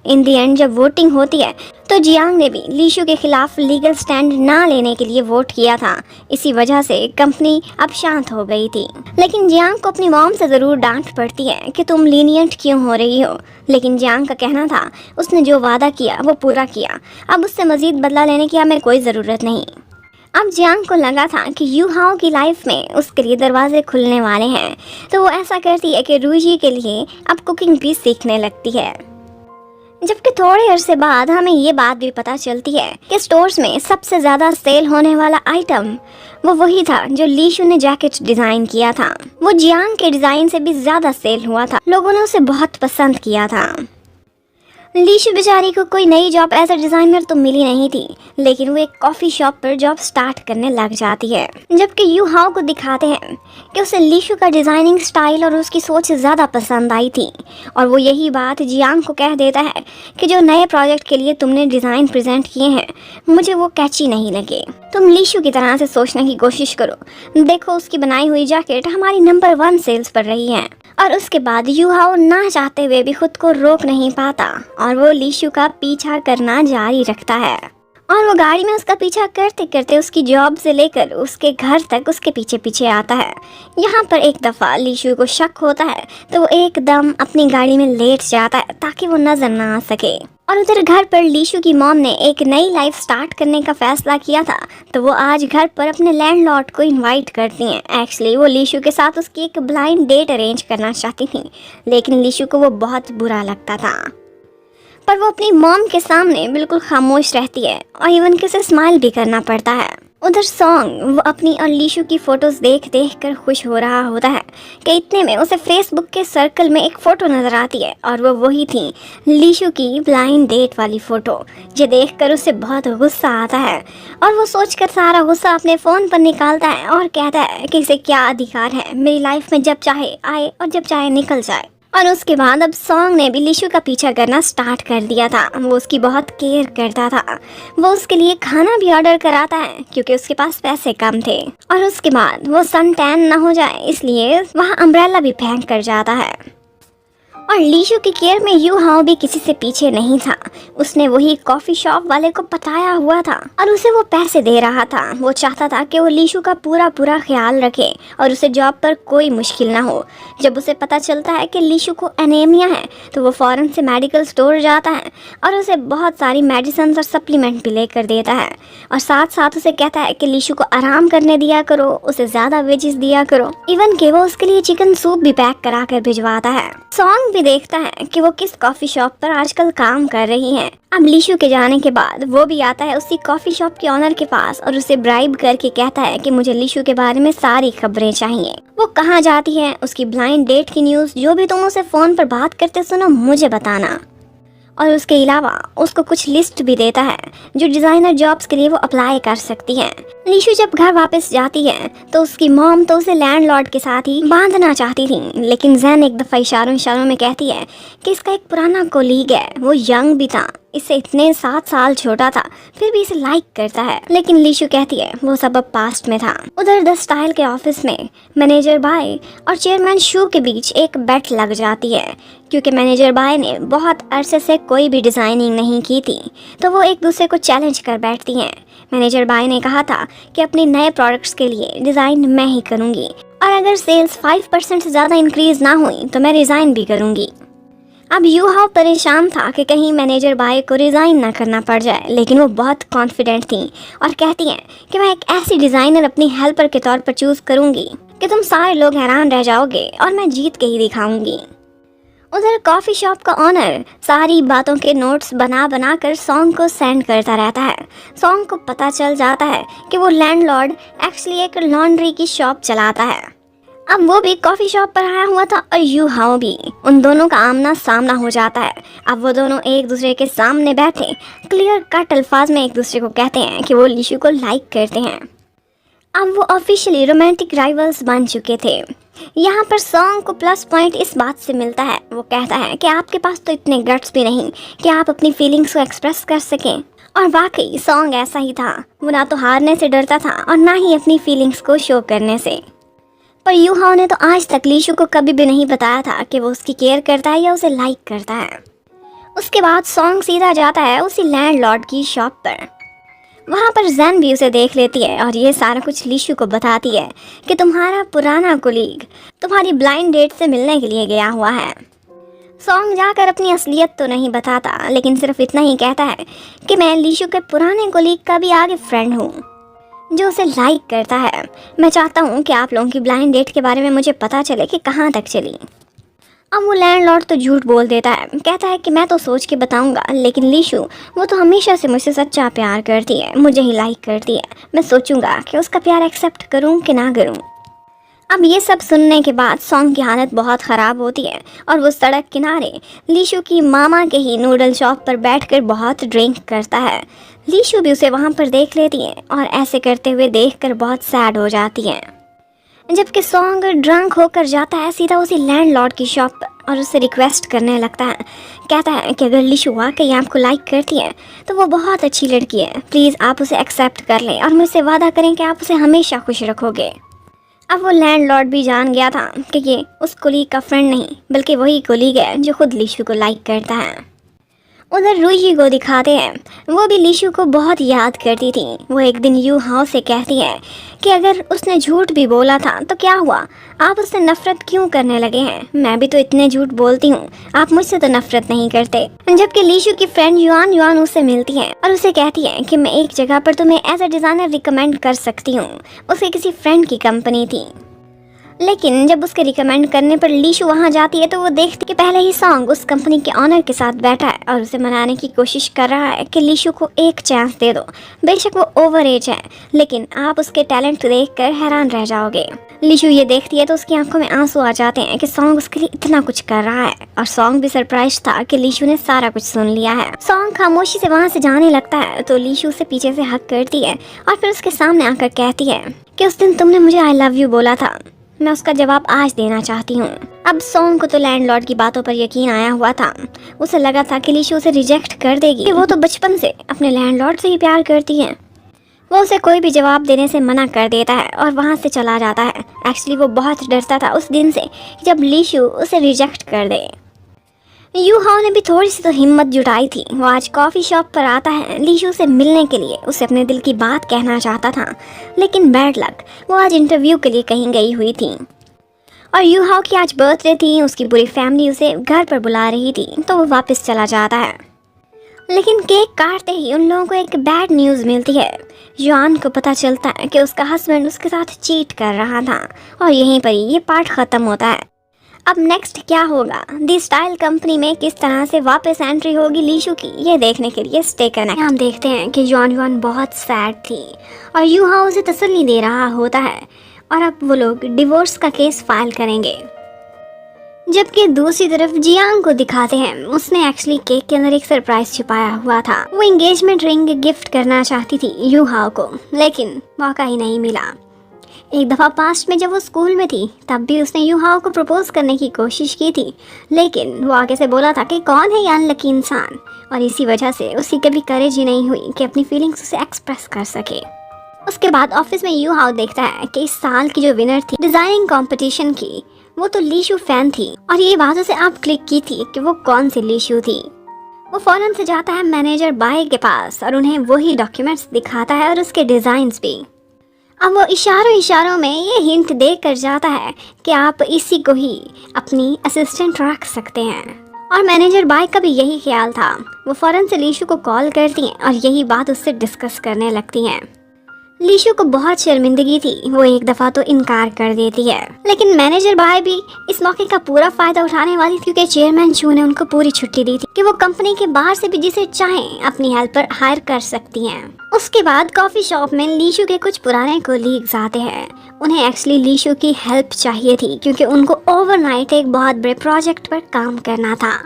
इन दी एंड जब वोटिंग होती है तो जियांग ने भी लीशु के खिलाफ लीगल स्टैंड ना लेने के लिए वोट किया था। इसी वजह से कंपनी अब शांत हो गई थी। लेकिन जियांग को अपनी मॉम से ज़रूर डांट पड़ती है कि तुम लीनियंट क्यों हो रही हो। लेकिन जियांग का कहना था उसने जो वादा किया वो पूरा किया, अब उससे मज़ीद बदला लेने की हमें कोई ज़रूरत नहीं। अब जियांग को लगा था कि यू हाओ की लाइफ में उसके लिए दरवाजे खुलने वाले हैं, तो वो ऐसा करती है कि रूजी के लिए अब कुकिंग भी सीखने लगती है। जबकि थोड़े अरसे बाद हमें ये बात भी पता चलती है कि स्टोर्स में सबसे ज़्यादा सेल होने वाला आइटम वो वही था जो लीशु ने जैकेट डिज़ाइन किया था। वो जियांग के डिज़ाइन से भी ज़्यादा सेल हुआ था, लोगों ने उसे बहुत पसंद किया था। लीशु बेचारी को कोई नई जॉब एज अ डिज़ाइनर तो मिली नहीं थी, लेकिन वो एक कॉफ़ी शॉप पर जॉब स्टार्ट करने लग जाती है। जबकि यू हाओ को दिखाते हैं कि उसे लीशु का डिज़ाइनिंग स्टाइल और उसकी सोच ज़्यादा पसंद आई थी, और वो यही बात जियांग को कह देता है कि जो नए प्रोजेक्ट के लिए तुमने डिज़ाइन प्रेजेंट किए हैं मुझे वो कैची नहीं लगे। तुम लीशु की तरह से सोचने की कोशिश करो, देखो उसकी बनाई हुई जैकेट हमारी नंबर 1 सेल्स पर रही है। और उसके बाद यू हाओ ना चाहते हुए भी खुद को रोक नहीं पाता और वो लीशु का पीछा करना जारी रखता है। और वो गाड़ी में उसका पीछा करते करते उसकी जॉब से लेकर उसके घर तक उसके पीछे पीछे आता है। यहाँ पर एक दफ़ा लीशु को शक होता है तो वो एकदम अपनी गाड़ी में लेट जाता है ताकि वो नजर ना आ सके। और उधर घर पर लीशु की मॉम ने एक नई लाइफ स्टार्ट करने का फैसला किया था, तो वो आज घर पर अपने लैंडलॉर्ड को इनवाइट करती हैं। एक्चुअली वो लीशु के साथ उसकी एक ब्लाइंड डेट अरेंज करना चाहती थी, लेकिन लीशु को वो बहुत बुरा लगता था। पर वो अपनी मॉम के सामने बिल्कुल खामोश रहती है और इवन कि उसे स्माइल भी करना पड़ता है। उधर सॉन्ग वो अपनी और लीशु की फ़ोटोज़ देख देख कर खुश हो रहा होता है कि इतने में उसे फेसबुक के सर्कल में एक फ़ोटो नज़र आती है, और वो वही थी लीशु की ब्लाइंड डेट वाली फ़ोटो। ये देखकर उसे बहुत गुस्सा आता है और वो सोचकर सारा गुस्सा अपने फ़ोन पर निकालता है और कहता है कि इसे क्या अधिकार है मेरी लाइफ में जब चाहे आए और जब चाहे निकल जाए। और उसके बाद अब सॉन्ग ने भी लीशु का पीछा करना स्टार्ट कर दिया था। वो उसकी बहुत केयर करता था, वो उसके लिए खाना भी ऑर्डर कराता है क्योंकि उसके पास पैसे कम थे। और उसके बाद वो सन टैन ना हो जाए इसलिए वहाँ अम्ब्रेला भी फेंक कर जाता है। और लीशु की केयर में यू हाओ भी किसी से पीछे नहीं था। उसने वही कॉफ़ी शॉप वाले को बताया हुआ था और उसे वो पैसे दे रहा था। वो चाहता था कि वो लीशु का पूरा ख्याल रखे और उसे जॉब पर कोई मुश्किल ना हो। जब उसे पता चलता है कि लीशु को एनीमिया है तो वो फ़ौरन से मेडिकल स्टोर जाता है और उसे बहुत सारी मेडिसिन और सप्लीमेंट भी लेकर देता है, और साथ साथ उसे कहता है कि लीशु को आराम करने दिया करो, उसे ज़्यादा वेजिस दिया करो, इवन कि वो उसके लिए चिकन सूप भी पैक करा कर भिजवाता है। सॉन्ग भी देखता है कि वो किस कॉफ़ी शॉप पर आजकल काम कर रही हैं। अब लीशु के जाने के बाद वो भी आता है उसी कॉफ़ी शॉप के ऑनर के पास और उसे ब्राइब करके कहता है कि मुझे लीशु के बारे में सारी खबरें चाहिए। वो कहाँ जाती है, उसकी ब्लाइंड डेट की न्यूज़, जो भी तुम उसे फ़ोन पर बात करते सुनो मुझे बताना। और उसके अलावा उसको कुछ लिस्ट भी देता है जो डिज़ाइनर जॉब्स के लिए वो अप्लाई कर सकती है। लीशु जब घर वापस जाती है तो उसकी मॉम तो उसे लैंडलॉर्ड के साथ ही बांधना चाहती थी, लेकिन जैन एक दफ़ा इशारों में कहती है कि इसका एक पुराना कोलीग है, वो यंग भी था, इससे इतने 7 साल छोटा था, फिर भी इसे लाइक करता है। लेकिन लीशु कहती है वो सब अब पास्ट में था। उधर द स्टाइल के ऑफिस में मैनेजर बाय और चेयरमैन शू के बीच एक बेट लग जाती है क्योंकि मैनेजर बाय ने बहुत अरसे से कोई भी डिज़ाइनिंग नहीं की थी, तो वो एक दूसरे को चैलेंज कर बैठती हैं। मैनेजर बाय ने कहा था कि अपने नए प्रोडक्ट्स के लिए डिज़ाइन मैं ही करूँगी और अगर सेल्स 5% से ज़्यादा इंक्रीज़ ना हुई तो मैं रिज़ाइन भी करूँगी। अब यू हाओ परेशान था कि कहीं मैनेजर बाय को रिज़ाइन ना करना पड़ जाए, लेकिन वो बहुत कॉन्फिडेंट थी और कहती हैं कि मैं एक ऐसी डिज़ाइनर अपनी हेल्पर के तौर पर चूज़ करूँगी कि तुम सारे लोग हैरान रह जाओगे और मैं जीत के ही दिखाऊँगी। उधर कॉफ़ी शॉप का ऑनर सारी बातों के नोट्स बना कर सॉन्ग को सेंड करता रहता है। सॉन्ग को पता चल जाता है कि वो लैंडलॉर्ड एक्चुअली एक लॉन्ड्री की शॉप चलाता है। अब वो भी कॉफ़ी शॉप पर आया हुआ था और यू हाओ भी। उन दोनों का आमना सामना हो जाता है। अब वो दोनों एक दूसरे के सामने बैठे क्लियर कट अल्फाज में एक दूसरे को कहते हैं कि वो लीशु को लाइक करते हैं। अब वो ऑफिशियली रोमांटिक राइवल्स बन चुके थे। यहाँ पर सॉन्ग को प्लस पॉइंट इस बात से मिलता है, वो कहता है कि आपके पास तो इतने गट्स भी नहीं कि आप अपनी फीलिंग्स को एक्सप्रेस कर सकें। और वाकई सॉन्ग ऐसा ही था। वो ना तो हारने से डरता था और ना ही अपनी फीलिंग्स को शो करने से। पर यू हाओ ने तो आज तक लीशु को कभी भी नहीं बताया था कि वो उसकी केयर करता है या उसे लाइक करता है। उसके बाद सॉन्ग सीधा जाता है उसी लैंडलॉर्ड की शॉप पर। वहाँ पर जैन भी उसे देख लेती है और ये सारा कुछ लीशु को बताती है कि तुम्हारा पुराना कोलीग तुम्हारी ब्लाइंड डेट से मिलने के लिए गया हुआ है। सॉन्ग जाकर अपनी असलियत तो नहीं बताता, लेकिन सिर्फ इतना ही कहता है कि मैं लीशु के पुराने कोलीग का भी आगे फ्रेंड हूँ जो उसे लाइक करता है। मैं चाहता हूँ कि आप लोगों की ब्लाइंड डेट के बारे में मुझे पता चले कि कहाँ तक चली। अब वो लैंडलॉर्ड तो झूठ बोल देता है, कहता है कि मैं तो सोच के बताऊंगा, लेकिन लीशु वो तो हमेशा से मुझसे सच्चा प्यार करती है, मुझे ही लाइक करती है। मैं सोचूंगा कि उसका प्यार एक्सेप्ट करूं कि ना करूं। अब ये सब सुनने के बाद सॉन्ग की हालत बहुत ख़राब होती है और वो सड़क किनारे लीशु की मामा के ही नूडल शॉप पर बैठकर बहुत ड्रिंक करता है। लीशु भी उसे वहाँ पर देख लेती है और ऐसे करते हुए देखकर बहुत सैड हो जाती है। जबकि सॉन्ग ड्रंक होकर जाता है सीधा उसी लैंडलॉर्ड की शॉप पर और उससे रिक्वेस्ट करने लगता है। कहता है कि अगर लीशु वाकई आपको लाइक करती है तो वो बहुत अच्छी लड़की है, प्लीज़ आप उसे एक्सेप्ट कर लें और मुझसे वादा करें कि आप उसे हमेशा खुश रखोगे। अब वो लैंडलॉर्ड भी जान गया था कि ये उस कोलीग का फ्रेंड नहीं बल्कि वही कोलीग है जो खुद लीशु को लाइक करता है। उधर रूही को दिखाते हैं, वो भी लीशु को बहुत याद करती थी। वो एक दिन यू हाओ से कहती है कि अगर उसने झूठ भी बोला था तो क्या हुआ, आप उससे नफरत क्यों करने लगे हैं? मैं भी तो इतने झूठ बोलती हूँ, आप मुझसे तो नफरत नहीं करते। जबकि लीशु की फ्रेंड युआन युआन उससे मिलती है और उसे कहती है कि मैं एक जगह पर तुम्हें एज अ डिज़ाइनर रिकमेंड कर सकती हूँ। उसके किसी फ्रेंड की कंपनी थी, लेकिन जब उसके रिकमेंड करने पर लीशु वहाँ जाती है तो वो देखती कि पहले ही सॉन्ग उस कंपनी के ऑनर के साथ बैठा है और उसे मनाने की कोशिश कर रहा है कि लीशु को एक चांस दे दो। बेशक वो ओवर एज है, लेकिन आप उसके टैलेंट देखकर हैरान रह जाओगे। लीशु ये देखती है तो उसकी आंखों में आंसू आ जाते हैं कि सॉन्ग उसके लिए इतना कुछ कर रहा है। और सॉन्ग भी सरप्राइज था कि लीशु ने सारा कुछ सुन लिया है। सॉन्ग खामोशी से वहाँ से जाने लगता है तो लीशु उसे पीछे से हक करती है और फिर उसके सामने आकर कहती है कि उस दिन तुमने मुझे आई लव यू बोला था, मैं उसका जवाब आज देना चाहती हूँ। अब सॉन्ग को तो लैंडलॉर्ड की बातों पर यकीन आया हुआ था। उसे लगा था कि लीशु उसे रिजेक्ट कर देगी, वो तो बचपन से अपने लैंडलॉर्ड से ही प्यार करती है। वो उसे कोई भी जवाब देने से मना कर देता है और वहाँ से चला जाता है। एक्चुअली वो बहुत डरता था उस दिन से जब लीशु उसे रिजेक्ट कर दे। यू हाओ ने भी थोड़ी सी तो हिम्मत जुटाई थी। वो आज कॉफ़ी शॉप पर आता है लीशु से मिलने के लिए, उसे अपने दिल की बात कहना चाहता था, लेकिन बैड लक, वो आज इंटरव्यू के लिए कहीं गई हुई थी और यू हाओ की आज बर्थडे थी। उसकी पूरी फैमिली उसे घर पर बुला रही थी तो वो वापस चला जाता है। लेकिन केक काटते ही उन लोगों को एक बैड न्यूज़ मिलती है। युआन को पता चलता है कि उसका हस्बैंड उसके साथ चीट कर रहा था और यहीं पर ही ये पार्ट ख़त्म होता है। अब नेक्स्ट क्या होगा, दी स्टाइल कंपनी में किस तरह से वापस एंट्री होगी लीशु की, ये देखने के लिए स्टे कनेक्ट। हम देखते हैं कि युआन बहुत सैड थी और यू हाओ उसे तसल्ली दे रहा होता है और अब वो लोग डिवोर्स का केस फाइल करेंगे। जबकि दूसरी तरफ जियांग को दिखाते हैं, उसने एक्चुअली केक के अंदर एक सरप्राइज छुपाया हुआ था। वो एंगेजमेंट रिंग गिफ्ट करना चाहती थी यू हाओ को, लेकिन मौका ही नहीं मिला। एक दफ़ा पास्ट में जब वो स्कूल में थी तब भी उसने यू हाओ को प्रपोज करने की कोशिश की थी, लेकिन वो आगे से बोला था कि कौन है ये अनलकी इंसान, और इसी वजह से उसकी कभी करेज ही नहीं हुई कि अपनी फीलिंग्स उसे एक्सप्रेस कर सके। उसके बाद ऑफिस में यू हाओ देखता है कि इस साल की जो विनर थी डिज़ाइनिंग कंपटीशन की, वो तो लीशु फैन थी और ये बात उसे अब क्लिक की थी कि वो कौन सी लीशु थी। वो फौरन से जाता है मैनेजर बाय के पास और उन्हें वही डॉक्यूमेंट्स दिखाता है और उसके डिज़ाइंस भी। अब वो इशारों में ये हिंट देकर जाता है कि आप इसी को ही अपनी असिस्टेंट रख सकते हैं, और मैनेजर बाय का भी यही ख्याल था। वो फौरन से लीशु को कॉल करती हैं और यही बात उससे डिस्कस करने लगती हैं। लीशु को बहुत शर्मिंदगी थी, वो एक दफ़ा तो इनकार कर देती है, लेकिन मैनेजर बाय भी इस मौके का पूरा फ़ायदा उठाने वाली थी क्योंकि चेयरमैन चू ने उनको पूरी छुट्टी दी थी कि वो कंपनी के बाहर से भी जिसे चाहें अपनी हेल्पर हायर कर सकती हैं। उसके बाद कॉफ़ी शॉप में लीशु के कुछ पुराने कोलीग्स आते हैं। उन्हें एक्चुअली लीशु की हेल्प चाहिए थी क्योंकि उनको ओवरनाइट एक बहुत बड़े प्रोजेक्ट पर काम करना था।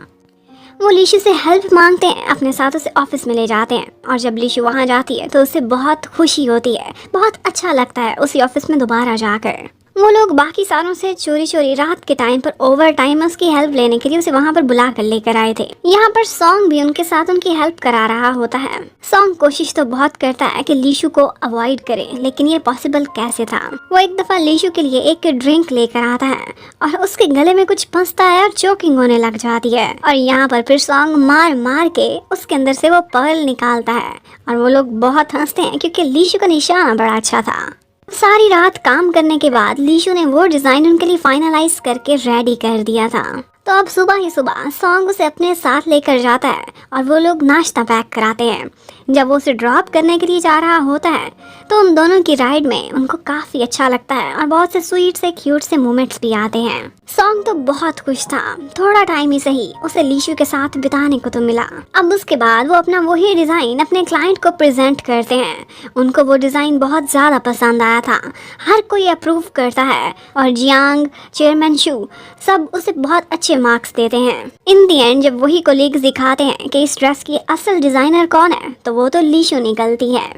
वो लीशु से हेल्प मांगते हैं, अपने साथ उसे ऑफिस में ले जाते हैं, और जब लीशु वहाँ जाती है तो उसे बहुत खुशी होती है, बहुत अच्छा लगता है उसी ऑफिस में दोबारा जाकर। वो लोग बाकी सारों से चोरी चोरी रात के टाइम पर ओवर टाइम उसकी हेल्प लेने के लिए उसे वहाँ पर बुला कर लेकर आए थे। यहाँ पर सॉन्ग भी उनके साथ उनकी हेल्प करा रहा होता है। सॉन्ग कोशिश तो बहुत करता है कि लीशु को अवॉइड करे, लेकिन ये पॉसिबल कैसे था। वो एक दफा लीशु के लिए एक ड्रिंक लेकर आता है और उसके गले में कुछ फंसता है और चोकिंग होने लग जाती है। और यहाँ पर फिर सॉन्ग मार मार के उसके अंदर से वो पर्ल निकालता है और वो लोग बहुत हंसते हैं क्योंकि लीशु का निशाना बड़ा अच्छा था। सारी रात काम करने के बाद लीशु ने वो डिजाइन उनके लिए फाइनलाइज करके रेडी कर दिया था। तो अब सुबह ही सुबह सॉन्ग उसे अपने साथ लेकर जाता है और वो लोग नाश्ता पैक कराते हैं। जब वो उसे ड्रॉप करने के लिए जा रहा होता है तो उन दोनों की राइड में उनको काफ़ी अच्छा लगता है और बहुत से स्वीट से क्यूट से मोमेंट्स भी आते हैं। सॉन्ग तो बहुत खुश था, थोड़ा टाइम ही सही उसे लीशु के साथ बिताने को तो मिला। अब उसके बाद वो अपना वही डिज़ाइन अपने क्लाइंट को प्रेजेंट करते हैं। उनको वो डिज़ाइन बहुत ज़्यादा पसंद आया था, हर कोई अप्रूव करता है और जियांग, चेयरमैन शू सब उसे बहुत अच्छे मार्क्स देते हैं। इन दी एंड जब वही कोलीग्स दिखाते हैं कि इस ड्रेस की असल डिज़ाइनर कौन है तो वो तो लीशु निकलती है।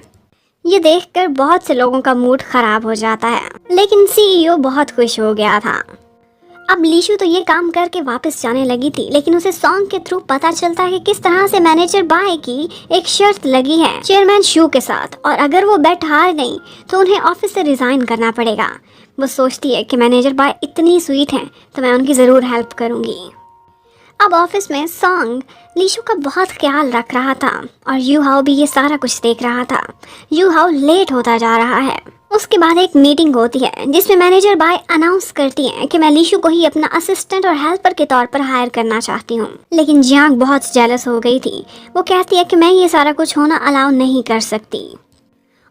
ये देखकर बहुत से लोगों का मूड खराब हो जाता है, लेकिन सीईओ बहुत खुश हो गया था। अब लीशु तो ये काम करके वापस जाने लगी थी, लेकिन उसे सॉन्ग के थ्रू पता चलता है कि किस तरह से मैनेजर बाय की एक शर्त लगी है चेयरमैन शू के साथ, और अगर वो बेट हार गई तो उन्हें ऑफिस से रिजाइन करना पड़ेगा। वो सोचती है कि मैनेजर बाय इतनी स्वीट हैं तो मैं उनकी ज़रूर हेल्प करूँगी। अब ऑफिस में सॉन्ग लीशु का बहुत ख्याल रख रहा था और यू हाउ भी ये सारा कुछ देख रहा था। यू हाउ लेट होता जा रहा है। उसके बाद एक मीटिंग होती है जिसमें मैनेजर बाय अनाउंस करती है कि मैं लीशु को ही अपना असिस्टेंट और हेल्पर के तौर पर हायर करना चाहती हूँ। लेकिन जियांग बहुत जेलस हो गई थी। वो कहती है कि मैं ये सारा कुछ होना अलाउ नहीं कर सकती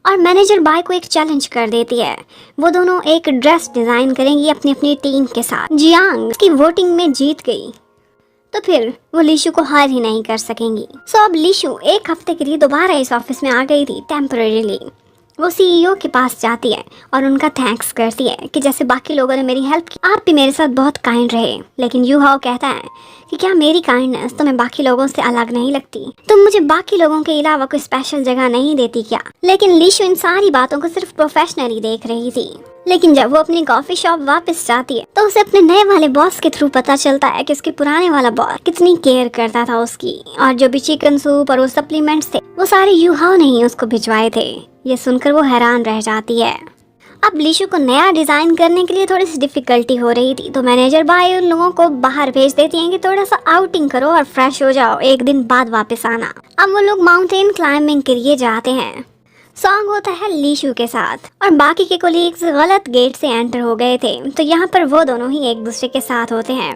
और मैनेजर बाय को एक चैलेंज कर देती है। वो दोनों एक ड्रेस डिज़ाइन करेंगी अपनी अपनी टीम के साथ। जियांग की वोटिंग में जीत गई तो फिर वो लीशु को हार ही नहीं कर सकेंगी। सो अब लीशु एक हफ्ते के लिए दोबारा इस ऑफिस में आ गई थी टेम्परेरीली। वो सीईओ के पास जाती है और उनका थैंक्स करती है कि जैसे बाकी लोगों ने मेरी हेल्प की, आप भी मेरे साथ बहुत काइंड रहे। लेकिन यू हाउ कहता है कि क्या मेरी काइंडनेस तुम्हें बाकी लोगों से अलग नहीं लगती? तुम मुझे बाकी लोगों के अलावा कोई स्पेशल जगह नहीं देती क्या? लेकिन लीशु इन सारी बातों को सिर्फ प्रोफेशनली देख रही थी। लेकिन जब वो अपनी कॉफी शॉप वापस जाती है तो उसे अपने नए वाले बॉस के थ्रू पता चलता है कि उसके पुराने वाला बॉस कितनी केयर करता था उसकी, और जो भी चिकन सूप और वो सप्लीमेंट्स थे वो सारे यू हाउ ने ही उसको भिजवाए थे। ये सुनकर वो हैरान रह जाती है। अब लीशु को नया डिज़ाइन करने के लिए थोड़ी सी डिफ़िकल्टी हो रही थी तो मैनेजर बाय उन लोगों को बाहर भेज देती हैं कि थोड़ा सा आउटिंग करो और फ्रेश हो जाओ, एक दिन बाद वापस आना। अब वो लोग माउंटेन क्लाइंबिंग के लिए जाते हैं। सॉन्ग होता है लीशु के साथ और बाकी के कोलीग्स गलत गेट से एंटर हो गए थे तो यहाँ पर वो दोनों ही एक दूसरे के साथ होते हैं।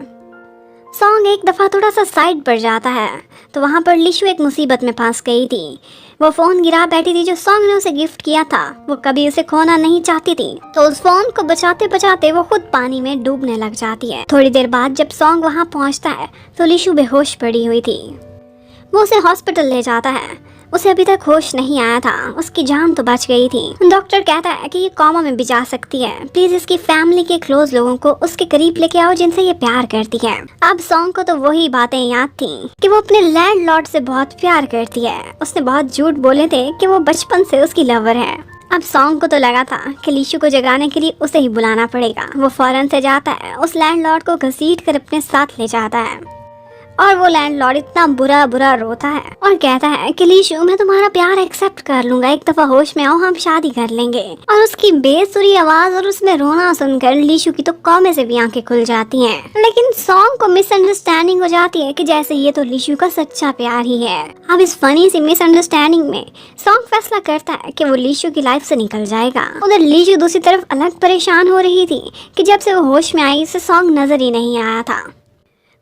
सॉन्ग एक दफ़ा थोड़ा सा साइड पर जाता है तो वहाँ पर लीशु एक मुसीबत में फंस गई थी। वो फ़ोन गिरा बैठी थी जो सॉन्ग ने उसे गिफ्ट किया था। वो कभी उसे खोना नहीं चाहती थी तो उस फ़ोन को बचाते बचाते वो खुद पानी में डूबने लग जाती है। थोड़ी देर बाद जब सॉन्ग वहाँ पहुँचता है तो लीशु बेहोश पड़ी हुई थी। वो उसे हॉस्पिटल ले जाता है। उसे अभी तक होश नहीं आया था, उसकी जान तो बच गई थी। डॉक्टर कहता है कि ये कोमा में भी जा सकती है, प्लीज इसकी फैमिली के क्लोज लोगों को उसके करीब लेके आओ जिनसे ये प्यार करती है। अब सॉन्ग को तो वही बातें याद थी कि वो अपने लैंडलॉर्ड से बहुत प्यार करती है। उसने बहुत झूठ बोले थे कि वो बचपन से उसकी लवर है। अब सॉन्ग को तो लगा था कि लीशु को जगाने के लिए उसे ही बुलाना पड़ेगा। वो फौरन से जाता है, उस लैंडलॉर्ड को घसीट कर अपने साथ ले जाता है और वो लैंडलॉर्ड इतना बुरा बुरा रोता है और कहता है कि लीशु मैं तुम्हारा प्यार एक्सेप्ट कर लूंगा, एक दफा होश में आओ हम शादी कर लेंगे। और उसकी बेसुरी आवाज और उसमें रोना सुनकर लीशु की तो कौमे से भी आंखें खुल जाती हैं। लेकिन सॉन्ग को मिसअंडरस्टैंडिंग हो जाती है कि जैसे ये तो लीशु का सच्चा प्यार ही है। अब इस फनी सी मिसअंडरस्टैंडिंग में सॉन्ग फैसला करता है कि वो लीशु की लाइफ से निकल जाएगा। उधर लीशु दूसरी तरफ अलग परेशान हो रही थी कि जब से वो होश में आई उसे सॉन्ग नजर ही नहीं आया था।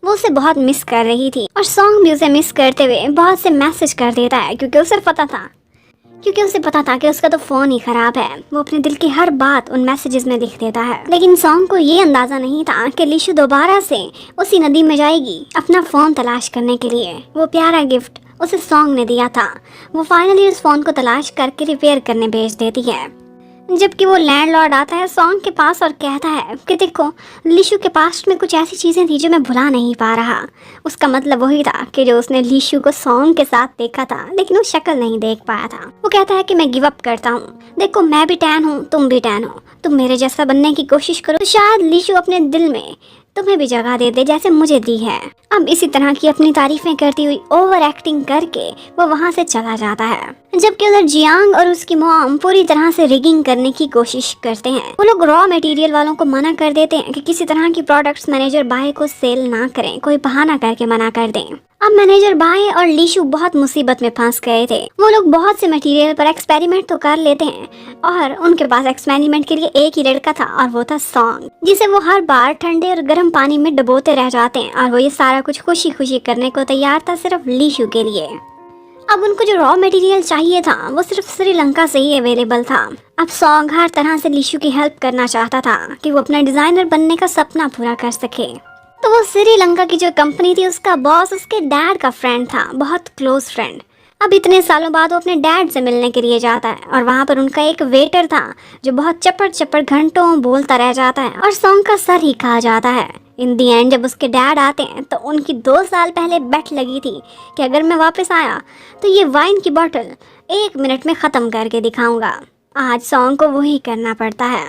वो उसे बहुत मिस कर रही थी और सॉन्ग भी उसे मिस करते हुए बहुत से मैसेज कर देता है क्योंकि उसे पता था कि उसका तो फ़ोन ही ख़राब है। वो अपने दिल की हर बात उन मैसेजेस में लिख देता है। लेकिन सॉन्ग को ये अंदाज़ा नहीं था कि लीशु दोबारा से उसी नदी में जाएगी अपना फ़ोन तलाश करने के लिए। वो प्यारा गिफ्ट उसे सॉन्ग ने दिया था। वो फाइनली उस फ़ोन को तलाश करके रिपेयर करने भेज देती है। जबकि वो लैंडलॉर्ड आता है सॉन्ग के पास और कहता है कि देखो, लीशु के पास्ट में कुछ ऐसी चीज़ें थी जो मैं भुला नहीं पा रहा। उसका मतलब वही था कि जो उसने लीशु को सॉन्ग के साथ देखा था लेकिन वो शक्ल नहीं देख पाया था। वो कहता है कि मैं गिव अप करता हूँ, देखो मैं भी टैन हूँ, तुम भी टैन हो, तुम मेरे जैसा बनने की कोशिश करो तो शायद लीशु अपने दिल में तुम्हें भी जगह दे दे जैसे मुझे दी है। अब इसी तरह की अपनी तारीफें करती हुई ओवर एक्टिंग करके वो वहाँ से चला जाता है। जबकि उधर जियांग और उसकी मॉम पूरी तरह से रिगिंग करने की कोशिश करते हैं। वो लोग रॉ मटेरियल वालों को मना कर देते हैं कि किसी तरह की प्रोडक्ट्स मैनेजर बाय को सेल ना करें, कोई बहाना करके मना कर दें। अब मैनेजर बाय और लीशु बहुत मुसीबत में फंस गए थे। वो लोग बहुत से मटेरियल पर एक्सपेरिमेंट तो कर लेते हैं और उनके पास एक्सपेरिमेंट के लिए एक ही लड़का था और वो था सॉन्ग, जिसे वो हर बार ठंडे और गर्म पानी में डुबोते रह जाते हैं और वो ये सारा कुछ खुशी खुशी करने को तैयार था सिर्फ लीशु के लिए। अब उनको जो रॉ मटेरियल चाहिए था वो सिर्फ श्रीलंका से ही अवेलेबल था। अब सॉन्ग हर तरह से लीशु की हेल्प करना चाहता था कि वो अपना डिजाइनर बनने का सपना पूरा कर सके। तो वो श्रीलंका की जो कंपनी थी उसका बॉस उसके डैड का फ्रेंड था, बहुत क्लोज फ्रेंड। अब इतने सालों बाद वो अपने डैड से मिलने के लिए जाता है और वहाँ पर उनका एक वेटर था जो बहुत चपड़ चपड़ घंटों बोलता रह जाता है और सॉन्ग का सर ही खा जाता है। इन दी एंड जब उसके डैड आते हैं तो उनकी 2 साल पहले बेट लगी थी कि अगर मैं वापस आया तो ये वाइन की बोतल 1 मिनट में ख़त्म करके दिखाऊंगा। आज सॉन्ग को वही करना पड़ता है।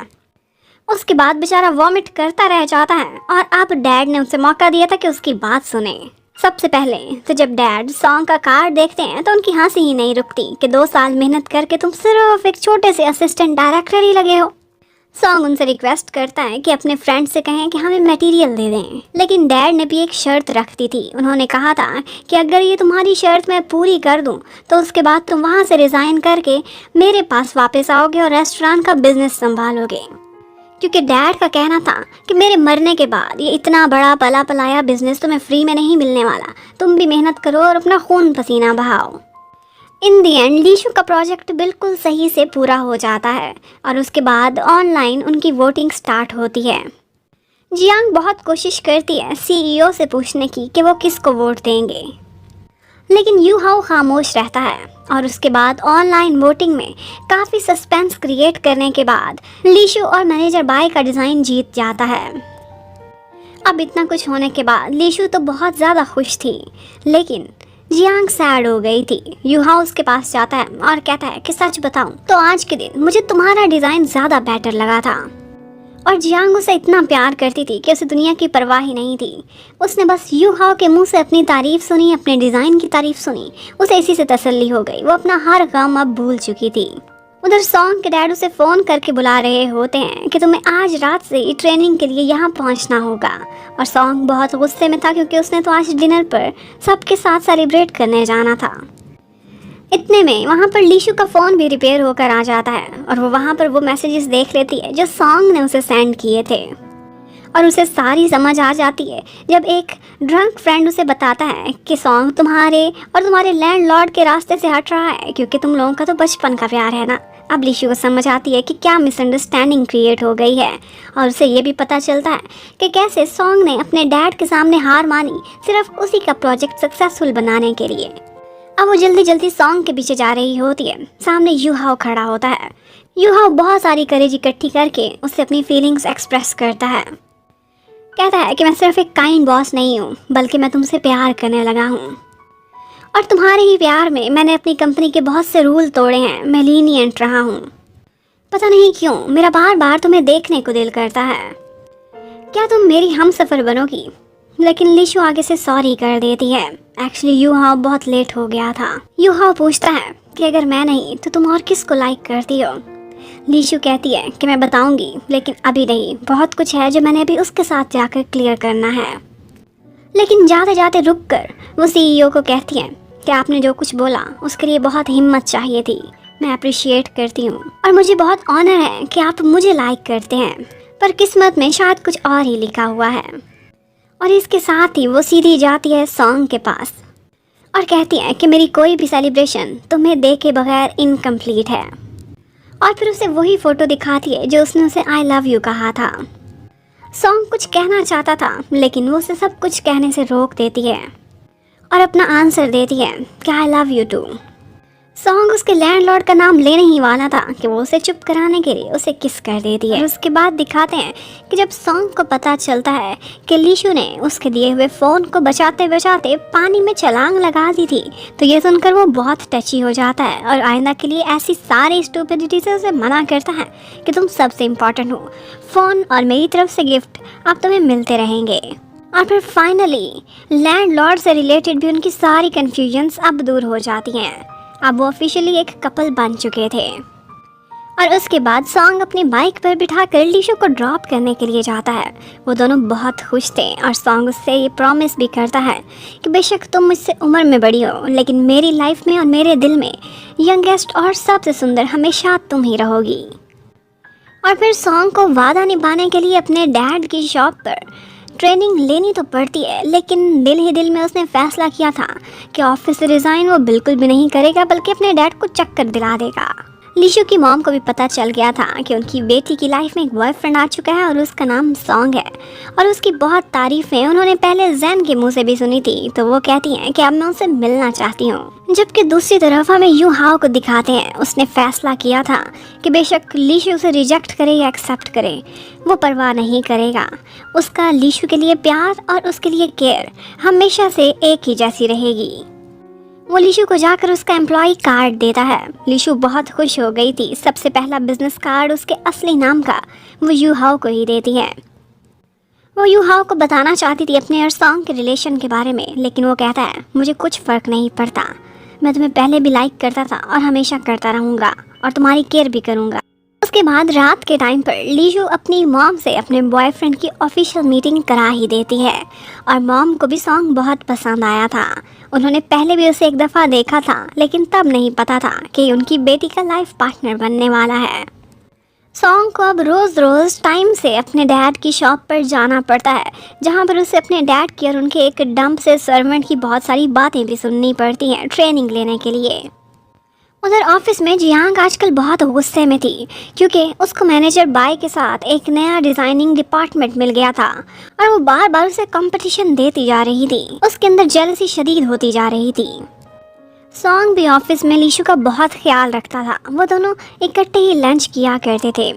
उसके बाद बेचारा वॉमिट करता रह जाता है और अब डैड ने उसे मौका दिया था कि उसकी बात सुने। सबसे पहले तो जब डैड सॉन्ग का कार्ड देखते हैं तो उनकी हंसी ही नहीं रुकती कि 2 साल मेहनत करके तुम सिर्फ एक छोटे से असिस्टेंट डायरेक्टर ही लगे हो। सॉन्ग उनसे रिक्वेस्ट करता है कि अपने फ्रेंड से कहें कि हमें मटेरियल दे दें, लेकिन डैड ने भी एक शर्त रख दी थी। उन्होंने कहा था कि अगर ये तुम्हारी शर्त मैं पूरी कर दूं तो उसके बाद तुम वहाँ से रिज़ाइन करके मेरे पास वापस आओगे और रेस्टोरेंट का बिजनेस संभालोगे। क्योंकि डैड का कहना था कि मेरे मरने के बाद ये इतना बड़ा पला पलाया बिजनेस तुम्हें फ्री में नहीं मिलने वाला, तुम भी मेहनत करो और अपना खून पसीना बहाओ। इन दी एंड लीशु का प्रोजेक्ट बिल्कुल सही से पूरा हो जाता है और उसके बाद ऑनलाइन उनकी वोटिंग स्टार्ट होती है। जियांग बहुत कोशिश करती है सीईओ से पूछने की कि वो किसको वोट देंगे, लेकिन यू हाओ खामोश रहता है और उसके बाद ऑनलाइन वोटिंग में काफ़ी सस्पेंस क्रिएट करने के बाद लीशु और मैनेजर बाय का डिज़ाइन जीत जाता है। अब इतना कुछ होने के बाद लीशु तो बहुत ज़्यादा खुश थी, लेकिन जियांग सैड हो गई थी। यू हाओ उसके पास जाता है और कहता है कि सच बताऊं तो आज के दिन मुझे तुम्हारा डिज़ाइन ज़्यादा बेटर लगा था। और जियांग उसे इतना प्यार करती थी कि उसे दुनिया की परवाह ही नहीं थी। उसने बस यू हाओ के मुंह से अपनी तारीफ सुनी, अपने डिज़ाइन की तारीफ सुनी, उसे इसी से तसल्ली हो गई। वो अपना हर गम अब भूल चुकी थी। उधर सॉन्ग के डैड उसे फ़ोन करके बुला रहे होते हैं कि तुम्हें आज रात से ही ट्रेनिंग के लिए यहाँ पहुँचना होगा। और सॉन्ग बहुत गुस्से में था क्योंकि उसने तो आज डिनर पर सबके साथ सेलिब्रेट करने जाना था। इतने में वहाँ पर लीशु का फ़ोन भी रिपेयर होकर आ जाता है और वो वहाँ पर वो मैसेजेस देख लेती है जो सॉन्ग ने उसे सेंड किए थे और उसे सारी समझ आ जाती है जब एक ड्रंक फ्रेंड उसे बताता है कि सॉन्ग तुम्हारे और तुम्हारे लैंडलॉर्ड के रास्ते से हट रहा है क्योंकि तुम लोगों का तो बचपन का प्यार है ना। अब लीशु को समझ आती है कि क्या मिसअंडरस्टैंडिंग क्रिएट हो गई है और उसे ये भी पता चलता है कि कैसे सॉन्ग ने अपने डैड के सामने हार मानी सिर्फ उसी का प्रोजेक्ट सक्सेसफुल बनाने के लिए। अब वो जल्दी जल्दी सॉन्ग के पीछे जा रही होती है। सामने यू हाओ खड़ा होता है। यू हाओ बहुत सारी करेज इकट्ठी करके उससे अपनी फीलिंग्स एक्सप्रेस करता है। कहता है कि मैं सिर्फ एक काइंड बॉस नहीं हूँ बल्कि मैं तुमसे प्यार करने लगा हूँ और तुम्हारे ही प्यार में मैंने अपनी कंपनी के बहुत से रूल तोड़े हैं। मैं लीनिएंट रहा हूँ, पता नहीं क्यों मेरा बार बार तुम्हें देखने को दिल करता है। क्या तुम मेरी हम सफ़र बनोगी? लेकिन लीशु आगे से सॉरी कर देती है। एक्चुअली यू हाओ बहुत लेट हो गया था। यू हाओ पूछता है कि अगर मैं नहीं तो तुम और किसको लाइक करती हो? लीशु कहती है कि मैं बताऊंगी लेकिन अभी नहीं, बहुत कुछ है जो मैंने अभी उसके साथ जाकर क्लियर करना है। लेकिन जाते जाते रुक कर वो सीईओ को कहती है कि आपने जो कुछ बोला उसके लिए बहुत हिम्मत चाहिए थी, मैं अप्रिशिएट करती हूँ और मुझे बहुत ऑनर है कि आप मुझे लाइक करते हैं, पर किस्मत में शायद कुछ और ही लिखा हुआ है। और इसके साथ ही वो सीधी जाती है सॉन्ग के पास और कहती है कि मेरी कोई भी सेलिब्रेशन तुम्हें देखे बगैर इनकम्प्लीट है। और फिर उसे वही फ़ोटो दिखाती है जो उसने उसे आई लव यू कहा था। सॉन्ग कुछ कहना चाहता था लेकिन वो उसे सब कुछ कहने से रोक देती है और अपना आंसर देती है कि I love you too. Song उसके लैंडलॉर्ड का नाम लेने ही वाला था कि वो उसे चुप कराने के लिए उसे किस कर देती है। और उसके बाद दिखाते हैं कि जब सॉन्ग को पता चलता है कि लीशु ने उसके दिए हुए फ़ोन को बचाते बचाते पानी में छलांग लगा दी थी, तो ये सुनकर वो बहुत टची हो जाता है और आइंदा के लिए ऐसी सारी स्टूपिडिटी से उसे मना करता है कि तुम सबसे इम्पोर्टेंट हो, फ़ोन और मेरी तरफ से गिफ्ट अब तुम्हें मिलते रहेंगे। और फिर फाइनली लैंडलॉर्ड से रिलेटेड भी उनकी सारी कन्फ्यूजन्स अब दूर हो जाती हैं। अब वो ऑफिशियली एक कपल बन चुके थे। और उसके बाद सॉन्ग अपनी बाइक पर बिठाकर लीशु को ड्रॉप करने के लिए जाता है। वो दोनों बहुत खुश थे और सॉन्ग उससे ये प्रॉमिस भी करता है कि बेशक तुम मुझसे उम्र में बड़ी हो, लेकिन मेरी लाइफ में और मेरे दिल में यंगेस्ट और सबसे सुंदर हमेशा तुम ही रहोगी। और फिर सॉन्ग को वादा निभाने के लिए अपने डैड की शॉप पर ट्रेनिंग लेनी तो पड़ती है, लेकिन दिल ही दिल में उसने फैसला किया था कि ऑफिस से रिज़ाइन वो बिल्कुल भी नहीं करेगा, बल्कि अपने डैड को चक्कर दिला देगा। लीशु की मॉम को भी पता चल गया था कि उनकी बेटी की लाइफ में एक बॉयफ्रेंड आ चुका है और उसका नाम सॉन्ग है, और उसकी बहुत तारीफ़ें उन्होंने पहले जैन के मुंह से भी सुनी थी, तो वो कहती हैं कि अब मैं उससे मिलना चाहती हूँ। जबकि दूसरी तरफ हमें यू हाओ को दिखाते हैं, उसने फैसला किया था कि बेशक लीशु उसे रिजेक्ट करे या एक्सेप्ट करे, वो परवाह नहीं करेगा। उसका लीशु के लिए प्यार और उसके लिए केयर हमेशा से एक ही जैसी रहेगी। वो लीशु को जाकर उसका एम्प्लॉय कार्ड देता है। लीशु बहुत खुश हो गई थी। सबसे पहला बिजनेस कार्ड उसके असली नाम का वो यू हाओ को ही देती है। वो यू हाओ को बताना चाहती थी अपने और सॉन्ग के रिलेशन के बारे में, लेकिन वो कहता है मुझे कुछ फ़र्क नहीं पड़ता, मैं तुम्हें पहले भी लाइक करता था और हमेशा करता रहूँगा और तुम्हारी केयर भी करूँगा। उसके बाद रात के टाइम पर लीशु अपनी मॉम से अपने बॉयफ्रेंड की ऑफिशियल मीटिंग करा ही देती है, और मॉम को भी सॉन्ग बहुत पसंद आया था। उन्होंने पहले भी उसे एक दफ़ा देखा था, लेकिन तब नहीं पता था कि उनकी बेटी का लाइफ पार्टनर बनने वाला है। सॉन्ग को अब रोज़ रोज़ टाइम से अपने डैड की शॉप पर जाना पड़ता है, जहाँ पर उसे अपने डैड की और उनके एक डंप से सर्वेंट की बहुत सारी बातें भी सुननी पड़ती हैं ट्रेनिंग लेने के लिए। उधर ऑफिस में जियांग आजकल बहुत गुस्से में थी, क्योंकि उसको मैनेजर बाय के साथ एक नया डिज़ाइनिंग डिपार्टमेंट मिल गया था और वो बार बार उसे कंपटीशन देती जा रही थी। उसके अंदर जेलसी शदीद होती जा रही थी। सॉन्ग भी ऑफिस में लीशु का बहुत ख्याल रखता था। वो दोनों इकट्ठे ही लंच किया करते थे।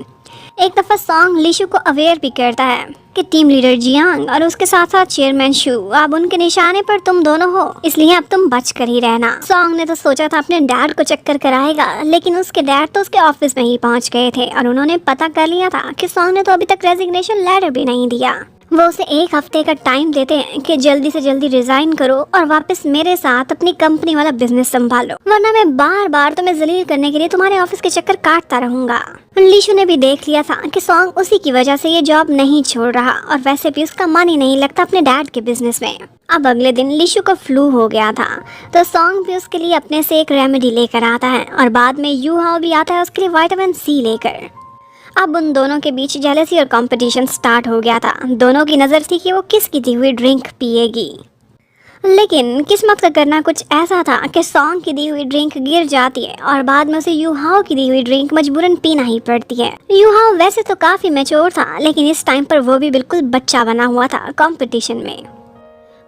एक दफ़ा सॉन्ग लीशु को अवेयर भी करता है कि टीम लीडर जियांग और उसके साथ साथ चेयरमैन शू अब उनके निशाने पर तुम दोनों हो, इसलिए अब तुम बच कर ही रहना। सॉन्ग ने तो सोचा था अपने डैड को चक्कर कराएगा, लेकिन उसके डैड तो उसके ऑफिस में ही पहुंच गए थे और उन्होंने पता कर लिया था कि सॉन्ग ने तो अभी तक रेजिग्नेशन लेटर भी नहीं दिया। वो उसे एक हफ्ते का टाइम देते हैं कि जल्दी से जल्दी रिजाइन करो और वापस मेरे साथ अपनी कंपनी वाला बिजनेस संभालो, वरना मैं बार बार तुम्हें जलील करने के लिए तुम्हारे ऑफिस के चक्कर काटता रहूंगा। लीशु ने भी देख लिया था कि सॉन्ग उसी की वजह से ये जॉब नहीं छोड़ रहा, और वैसे भी उसका मन ही नहीं लगता अपने डैड के बिजनेस में। अब अगले दिन लीशु को फ्लू हो गया था, तो सॉन्ग भी उसके लिए अपने से एक रेमेडी लेकर आता है, और बाद में यू हाओ भी आता है उसके लिए विटामिन सी लेकर। अब उन दोनों के बीच जेलसी और कंपटीशन स्टार्ट हो गया था। दोनों की नज़र थी कि वो किसकी दी हुई ड्रिंक पिएगी, लेकिन किस्मत का करना कुछ ऐसा था कि सॉन्ग की दी हुई ड्रिंक गिर जाती है और बाद में उसे यू हाओ की दी हुई ड्रिंक मजबूरन पीना ही पड़ती है। यू हाओ वैसे तो काफ़ी मैच्योर था, लेकिन इस टाइम पर वो भी बिल्कुल बच्चा बना हुआ था कंपटीशन में।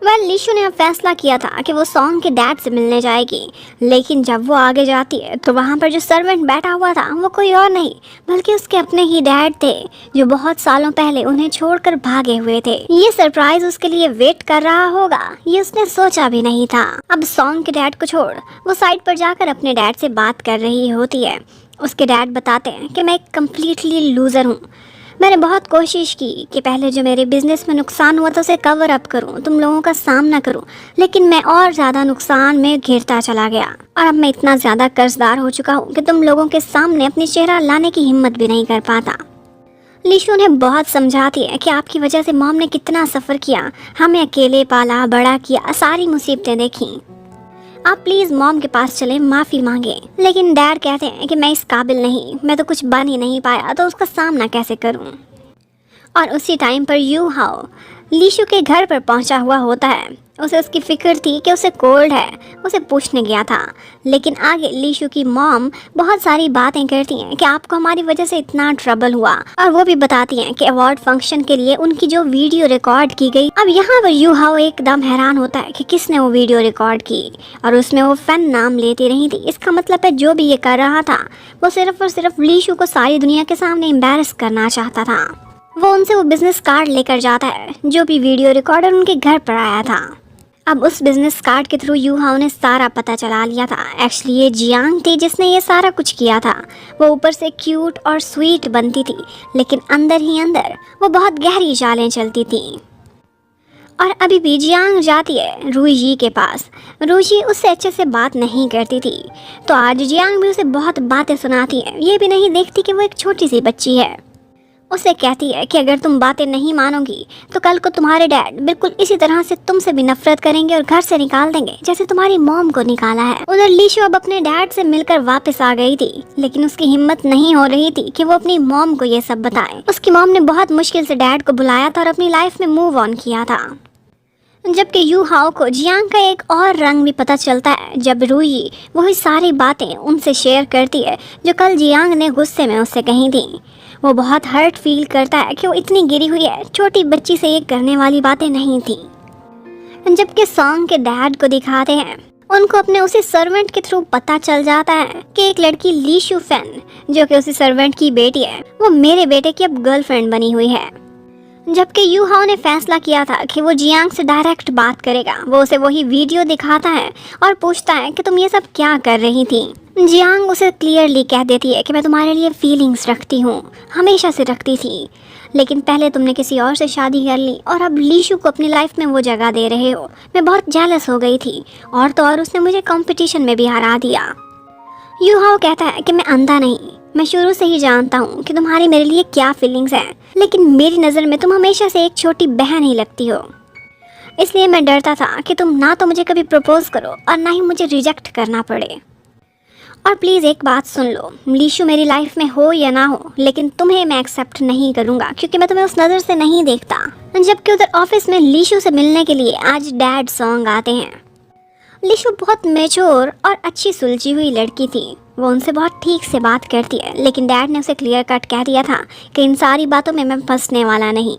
लीशु ने अब फैसला किया था कि वो सॉन्ग के डैड से मिलने जाएगी, लेकिन जब वो आगे जाती है तो वहाँ पर जो सर्वेंट बैठा हुआ था वो कोई और नहीं बल्कि उसके अपने ही डैड थे, जो बहुत सालों पहले उन्हें छोड़कर भागे हुए थे। ये सरप्राइज उसके लिए वेट कर रहा होगा, ये उसने सोचा भी नहीं था। अब सॉन्ग के डैड को छोड़ वो साइड पर जाकर अपने डैड से बात कर रही होती है। उसके डैड बताते हैं कि मैं एक कम्प्लीटली लूज़र हूँ। मैंने बहुत कोशिश की कि पहले जो मेरे बिज़नेस में नुकसान हुआ था उसे कवर अप करूं, तुम लोगों का सामना करूं, लेकिन मैं और ज़्यादा नुकसान में घिरता चला गया और अब मैं इतना ज़्यादा कर्जदार हो चुका हूं कि तुम लोगों के सामने अपनी चेहरा लाने की हिम्मत भी नहीं कर पाता। लीशु ने बहुत समझाती है कि आपकी वजह से मॉम ने कितना सफ़र किया, हमें अकेले पाला बड़ा किया, सारी मुसीबतें देखी। आप प्लीज़ मॉम के पास चलें, माफ़ी मांगें। लेकिन डैड कहते हैं कि मैं इस काबिल नहीं, मैं तो कुछ बन ही नहीं पाया, तो उसका सामना कैसे करूं। और उसी टाइम पर यू हाओ लीशु के घर पर पहुंचा हुआ होता है। उसे उसकी फिक्र थी कि उसे कोल्ड है, उसे पूछने गया था। लेकिन आगे लीशु की मॉम बहुत सारी बातें करती हैं कि आपको हमारी वजह से इतना ट्रबल हुआ, और वो भी बताती हैं कि अवार्ड फंक्शन के लिए उनकी जो वीडियो रिकॉर्ड की गई। अब यहाँ पर यू हाओ एकदम हैरान होता है कि किसने वो वीडियो रिकॉर्ड की, और उसमें वो फैन नाम लेती रही थी। इसका मतलब है जो भी ये कर रहा था वो सिर्फ और सिर्फ लीशु को सारी दुनिया के सामने एम्बैरस करना चाहता था। वो उनसे वो बिजनेस कार्ड लेकर जाता है जो भी वीडियो रिकॉर्डर उनके घर पर आया था। अब उस बिजनेस कार्ड के थ्रू यू हाओ ने सारा पता चला लिया था। एक्चुअली ये जियांग थी जिसने ये सारा कुछ किया था। वो ऊपर से क्यूट और स्वीट बनती थी, लेकिन अंदर ही अंदर वो बहुत गहरी चालें चलती थी। और अभी भी जियांग जाती है रूईजी के पास। रूईजी उससे अच्छे से बात नहीं करती थी, तो आज जियांग भी उसे बहुत बातें सुनाती है। ये भी नहीं देखती कि वो एक छोटी सी बच्ची है। उसे कहती है कि अगर तुम बातें नहीं मानोगी तो कल को तुम्हारे डैड बिल्कुल इसी तरह से तुमसे भी नफरत करेंगे और घर से निकाल देंगे जैसे तुम्हारी मॉम को निकाला है। उधर लीशु अब अपने डैड से मिलकर वापस आ गई थी, लेकिन उसकी हिम्मत नहीं हो रही थी कि वो अपनी मॉम को ये सब बताए। उसकी मॉम ने बहुत मुश्किल से डैड को बुलाया था और अपनी लाइफ में मूव ऑन किया था। जबकि यू हाओ को जियांग का एक और रंग भी पता चलता है जब रूई वही सारी बातें उनसे शेयर करती है जो कल जियांग ने गुस्से में उससे कही थी। वो बहुत हर्ट फील करता है कि वो इतनी गिरी हुई है, छोटी बच्ची से ये करने वाली बातें नहीं थी। जबकि सॉन्ग के डैड को दिखाते हैं, उनको अपने उसी सर्वेंट के थ्रू पता चल जाता है कि एक लड़की लीशु फैन जो कि उसी सर्वेंट की बेटी है, वो मेरे बेटे की अब गर्लफ्रेंड बनी हुई है। जबकि यू हाओ ने फैसला किया था कि वो जियांग से डायरेक्ट बात करेगा। वो उसे वही वीडियो दिखाता है और पूछता है कि तुम ये सब क्या कर रही थी। जियांग उसे क्लियरली कह देती है कि मैं तुम्हारे लिए फीलिंग्स रखती हूँ, हमेशा से रखती थी, लेकिन पहले तुमने किसी और से शादी कर ली और अब लीशु को अपनी लाइफ में वो जगह दे रहे हो। मैं बहुत जेलस हो गई थी, और तो और उसने मुझे कंपटीशन में भी हरा दिया। यू हाओ कहता है कि मैं अंधा नहीं, मैं शुरू से ही जानता हूँ कि तुम्हारी मेरे लिए क्या फीलिंग्स हैं, लेकिन मेरी नज़र में तुम हमेशा से एक छोटी बहन ही लगती हो। इसलिए मैं डरता था कि तुम ना तो मुझे कभी प्रपोज करो और ना ही मुझे रिजेक्ट करना पड़े। और प्लीज़ एक बात सुन लो, लीशु मेरी लाइफ में हो या ना हो, लेकिन तुम्हें मैं एक्सेप्ट नहीं करूँगा क्योंकि मैं तुम्हें उस नज़र से नहीं देखता। जबकि उधर ऑफिस में लीशु से मिलने के लिए आज डैड सॉन्ग आते हैं। लीशु बहुत मैच्योर और अच्छी सुलझी हुई लड़की थी। वो उनसे बहुत ठीक से बात करती है, लेकिन डैड ने उसे क्लियर कट कह दिया था कि इन सारी बातों में मैं फंसने वाला नहीं।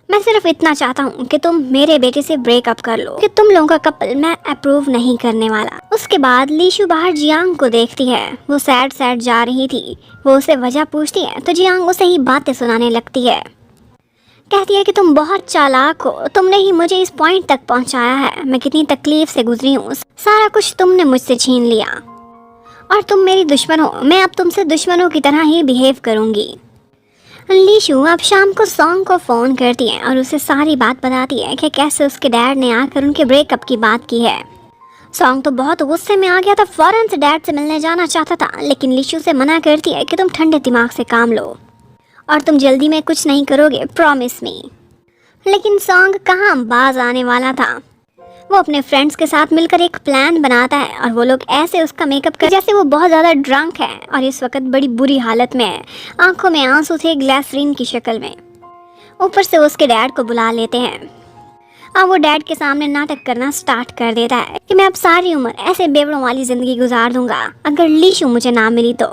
मैं सिर्फ इतना चाहता हूँ कि तुम मेरे बेटे से ब्रेकअप कर लो, कि तुम लोगों का कपल मैं अप्रूव नहीं करने वाला। उसके बाद लीशु बाहर जियांग को देखती है। वो सैड सैड जा रही थी। वो उसे वजह पूछती है तो जियांग उसे ही बातें सुनाने लगती है। कहती है कि तुम बहुत चालाक हो, तुमने ही मुझे इस पॉइंट तक पहुंचाया है। मैं कितनी तकलीफ से गुजरी हूँ, सारा कुछ तुमने मुझसे छीन लिया और तुम मेरी दुश्मन हो। मैं अब तुमसे दुश्मनों की तरह ही बिहेव करूंगी। लीशु अब शाम को सॉन्ग को फ़ोन करती है और उसे सारी बात बताती है कि कैसे उसके डैड ने आकर उनके ब्रेकअप की बात की है। सॉन्ग तो बहुत गुस्से में आ गया था, फ़ौरन से डैड से मिलने जाना चाहता था, लेकिन लीशु से मना करती है कि तुम ठंडे दिमाग से काम लो और तुम जल्दी में कुछ नहीं करोगे, प्रॉमिस मी। लेकिन सॉन्ग कहाँ बाज आने वाला था। वो अपने फ्रेंड्स के साथ मिलकर एक प्लान बनाता है और वो लोग ऐसे उसका मेकअप कर जैसे वो बहुत ज़्यादा ड्रंक है और इस वक्त बड़ी बुरी हालत में है। आंखों में आंसू थे ग्लिसरीन की शक्ल में। ऊपर से वो उसके डैड को बुला लेते हैं। अब वो डैड के सामने नाटक करना स्टार्ट कर देता है कि मैं अब सारी उम्र ऐसे बेवड़ों वाली ज़िंदगी गुजार दूंगा अगर लीशु मुझे ना मिली तो।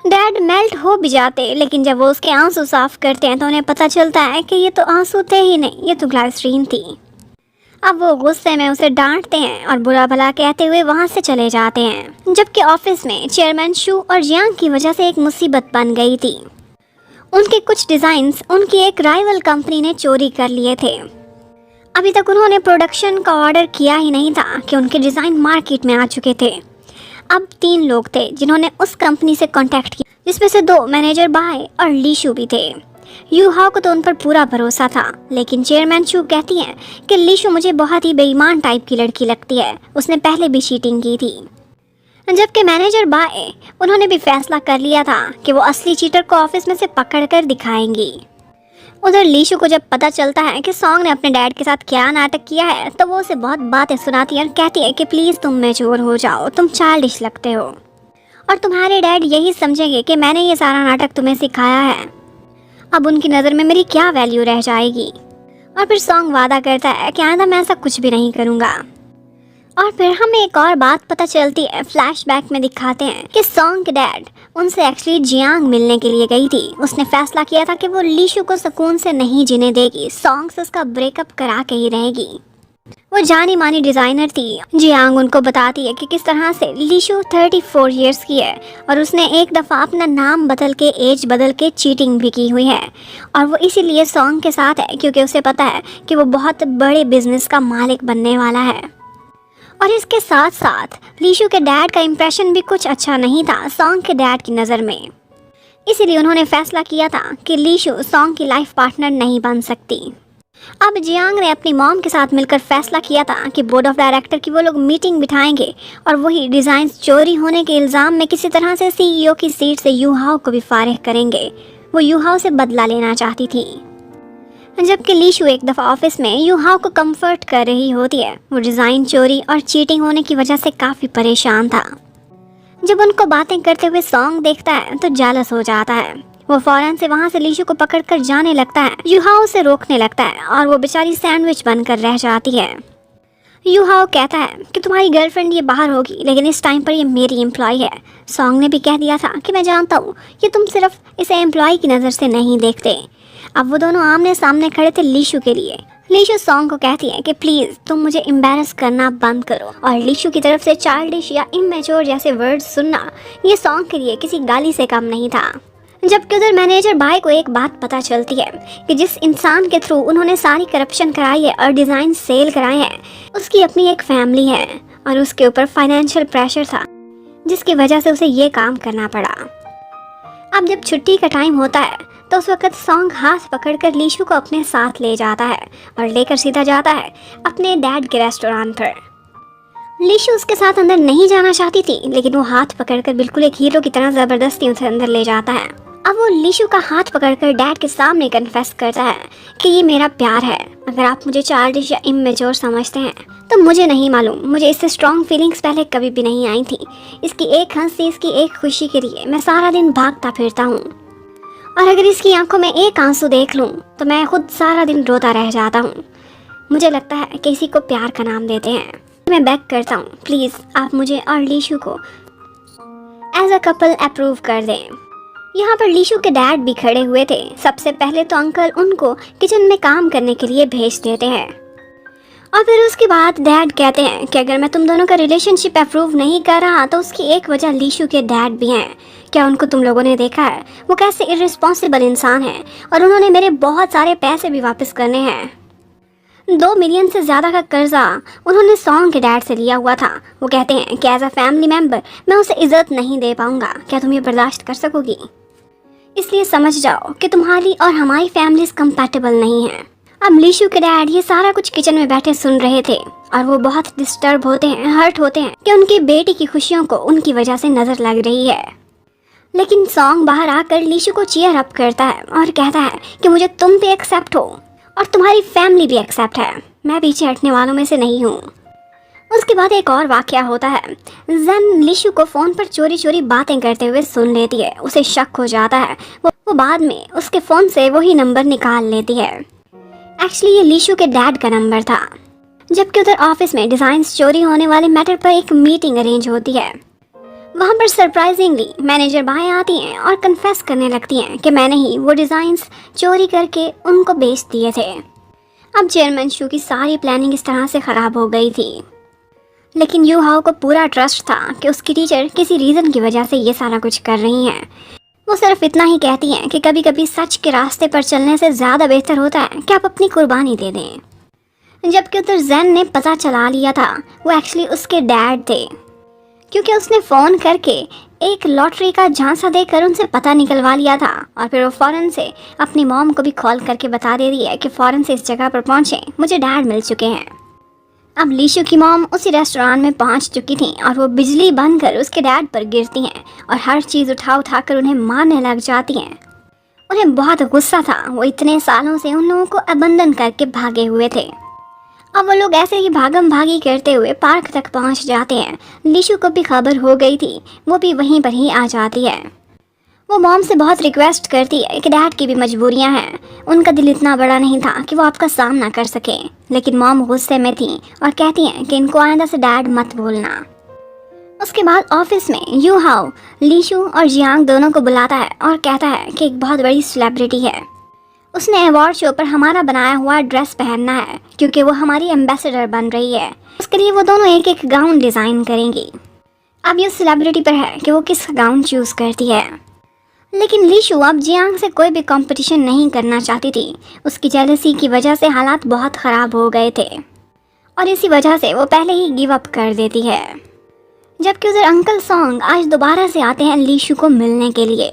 डैड मेल्ट हो भी जाते, लेकिन जब वो उसके आंसू साफ करते हैं तो उन्हें पता चलता है कि ये तो आंसू थे ही नहीं, ये तो ग्लिसरीन थी। अब वो गुस्से में उसे डांटते हैं और बुरा भला कहते हुए वहाँ से चले जाते हैं। जबकि ऑफिस में चेयरमैन शू और जियांग की वजह से एक मुसीबत बन गई थी। उनके कुछ डिज़ाइंस उनकी एक राइवल कंपनी ने चोरी कर लिए थे। अभी तक उन्होंने प्रोडक्शन का ऑर्डर किया ही नहीं था कि उनके डिज़ाइन मार्केट में आ चुके थे। अब 3 लोग थे जिन्होंने उस कंपनी से कॉन्टैक्ट किया, जिसमें से 2 मैनेजर बाय और लीशु भी थे। यू हाओ को तो उन पर पूरा भरोसा था, लेकिन चेयरमैन शू कहती हैं कि लीशु मुझे बहुत ही बेईमान टाइप की लड़की लगती है, उसने पहले भी चीटिंग की थी। जबकि मैनेजर बाय उन्होंने भी फैसला कर लिया था कि वो असली चीटर को ऑफिस में से पकड़ कर दिखाएंगी। उधर लीशु को जब पता चलता है कि सॉन्ग ने अपने डैड के साथ क्या नाटक किया है तो वो उसे बहुत बातें सुनाती है और कहती है कि प्लीज़ तुम मैच्योर हो जाओ, तुम चाइल्डिश लगते हो और तुम्हारे डैड यही समझेंगे कि मैंने ये सारा नाटक तुम्हें सिखाया है। अब उनकी नज़र में मेरी क्या वैल्यू रह जाएगी। और फिर सॉन्ग वादा करता है कि आइंदा मैं ऐसा कुछ भी नहीं करूँगा। और फिर हमें एक और बात पता चलती है, फ्लैशबैक में दिखाते हैं कि सॉन्ग के डैड उनसे एक्चुअली जियांग मिलने के लिए गई थी। उसने फैसला किया था कि वो लीशु को सुकून से नहीं जीने देगी, सॉन्ग से उसका ब्रेकअप करा के ही रहेगी। वो जानी मानी डिज़ाइनर थी। जियांग उनको बताती है कि किस तरह से लीशु 34 इयर्स की है और उसने एक दफ़ा अपना नाम बदल के, एज बदल के चीटिंग भी की हुई है, और वो इसीलिए सॉन्ग के साथ है क्योंकि उसे पता है कि वो बहुत बड़े बिजनेस का मालिक बनने वाला है। और इसके साथ साथ लीशु के डैड का इंप्रेशन भी कुछ अच्छा नहीं था सॉन्ग के डैड की नज़र में। इसीलिए उन्होंने फैसला किया था कि लीशु सॉन्ग की लाइफ पार्टनर नहीं बन सकती। अब जियांग ने अपनी मॉम के साथ मिलकर फैसला किया था कि बोर्ड ऑफ डायरेक्टर की वो लोग मीटिंग बिठाएंगे और वही डिज़ाइन चोरी होने के इल्ज़ाम में किसी तरह से सीईओ की सीट से यूहाओ को भी फारिग करेंगे। वो यूहाओ से बदला लेना चाहती थी। जबकि लीशु एक दफ़ा ऑफिस में यूहाओ को कंफर्ट कर रही होती है। वो डिज़ाइन चोरी और चीटिंग होने की वजह से काफ़ी परेशान था। जब उनको बातें करते हुए सॉन्ग देखता है तो जेलस हो जाता है। वो फौरन से वहाँ से लीशु को पकड़कर जाने लगता है। यूहाओ उसे रोकने लगता है और वो बेचारी सैंडविच बनकर रह जाती है। यूहाओ कहता है कि तुम्हारी गर्लफ्रेंड ये बाहर होगी, लेकिन इस टाइम पर ये मेरी एम्प्लॉय है। सॉन्ग ने भी कह दिया था कि मैं जानता हूँ कि तुम सिर्फ इसे एम्प्लॉय की नज़र से नहीं देखते। अब वो दोनों आमने सामने खड़े थे लीशु के लिए। लीशु सॉन्ग को कहती है कि प्लीज़ तुम मुझे एम्बैरस करना बंद करो, और लीशु की तरफ से चाइल्डिश या इमेच्योर जैसे वर्ड्स सुनना ये सॉन्ग के लिए किसी गाली से कम नहीं था। जबकि उधर मैनेजर भाई को एक बात पता चलती है कि जिस इंसान के थ्रू उन्होंने सारी करप्शन कराई है और डिज़ाइन सेल कराए हैं, उसकी अपनी एक फैमिली है और उसके ऊपर फाइनेंशियल प्रेशर था, जिसकी वजह से उसे ये काम करना पड़ा। अब जब छुट्टी का टाइम होता है तो उस वक्त सॉन्ग हाथ पकड़कर लीशु को अपने साथ ले जाता है और लेकर सीधा जाता है अपने डैड के रेस्टोरेंट पर। लीशु उसके साथ अंदर नहीं जाना चाहती थी, लेकिन वो हाथ पकड़कर बिल्कुल एक हीरो की तरह ज़बरदस्ती उसे अंदर ले जाता है। अब वो लीशु का हाथ पकड़कर डैड के सामने कन्फेस करता है कि ये मेरा प्यार है। अगर आप मुझे चाइल्डिश या इमेच्योर समझते हैं तो मुझे नहीं मालूम, मुझे इससे स्ट्रॉन्ग फीलिंग्स पहले कभी भी नहीं आई थी। इसकी एक हंसी, इसकी एक खुशी के लिए मैं सारा दिन भागता फिरता हूँ, और अगर इसकी आंखों में एक आंसू देख लूँ तो मैं खुद सारा दिन रोता रह जाता हूँ। मुझे लगता है कि इसी को प्यार का नाम देते हैं। मैं बेग करता हूँ, प्लीज़ आप मुझे और लीशु को एज अ कपल अप्रूव कर दें। यहाँ पर लीशु के डैड भी खड़े हुए थे। सबसे पहले तो अंकल उनको किचन में काम करने के लिए भेज देते हैं, और फिर उसके बाद डैड कहते हैं कि अगर मैं तुम दोनों का रिलेशनशिप अप्रूव नहीं कर रहा तो उसकी एक वजह लीशु के डैड भी हैं। क्या उनको तुम लोगों ने देखा है? वो कैसे इर्रिस्पॉन्सिबल इंसान है, और उन्होंने मेरे बहुत सारे पैसे भी वापस करने हैं। 2 मिलियन से ज़्यादा का कर्जा उन्होंने सॉन्ग के डैड से लिया हुआ था। वो कहते हैं कि एज अ फैमिली मेम्बर मैं उसे इज्जत नहीं दे पाऊँगा। क्या तुम ये बर्दाश्त कर सकोगी? इसलिए समझ जाओ कि तुम्हारी और हमारी फैमिलीज कंपैटिबल नहीं है। अब लीशु के डैड ये सारा कुछ किचन में बैठे सुन रहे थे, और वो बहुत डिस्टर्ब होते हैं, हर्ट होते हैं कि उनकी बेटी की खुशियों को उनकी वजह से नज़र लग रही है। लेकिन सॉन्ग बाहर आकर लीशु को चीयर अप करता है और कहता है कि मुझे तुम भी एक्सेप्ट हो और तुम्हारी फैमिली भी एक्सेप्ट है, मैं पीछे हटने वालों में से नहीं हूँ। उसके बाद एक और वाकया होता है। जन लीशु को फ़ोन पर चोरी चोरी बातें करते हुए सुन लेती है। उसे शक हो जाता है। वो बाद में उसके फ़ोन से वही नंबर निकाल लेती है। एक्चुअली ये लीशु के डैड का नंबर था। जबकि उधर ऑफिस में डिज़ाइंस चोरी होने वाले मैटर पर एक मीटिंग अरेंज होती है। वहाँ पर सरप्राइजिंगली मैनेजर बाएँ आती हैं और कन्फेस करने लगती हैं कि मैंने ही वो डिज़ाइंस चोरी करके उनको बेच दिए थे। अब चेयरमैन शू की सारी प्लानिंग इस तरह से ख़राब हो गई थी, लेकिन यूहाओ को पूरा ट्रस्ट था कि उसकी टीचर किसी रीज़न की वजह से ये सारा कुछ कर रही हैं। वो सिर्फ इतना ही कहती हैं कि कभी कभी सच के रास्ते पर चलने से ज़्यादा बेहतर होता है कि आप अपनी कुर्बानी दे दें। जबकि उधर जैन ने पता चला लिया था वो एक्चुअली उसके डैड थे, क्योंकि उसने फ़ोन करके एक लॉटरी का झांसा देकर उनसे पता निकलवा लिया था, और फिर वो फ़ौरन से अपनी मॉम को भी कॉल करके बता दे रही है कि फ़ौरन से इस जगह पर पहुँचें, मुझे डैड मिल चुके हैं। अब लीशु की मॉम उसी रेस्टोरेंट में पहुंच चुकी थी, और वो बिजली बंद कर उसके डैड पर गिरती हैं और हर चीज़ उठा उठा कर उन्हें मारने लग जाती हैं। उन्हें बहुत गुस्सा था, वो इतने सालों से उन लोगों को अबंदन करके भागे हुए थे। अब वो लोग ऐसे ही भागम भागी करते हुए पार्क तक पहुंच जाते हैं। लीशु को भी खबर हो गई थी, वो भी वहीं पर ही आ जाती है। वो मॉम से बहुत रिक्वेस्ट करती है कि डैड की भी मजबूरियां हैं, उनका दिल इतना बड़ा नहीं था कि वो आपका सामना कर सके। लेकिन मॉम गुस्से में थी और कहती हैं कि इनको आइंदा से डैड मत बोलना। उसके बाद ऑफिस में यू हाओ लीशु और जियांग दोनों को बुलाता है और कहता है कि एक बहुत बड़ी सेलिब्रिटी है, उसने अवार्ड शो पर हमारा बनाया हुआ ड्रेस पहनना है क्योंकि वो हमारी एम्बेसडर बन रही है। उसके लिए वो दोनों एक एक गाउन डिज़ाइन करेंगी। अब ये सेलिब्रिटी पर है कि वो किस गाउन चूज़ करती है। लेकिन लीशु अब जियांग से कोई भी कंपटीशन नहीं करना चाहती थी। उसकी जेलसी की वजह से हालात बहुत ख़राब हो गए थे और इसी वजह से वो पहले ही गिव अप कर देती है। जबकि उधर अंकल सॉन्ग आज दोबारा से आते हैं लीशु को मिलने के लिए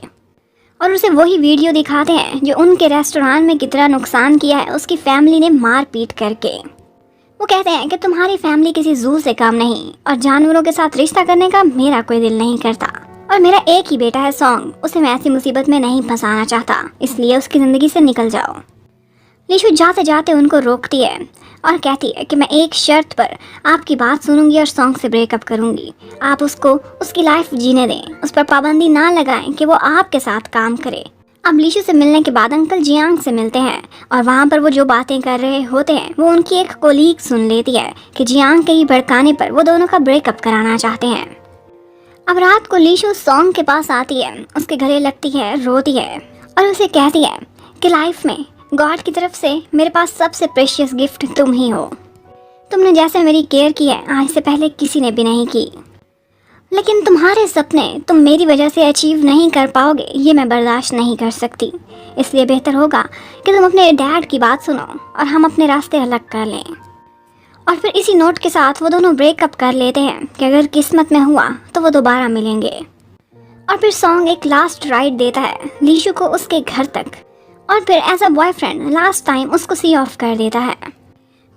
और उसे वही वीडियो दिखाते हैं जो उनके रेस्टोरेंट में कितना नुकसान किया है उसकी फैमिली ने मार पीट करके। वो कहते हैं कि तुम्हारी फैमिली किसी जू से कम नहीं और जानवरों के साथ रिश्ता करने का मेरा कोई दिल नहीं करता और मेरा एक ही बेटा है सॉन्ग, उसे मैं ऐसी मुसीबत में नहीं फंसाना चाहता, इसलिए उसकी ज़िंदगी से निकल जाओ। लीशु जाते जाते उनको रोकती है और कहती है कि मैं एक शर्त पर आपकी बात सुनूंगी और सॉन्ग से ब्रेकअप करूंगी। आप उसको उसकी लाइफ जीने दें, उस पर पाबंदी ना लगाएं कि वो आपके साथ काम करे। अब लीशु से मिलने के बाद अंकल जियांग से मिलते हैं और वहाँ पर वो जो बातें कर रहे होते हैं वो उनकी एक कोलीग सुन लेती है कि जियांग के ही भड़काने पर वो दोनों का ब्रेकअप कराना चाहते हैं। अब रात को लीशु सॉन्ग के पास आती है, उसके गले लगती है, रोती है और उसे कहती है कि लाइफ में गॉड की तरफ से मेरे पास सबसे प्रेशियस गिफ्ट तुम ही हो। तुमने जैसे मेरी केयर की है आज से पहले किसी ने भी नहीं की। लेकिन तुम्हारे सपने तुम मेरी वजह से अचीव नहीं कर पाओगे, ये मैं बर्दाश्त नहीं कर सकती। इसलिए बेहतर होगा कि तुम अपने डैड की बात सुनो और हम अपने रास्ते अलग कर लें। और फिर इसी नोट के साथ वो दोनों ब्रेकअप कर लेते हैं कि अगर किस्मत में हुआ तो वो दोबारा मिलेंगे। और फिर सॉन्ग एक लास्ट राइड देता है लीशु को उसके घर तक और फिर as a boyfriend last time उसको सी ऑफ कर देता है।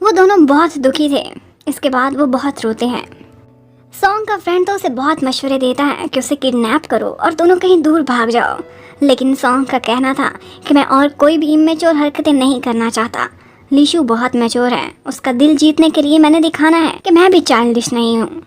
वो दोनों बहुत दुखी थे। इसके बाद वो बहुत रोते हैं। सॉन्ग का फ्रेंड तो उसे बहुत मशवरे देता है कि उसे किडनैप करो और दोनों कहीं दूर भाग जाओ, लेकिन सॉन्ग का कहना था कि मैं और कोई भी इमेच्योर हरकतें नहीं करना चाहता। लीशु बहुत मैच्योर है, उसका दिल जीतने के लिए मैंने दिखाना है कि मैं भी चाइल्डिश नहीं हूँ।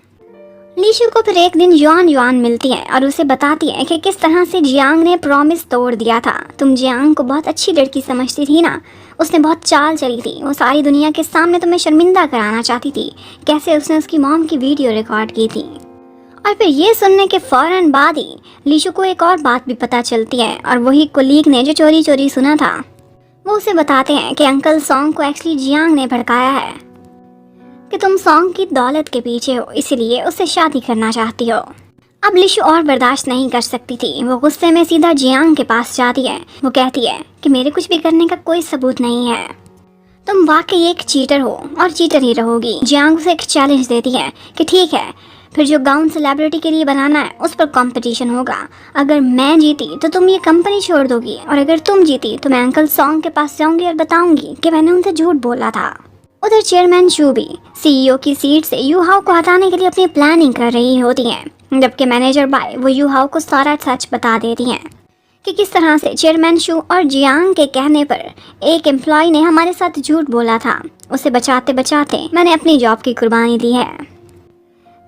लीशु को फिर एक दिन युआन मिलती है और उसे बताती है कि किस तरह से जियांग ने प्रॉमिस तोड़ दिया था। तुम जियांग को बहुत अच्छी लड़की समझती थी ना, उसने बहुत चाल चली थी, वो सारी दुनिया के सामने तुम्हें शर्मिंदा कराना चाहती थी। कैसे उसने उसकी मॉम की वीडियो रिकॉर्ड की थी। और फिर ये सुनने के फौरन बाद ही लीशु को एक और बात भी पता चलती है और वही कोलीग ने जो चोरी चोरी सुना था वो उसे बताते हैं कि अंकल सॉन्ग को एक्चुअली जियांग ने भड़काया है कि तुम सॉन्ग की दौलत के पीछे हो, इसीलिए उससे शादी करना चाहती हो। अब लीशु और बर्दाश्त नहीं कर सकती थी। वो गुस्से में सीधा जियांग के पास जाती है। वो कहती है कि मेरे कुछ भी करने का कोई सबूत नहीं है, तुम वाकई एक चीटर हो और चीटर ही रहोगी। जियांग उसे एक चैलेंज देती है कि ठीक है, फिर जो गाउन सेलिब्रिटी के लिए बनाना है उस पर कंपटीशन होगा। अगर मैं जीती तो तुम ये कंपनी छोड़ दोगी और अगर तुम जीती तो मैं अंकल सॉन्ग के पास जाऊंगी और बताऊंगी कि मैंने उनसे झूठ बोला था। उधर चेयरमैन शू भी सीईओ की सीट से यू हाओ को हटाने के लिए अपनी प्लानिंग कर रही होती हैं, जबकि मैनेजर बाय वो यू हाओ को सारा सच बता देती हैं कि किस तरह से चेयरमैन शू और जियांग के कहने पर एक एम्प्लॉय ने हमारे साथ झूठ बोला था। उसे बचाते बचाते मैंने अपनी जॉब की कुर्बानी दी है।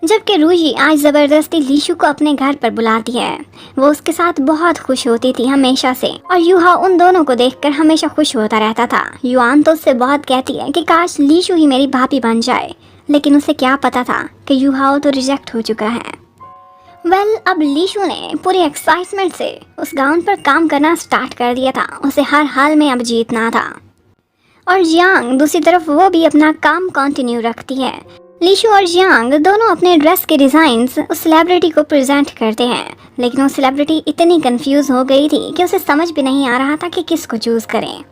जबकि रूजी आज ज़बरदस्ती लीशु को अपने घर पर बुलाती है। वो उसके साथ बहुत खुश होती थी हमेशा से और यूहाओ उन दोनों को देखकर हमेशा खुश होता रहता था। युआन तो उससे बहुत कहती है कि काश लीशु ही मेरी भाभी बन जाए, लेकिन उसे क्या पता था कि यूहाओ तो रिजेक्ट हो चुका है। अब लीशु ने पूरी एक्साइटमेंट से उस गाउन पर काम करना स्टार्ट कर दिया था। उसे हर हाल में अब जीतना था। और जियांग दूसरी तरफ वो भी अपना काम कंटिन्यू रखती है। लीशु और जियांग दोनों अपने ड्रेस के डिज़ाइंस उस सेलिब्रिटी को प्रेजेंट करते हैं, लेकिन वो सेलिब्रिटी इतनी कंफ्यूज हो गई थी कि उसे समझ भी नहीं आ रहा था कि किसको चूज़ करें।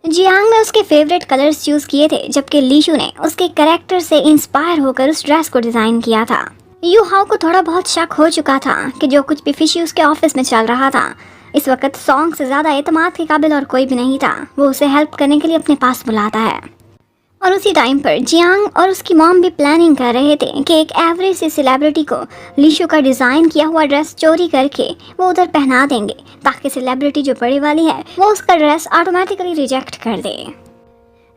जियांग ने उसके फेवरेट कलर्स चूज़ किए थे, जबकि लीशु ने उसके कैरेक्टर से इंस्पायर होकर उस ड्रेस को डिज़ाइन किया था। यू हाओ को थोड़ा बहुत शक हो चुका था कि जो कुछ भी फिशी उसके ऑफिस में चल रहा था, इस वक्त सॉन्ग से ज़्यादा एतमाद के काबिल और कोई भी नहीं था। वो उसे हेल्प करने के लिए अपने पास बुलाता है। और उसी टाइम पर जियांग और उसकी मॉम भी प्लानिंग कर रहे थे कि एक एवरेज सी सेलिब्रिटी को लीशु का डिज़ाइन किया हुआ ड्रेस चोरी करके वो उधर पहना देंगे, ताकि सेलिब्रिटी जो बड़ी वाली है वो उसका ड्रेस ऑटोमेटिकली रिजेक्ट कर दे।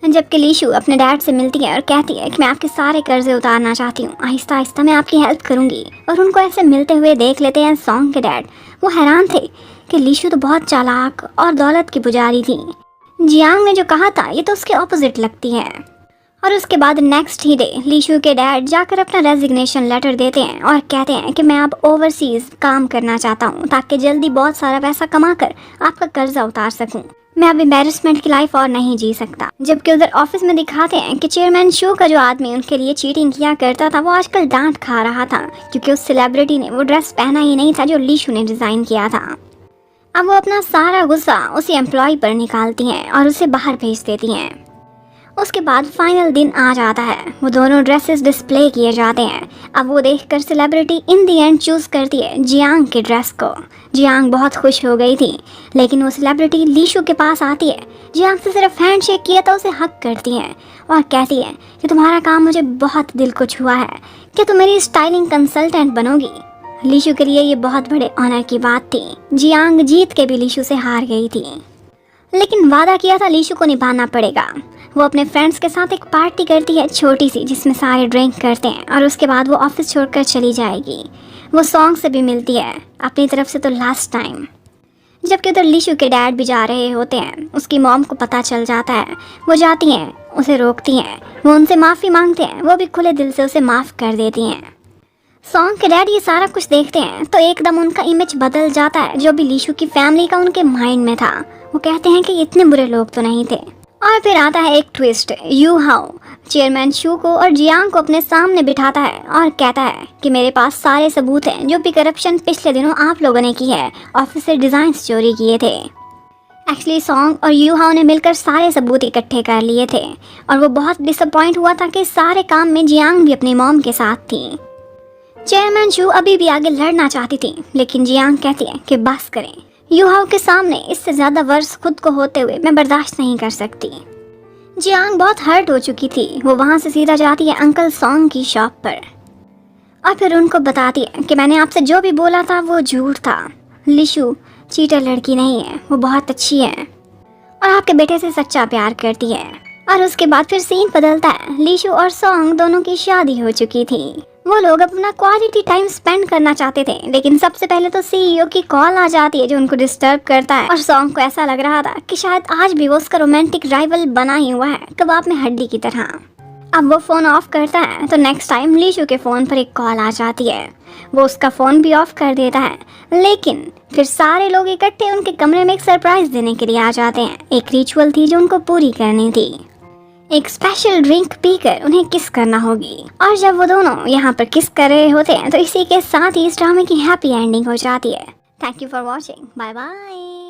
जबकि लीशु अपने डैड से मिलती है और कहती है कि मैं आपके सारे कर्जे उतारना चाहती हूँ, आहिस्ता आहिस्ता मैं आपकी हेल्प करूँगी। और उनको ऐसे मिलते हुए देख लेते हैं सॉन्ग के डैड। वो हैरान थे कि लीशु तो बहुत चालाक और दौलत की पुजारी थी। जियांग ने जो कहा था ये तो उसके ऑपोजिट लगती है। और उसके बाद नेक्स्ट ही डे लीशु के डैड जाकर अपना रेजिग्नेशन लेटर देते हैं और कहते हैं कि मैं अब ओवरसीज काम करना चाहता हूँ ताकि जल्दी बहुत सारा पैसा कमाकर आपका कर्जा उतार सकूं। मैं अब एम्बेरसमेंट की लाइफ और नहीं जी सकता। जबकि उधर ऑफिस में दिखाते हैं कि चेयरमैन शू का जो आदमी उनके लिए चीटिंग किया करता था वो आजकल डांट खा रहा था क्योंकि उस सेलिब्रिटी ने वो ड्रेस पहना ही नहीं था जो लीशु ने डिज़ाइन किया था। अब वो अपना सारा गुस्सा उसी एम्प्लॉय पर निकालती हैं और उसे बाहर भेज देती हैं। उसके बाद फाइनल दिन आ जाता है, वो दोनों ड्रेसेस डिस्प्ले किए जाते हैं। अब वो देखकर celebrity in the and choose करती है जियांग के ड्रेस को। जियांग बहुत खुश हो गई थी, लेकिन वो सेलिब्रिटी लीशु के पास आती है, जियांग से सिर्फ हैंडशेक किया तो उसे हक करती है और कहती है कि तुम्हारा काम मुझे बहुत दिल को छुआ है, क्या तुम मेरी स्टाइलिंग कंसल्टेंट बनोगी। लीशु के लिए ये बहुत बड़े ऑनर की बात थी। जियांग जीत के भी लीशु से हार गई थी, लेकिन वादा किया था लीशु को निभाना पड़ेगा। वो अपने फ्रेंड्स के साथ एक पार्टी करती है छोटी सी, जिसमें सारे ड्रिंक करते हैं और उसके बाद वो ऑफिस छोड़कर चली जाएगी। वो सॉन्ग से भी मिलती है अपनी तरफ से तो लास्ट टाइम। जबकि उधर लीशु के डैड भी जा रहे होते हैं, उसकी मॉम को पता चल जाता है। वो जाती हैं, उसे रोकती हैं, वो उनसे माफ़ी मांगते हैं, वो भी खुले दिल से उसे माफ़ कर देती हैं। सॉन्ग के डैड ये सारा कुछ देखते हैं तो एकदम उनका इमेज बदल जाता है, जो भी लीशु की फैमिली का उनके माइंड में था। वो कहते हैं कि इतने बुरे लोग तो नहीं थे। और फिर आता है एक ट्विस्ट। यू हाओ चेयरमैन शू को और जियांग को अपने सामने बिठाता है और कहता है कि मेरे पास सारे सबूत हैं, जो भी करप्शन पिछले दिनों आप लोगों ने की है, ऑफिस से डिज़ाइंस चोरी किए थे। एक्चुअली सॉन्ग और यू हाओ ने मिलकर सारे सबूत इकट्ठे कर लिए थे और वो बहुत डिसअपॉइंट हुआ था कि सारे काम में जियांग भी अपनी मॉम के साथ थी। चेयरमैन शू अभी भी आगे लड़ना चाहती थी, लेकिन जियांग कहती है कि बस करें, यू हाओ के सामने इससे ज़्यादा वर्ष खुद को होते हुए मैं बर्दाश्त नहीं कर सकती। जियांग बहुत हर्ट हो चुकी थी। वो वहाँ से सीधा जाती है अंकल सॉन्ग की शॉप पर और फिर उनको बताती है कि मैंने आपसे जो भी बोला था वो झूठ था। लीशु चीटर लड़की नहीं है, वो बहुत अच्छी है और आपके बेटे से सच्चा प्यार करती है। और उसके बाद फिर सीन बदलता है। लीशु और सॉन्ग दोनों की शादी हो चुकी थी। वो लोग अपना क्वालिटी टाइम स्पेंड करना चाहते थे, लेकिन सबसे पहले तो सीईओ की कॉल आ जाती है जो उनको डिस्टर्ब करता है। और सॉन्ग को ऐसा लग रहा था कि शायद आज भी वो उसका रोमांटिक राइवल बना ही हुआ है, कबाब में हड्डी की तरह। अब वो फ़ोन ऑफ करता है तो नेक्स्ट टाइम लीशु के फ़ोन पर एक कॉल आ जाती है। वो उसका फ़ोन भी ऑफ कर देता है, लेकिन फिर सारे लोग इकट्ठे उनके कमरे में एक सरप्राइज़ देने के लिए आ जाते हैं। एक रिचुअल थी जो उनको पूरी करनी थी। एक स्पेशल ड्रिंक पीकर उन्हें किस करना होगी। और जब वो दोनों यहाँ पर किस कर रहे होते हैं तो इसी के साथ ही इस ड्रामे की हैप्पी एंडिंग हो जाती है। Thank you for watching, bye bye.